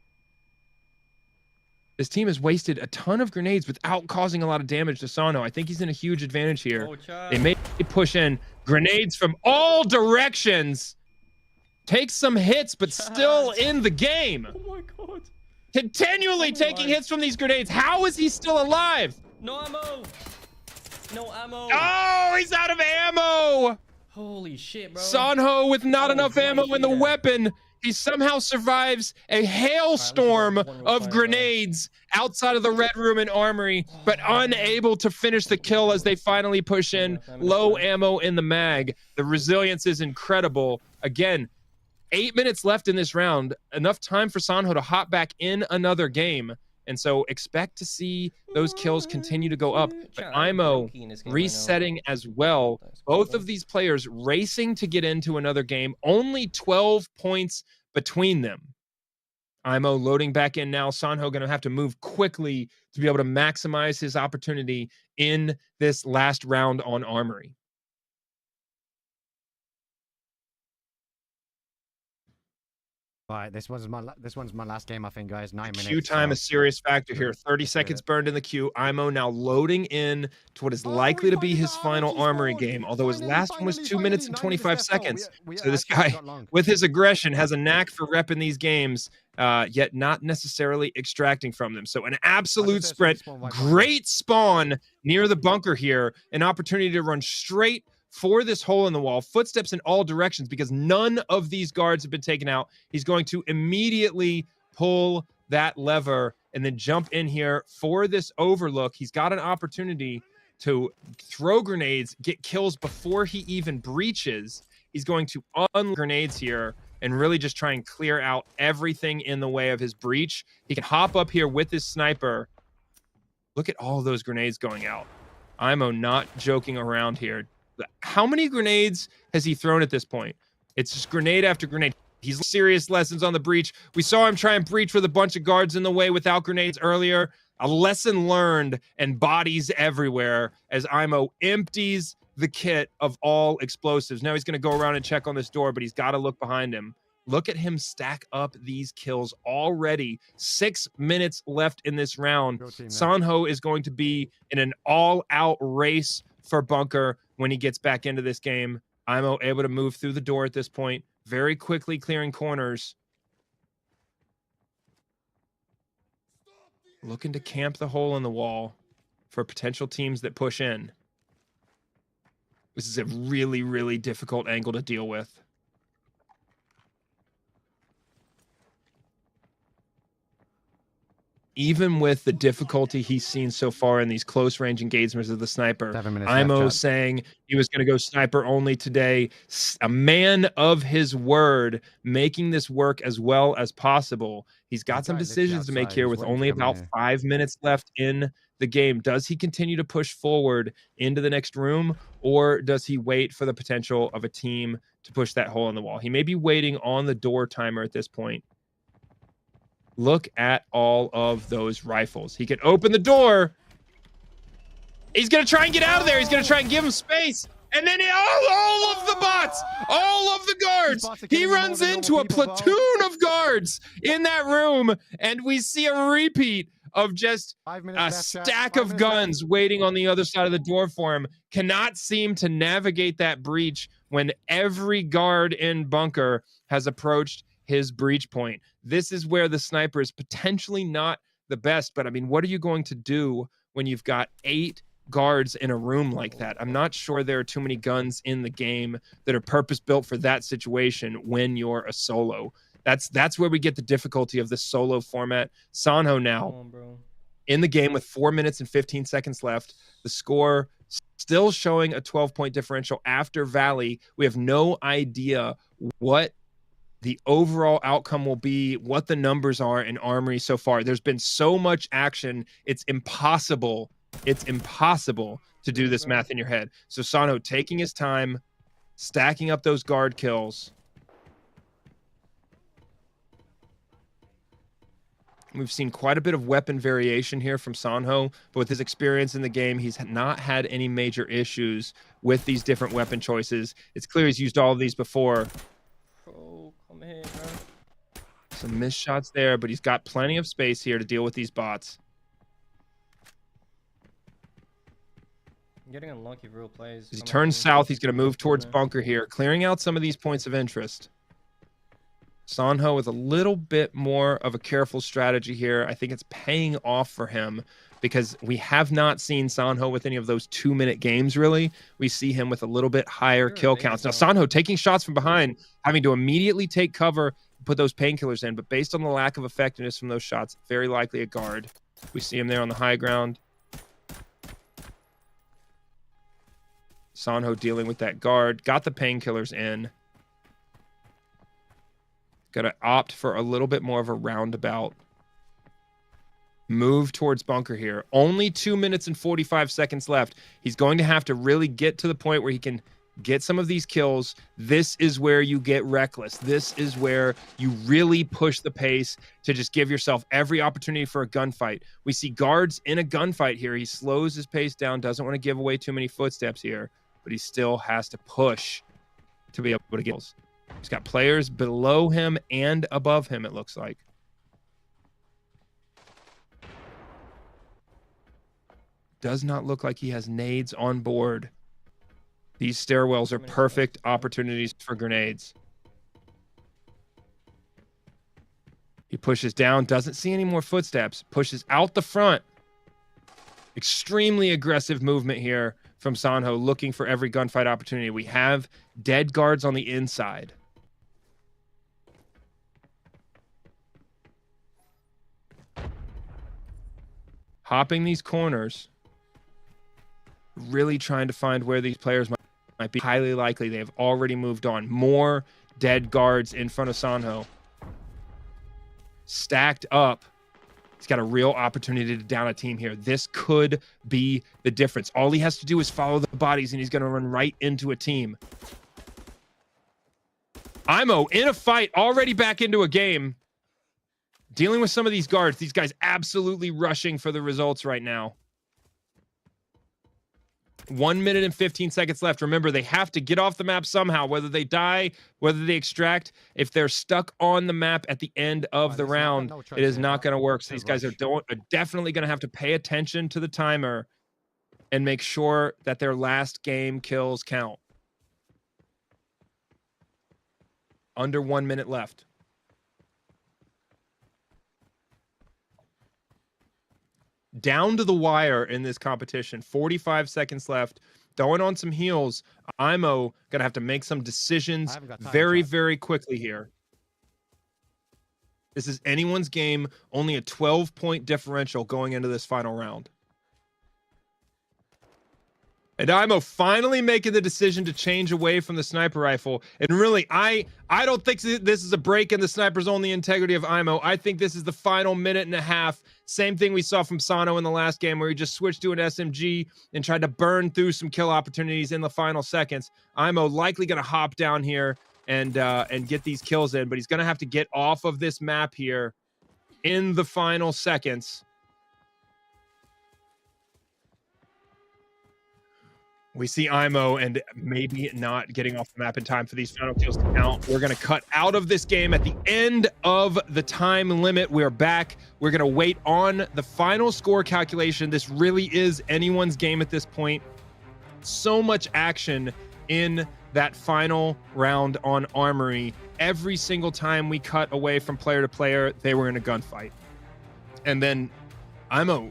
This team has wasted a ton of grenades without causing a lot of damage to Sonho. I think he's in a huge advantage here. They may push in grenades from all directions. Takes some hits, but still in the game. Oh my god. Continually taking hits from these grenades. How is he still alive? No ammo. No ammo. Oh, he's out of ammo. Holy shit, bro. Sonho with not enough ammo in the weapon. He somehow survives a hailstorm of grenades outside of the red room and Armory, but unable to finish the kill as they finally push in. Low ammo in the mag. The resilience is incredible. Again, 8 minutes left in this round. Enough time for Sonho to hop back in another game. And so expect to see those kills continue to go up. But Imow resetting as well. Both of these players racing to get into another game. Only 12 points between them. Imow loading back in now. Sonho going to have to move quickly to be able to maximize his opportunity in this last round on Armory. All right, this one's my last game, I think, guys. 9 minutes. Queue time, a serious factor here. 30 seconds burned in the queue. Imow now loading in to what is likely to be his final Armory game, although his last one was 2 minutes and 25 seconds. So this guy, with his aggression, has a knack for repping these games, yet not necessarily extracting from them. So an absolute sprint. Great spawn near the bunker here. An opportunity to run straight for this hole in the wall. Footsteps in all directions because none of these guards have been taken out. He's going to immediately pull that lever and then jump in here for this overlook. He's got an opportunity to throw grenades, get kills before he even breaches. He's going to unload grenades here and really just try and clear out everything in the way of his breach. He can hop up here with his sniper. Look at all those grenades going out. Imow not joking around here. How many grenades has he thrown at this point? It's just grenade after grenade. He's serious lessons on the breach. We saw him try and breach with a bunch of guards in the way without grenades earlier. A lesson learned and bodies everywhere as Imow empties the kit of all explosives. Now he's going to go around and check on this door, but he's got to look behind him. Look at him stack up these kills already. 6 minutes left in this round. Sonho is going to be in an all-out race for bunker when he gets back into this game. Imow able to move through the door at this point, very quickly clearing corners. Looking to camp the hole in the wall for potential teams that push in. This is a really, really difficult angle to deal with. Even with the difficulty he's seen so far in these close range engagements of the sniper, Imow saying he was going to go sniper only today. A man of his word, making this work as well as possible. He's got some decisions to make here with only about 5 minutes left in the game. Does he continue to push forward into the next room, or does he wait for the potential of a team to push that hole in the wall? He may be waiting on the door timer at this point. Look at all of those rifles. He can open the door. He's going to try and get out of there. He's going to try and give him space. And then all of the bots, all of the guards, he runs into a platoon of guards in that room. And we see a repeat of just a stack of guns waiting on the other side of the door for him. Cannot seem to navigate that breach when every guard in bunker has approached his breach point. This is where the sniper is potentially not the best, but I mean, what are you going to do when you've got 8 guards in a room like that? I'm not sure there are too many guns in the game that are purpose-built for that situation when you're a solo. That's where we get the difficulty of the solo format. Sonho now in the game with 4 minutes and 15 seconds left. The score still showing a 12-point differential after Valley. We have no idea what the overall outcome will be, what the numbers are in Armory so far. There's been so much action. It's impossible to do this math in your head. So Sonho taking his time, stacking up those guard kills. We've seen quite a bit of weapon variation here from Sonho, but with his experience in the game, he's not had any major issues with these different weapon choices. It's clear he's used all of these before. Bro, come here, bro. Some missed shots there, but he's got plenty of space here to deal with these bots. I'm getting unlucky real plays. As he turns south, he's going to move towards bunker here, clearing out some of these points of interest. Sonho with a little bit more of a careful strategy here. I think it's paying off for him because we have not seen Sonho with any of those 2-minute games, really. We see him with a little bit higher kill counts. Now, Sonho taking shots from behind, having to immediately take cover, put those painkillers in, but based on the lack of effectiveness from those shots, very likely a guard. We see him there on the high ground. Sonho dealing with that guard, got the painkillers in. Got to opt for a little bit more of a roundabout move towards bunker here. Only 2 minutes and 45 seconds left. He's going to have to really get to the point where he can get some of these kills. This is where you get reckless. This is where you really push the pace to just give yourself every opportunity for a gunfight. We see guards in a gunfight here. He slows his pace down, doesn't want to give away too many footsteps here, but he still has to push to be able to get kills. He's got players below him and above him, it looks like. Does not look like he has nades on board. These stairwells are perfect opportunities for grenades. He pushes down, doesn't see any more footsteps, pushes out the front. Extremely aggressive movement here from Sonho, looking for every gunfight opportunity. We have dead guards on the inside. Hopping these corners, really trying to find where these players might be. Highly likely they have already moved on. More dead guards in front of Sonho. Stacked up. He's got a real opportunity to down a team here. This could be the difference. All he has to do is follow the bodies, and he's going to run right into a team. Imow in a fight, already back into a game. Dealing with some of these guards. These guys absolutely rushing for the results right now. 1 minute and 15 seconds left. Remember, they have to get off the map somehow, whether they die, whether they extract. If they're stuck on the map at the end of the round, it is not going to work. So these guys are definitely going to have to pay attention to the timer and make sure that their last game kills count. Under 1 minute left. Down to the wire in this competition. 45 seconds left. Throwing on some heals. Imow going to have to make some decisions very, very quickly here. This is anyone's game. Only a 12-point differential going into this final round. And Imow finally making the decision to change away from the sniper rifle. And really, I don't think this is a break in the sniper's only integrity of Imow. I think this is the final minute and a half. Same thing we saw from Sonho in the last game, where he just switched to an SMG and tried to burn through some kill opportunities in the final seconds. Imow likely going to hop down here and get these kills in, but he's going to have to get off of this map here in the final seconds. We see Imow and maybe not getting off the map in time for these final kills to count. We're going to cut out of this game at the end of the time limit. We're back. We're going to wait on the final score calculation. This really is anyone's game at this point. So much action in that final round on Armory. Every single time we cut away from player to player, they were in a gunfight. And then Imow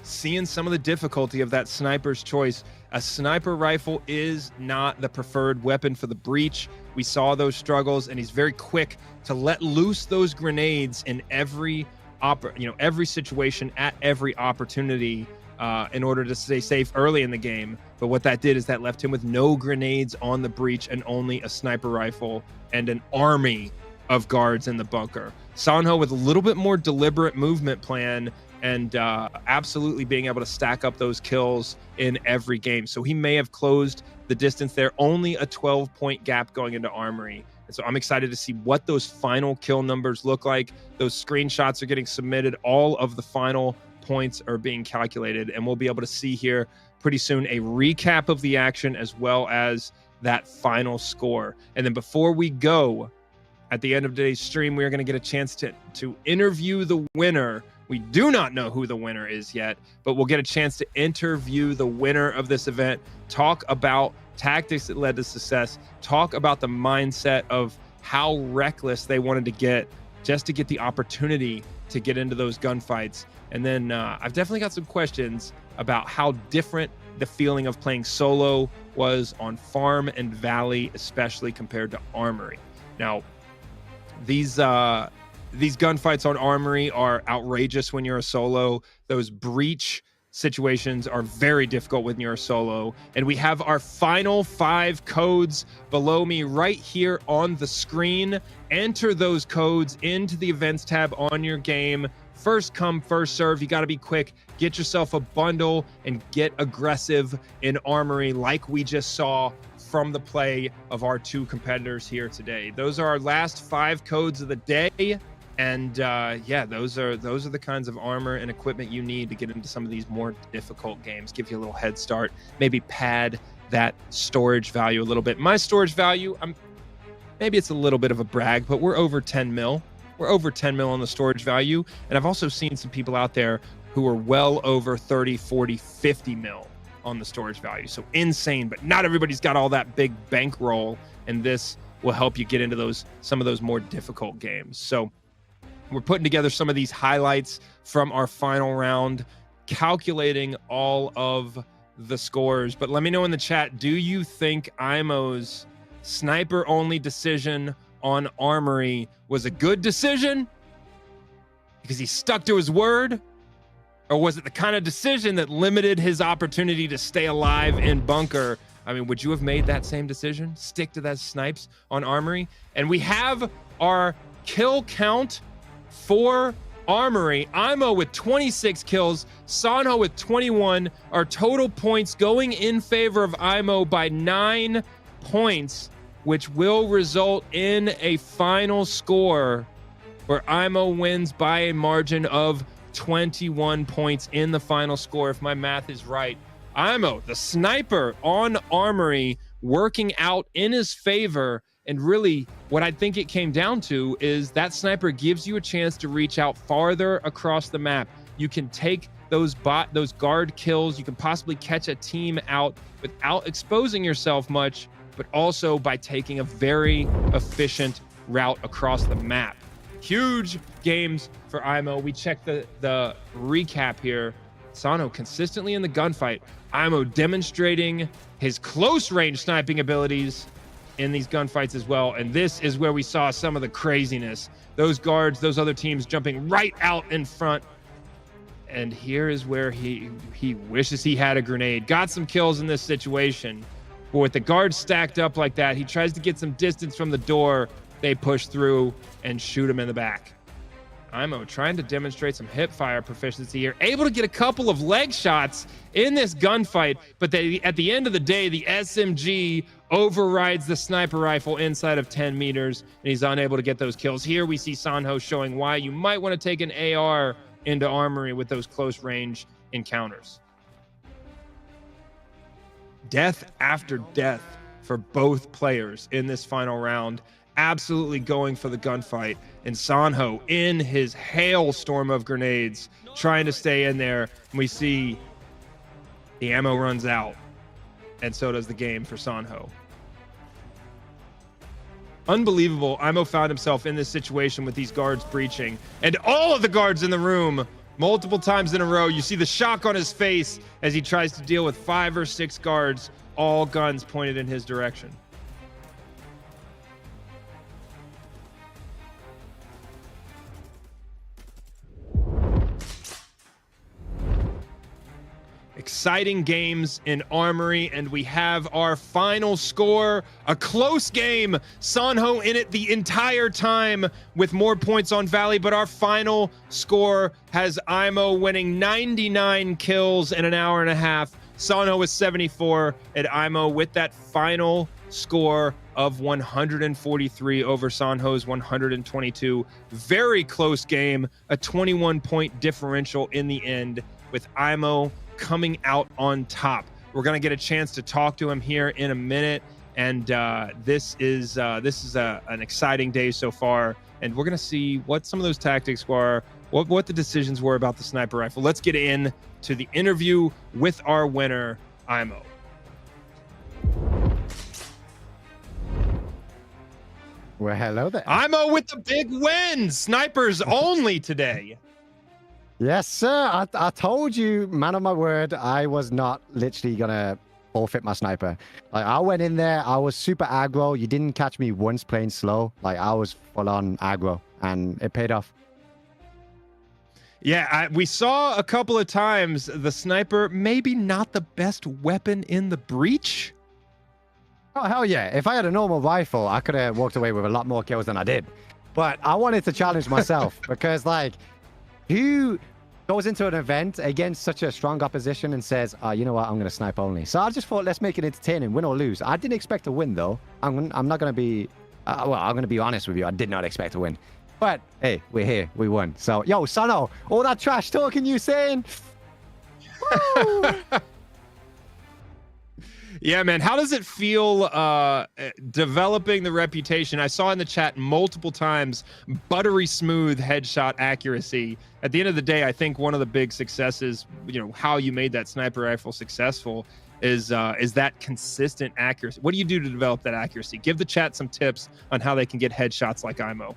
seeing some of the difficulty of that sniper's choice. A sniper rifle is not the preferred weapon for the breach. We saw those struggles, and he's very quick to let loose those grenades in every situation at every opportunity in order to stay safe early in the game. But what that did is that left him with no grenades on the breach and only a sniper rifle and an army of guards in the bunker. Sonho with a little bit more deliberate movement plan and absolutely being able to stack up those kills in every game. So he may have closed the distance there. Only a 12-point gap going into Armory. And so I'm excited to see what those final kill numbers look like. Those screenshots are getting submitted. All of the final points are being calculated, and we'll be able to see here pretty soon a recap of the action as well as that final score. And then before we go, at the end of today's stream, we are going to get a chance to interview the winner. We do not know who the winner is yet, but we'll get a chance to interview the winner of this event, talk about tactics that led to success, talk about the mindset of how reckless they wanted to get just to get the opportunity to get into those gunfights. And then I've definitely got some questions about how different the feeling of playing solo was on Farm and Valley, especially compared to Armory. Now, these gunfights on Armory are outrageous when you're a solo. Those breach situations are very difficult when you're a solo. And we have our final 5 codes below me right here on the screen. Enter those codes into the events tab on your game. First come, first serve. You got to be quick. Get yourself a bundle and get aggressive in Armory like we just saw from the play of our 2 competitors here today. Those are our last 5 codes of the day. And yeah, those are the kinds of armor and equipment you need to get into some of these more difficult games. Give you a little head start, maybe pad that storage value a little bit. My storage value, maybe it's a little bit of a brag, but we're over 10 mil. We're over 10 mil on the storage value. And I've also seen some people out there who are well over 30, 40, 50 mil on the storage value. So insane, but not everybody's got all that big bankroll, and this will help you get into some of those more difficult games. So we're putting together some of these highlights from our final round, calculating all of the scores. But let me know in the chat, do you think Imow's sniper-only decision on Armory was a good decision because he stuck to his word? Or was it the kind of decision that limited his opportunity to stay alive in bunker? I mean, would you have made that same decision? Stick to that snipes on Armory? And we have our kill count for Armory. Imow with 26 kills, Sonho with 21. Our total points going in favor of Imow by 9 points, which will result in a final score where Imow wins by a margin of 21 points in the final score, if my math is right. Imow, the sniper on Armory, working out in his favor. And really, what I think it came down to is that sniper gives you a chance to reach out farther across the map. You can take those guard kills. You can possibly catch a team out without exposing yourself much, but also by taking a very efficient route across the map. Huge games for Imow. We checked the recap here. Sonho consistently in the gunfight. Imow demonstrating his close range sniping abilities in these gunfights as well. And this is where we saw some of the craziness. Those guards, those other teams jumping right out in front. And here is where he wishes he had a grenade. Got some kills in this situation. But with the guards stacked up like that, he tries to get some distance from the door. They push through and shoot him in the back. Imow trying to demonstrate some hip fire proficiency here. Able to get a couple of leg shots in this gunfight, but at the end of the day, the SMG overrides the sniper rifle inside of 10 meters, and he's unable to get those kills. Here we see Sonho showing why you might want to take an AR into Armory with those close range encounters. Death after death for both players in this final round. Absolutely going for the gunfight, and Sonho in his hailstorm of grenades trying to stay in there. And we see the ammo runs out, and so does the game for Sonho. Unbelievable. Imow found himself in this situation with these guards breaching, and all of the guards in the room multiple times in a row. You see the shock on his face as he tries to deal with 5 or 6 guards, all guns pointed in his direction. Exciting games in Armory, and we have our final score. A close game. Sonho in it the entire time with more points on Valley, but our final score has Imow winning 99 kills in an hour and a half. Sonho with 74, and Imow with that final score of 143 over Sonho's 122. Very close game, a 21-point differential in the end, with Imow coming out on top. We're going to get a chance to talk to him here in a minute, and this is an exciting day so far, and we're going to see what some of those tactics were, what the decisions were about the sniper rifle. Let's get in to the interview with our winner, Imow. Well, hello there. Imow with the big win. Snipers only today. Yes, sir. I told you, man of my word, I was not literally going to forfeit my sniper. Like, I went in there, I was super aggro. You didn't catch me once playing slow. Like, I was full on aggro, and it paid off. Yeah, we saw a couple of times the sniper, maybe not the best weapon in the breach. Oh, hell yeah. If I had a normal rifle, I could have walked away with a lot more kills than I did. But I wanted to challenge myself because, like, who goes into an event against such a strong opposition and says, oh, you know what, I'm going to snipe only. So I just thought, let's make it entertaining, win or lose. I didn't expect to win, though. I'm not going to be, well, I'm going to be honest with you. I did not expect to win. But, hey, we're here. We won. So, yo, Sonho, all that trash talking you saying. Yeah, man. How does it feel developing the reputation? I saw in the chat multiple times, buttery smooth headshot accuracy. At the end of the day, I think one of the big successes, you know, how you made that sniper rifle successful is that consistent accuracy. What do you do to develop that accuracy? Give the chat some tips on how they can get headshots like Imow.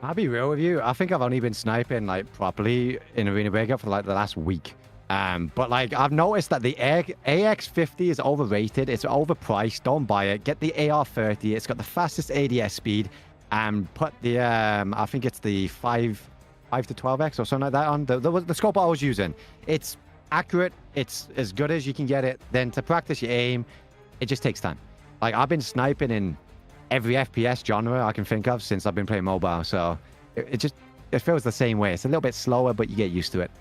I'll be real with you. I think I've only been sniping like properly in Arena Breakout for like the last week. But like I've noticed that the AX50 is overrated. It's overpriced. Don't buy it. Get the AR30. It's got the fastest ADS speed. And put the I think it's the 5 to 12x or something like that on the scope I was using. It's accurate. It's as good as you can get it. Then to practice your aim, it just takes time. Like I've been sniping in every FPS genre I can think of since I've been playing mobile. So it feels the same way. It's a little bit slower, but you get used to it.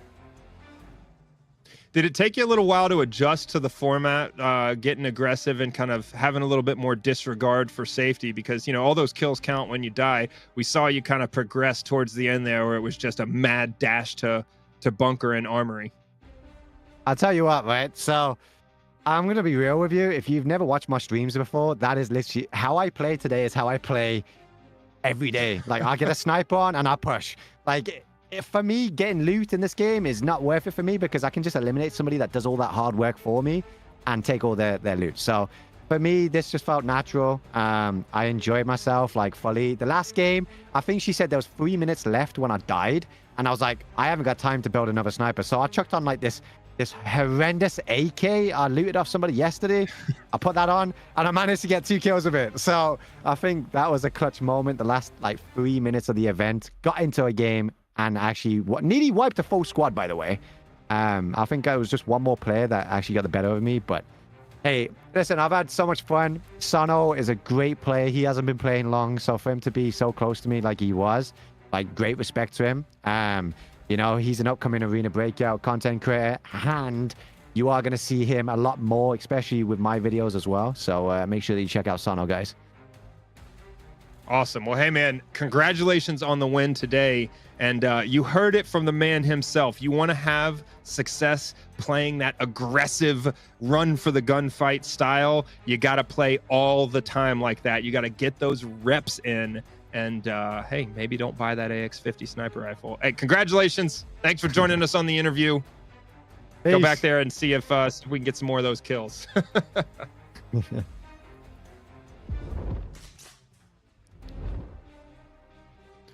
Did it take you a little while to adjust to the format, getting aggressive and kind of having a little bit more disregard for safety? Because, you know, all those kills count when you die. We saw you kind of progress towards the end there where it was just a mad dash to bunker and armory. I'll tell you what, right? So I'm going to be real with you. If you've never watched my streams before, that is literally how I play today is how I play every day. Like I get a sniper on and I push. Like for me, getting loot in this game is not worth it for me because I can just eliminate somebody that does all that hard work for me and take all their loot. So for me, this just felt natural. I enjoyed myself like fully. The last game, I think she said there was 3 minutes left when I died. And I was like, I haven't got time to build another sniper. So I chucked on like this horrendous AK. I looted off somebody yesterday. I put that on and I managed to get 2 kills with it. So I think that was a clutch moment. The last like 3 minutes of the event, got into a game and actually nearly wiped a full squad, by the way. I think it was just one more player that actually got the better of me. But hey, listen, I've had so much fun. Sonho is a great player. He hasn't been playing long. So for him to be so close to me like he was, like great respect to him. You know, he's an upcoming Arena Breakout content creator, and you are going to see him a lot more, especially with my videos as well. So make sure that you check out Sonho, guys. Awesome. Well, hey, man, congratulations on the win today. And you heard it from the man himself. You want to have success playing that aggressive run for the gunfight style. You got to play all the time like that. You got to get those reps in. And hey, maybe don't buy that AX50 sniper rifle. Hey, congratulations. Thanks for joining us on the interview. Peace. Go back there and see if we can get some more of those kills.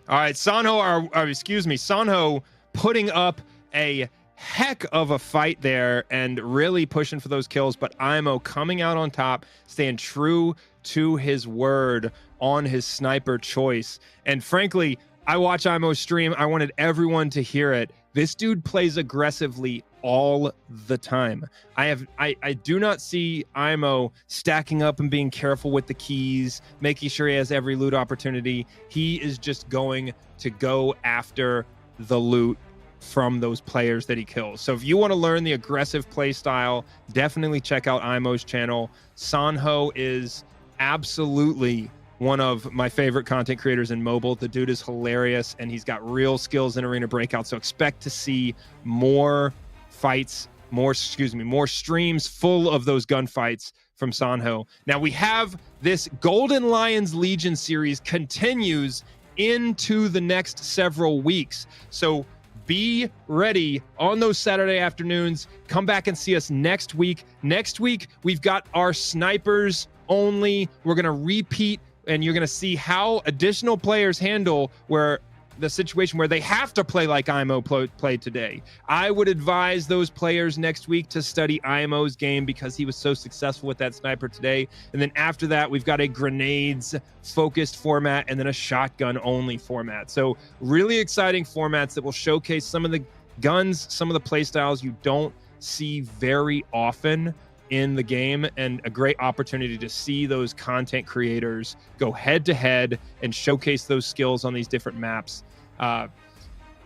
All right, Sonho putting up a heck of a fight there and really pushing for those kills, but Imow coming out on top, staying true to his word on his sniper choice. And frankly, I watch Imow's stream. I wanted everyone to hear it. This dude plays aggressively all the time. I do not see Imow stacking up and being careful with the keys, making sure he has every loot opportunity. He is just going to go after the loot from those players that he kills. So if you want to learn the aggressive play style, definitely check out Imow's channel. Sonho is absolutely one of my favorite content creators in mobile. The dude is hilarious, and he's got real skills in Arena Breakout. So expect to see more fights, more streams full of those gunfights from Sonho. Now we have this Golden Lions Legion series continues into the next several weeks. So be ready on those Saturday afternoons. Come back and see us next week. Next week, we've got our snipers only. We're going to repeat, and you're going to see how additional players handle where the situation where they have to play like Imow played today. I would advise those players next week to study Imow's game because he was so successful with that sniper today. And then after that, we've got a grenades focused format and then a shotgun only format. So really exciting formats that will showcase some of the guns, some of the play styles you don't see very often in the game, and a great opportunity to see those content creators go head to head and showcase those skills on these different maps.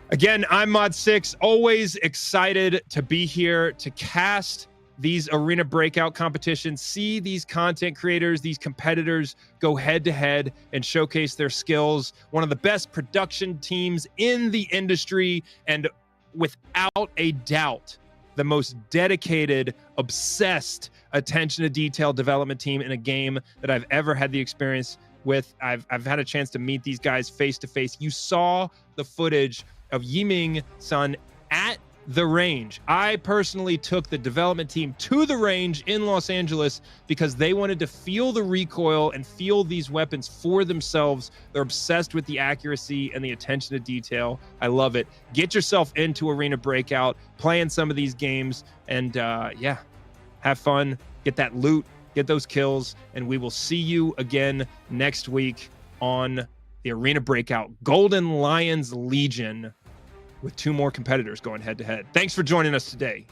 Again, I'm Mod6, always excited to be here to cast these Arena Breakout competitions, see these content creators, these competitors go head to head and showcase their skills. One of the best production teams in the industry, and without a doubt, the most dedicated, obsessed, attention to detail development team in a game that I've ever had the experience with. I've had a chance to meet these guys face to face. You saw the footage of Yiming-san at the range. I personally took the development team to the range in Los Angeles because they wanted to feel the recoil and feel these weapons for themselves. They're obsessed with the accuracy and the attention to detail. I love it. Get yourself into Arena Breakout, play in some of these games, and yeah, have fun, get that loot, get those kills, and we will see you again next week on the Arena Breakout Golden Lions Legion with 2 more competitors going head to head. Thanks for joining us today.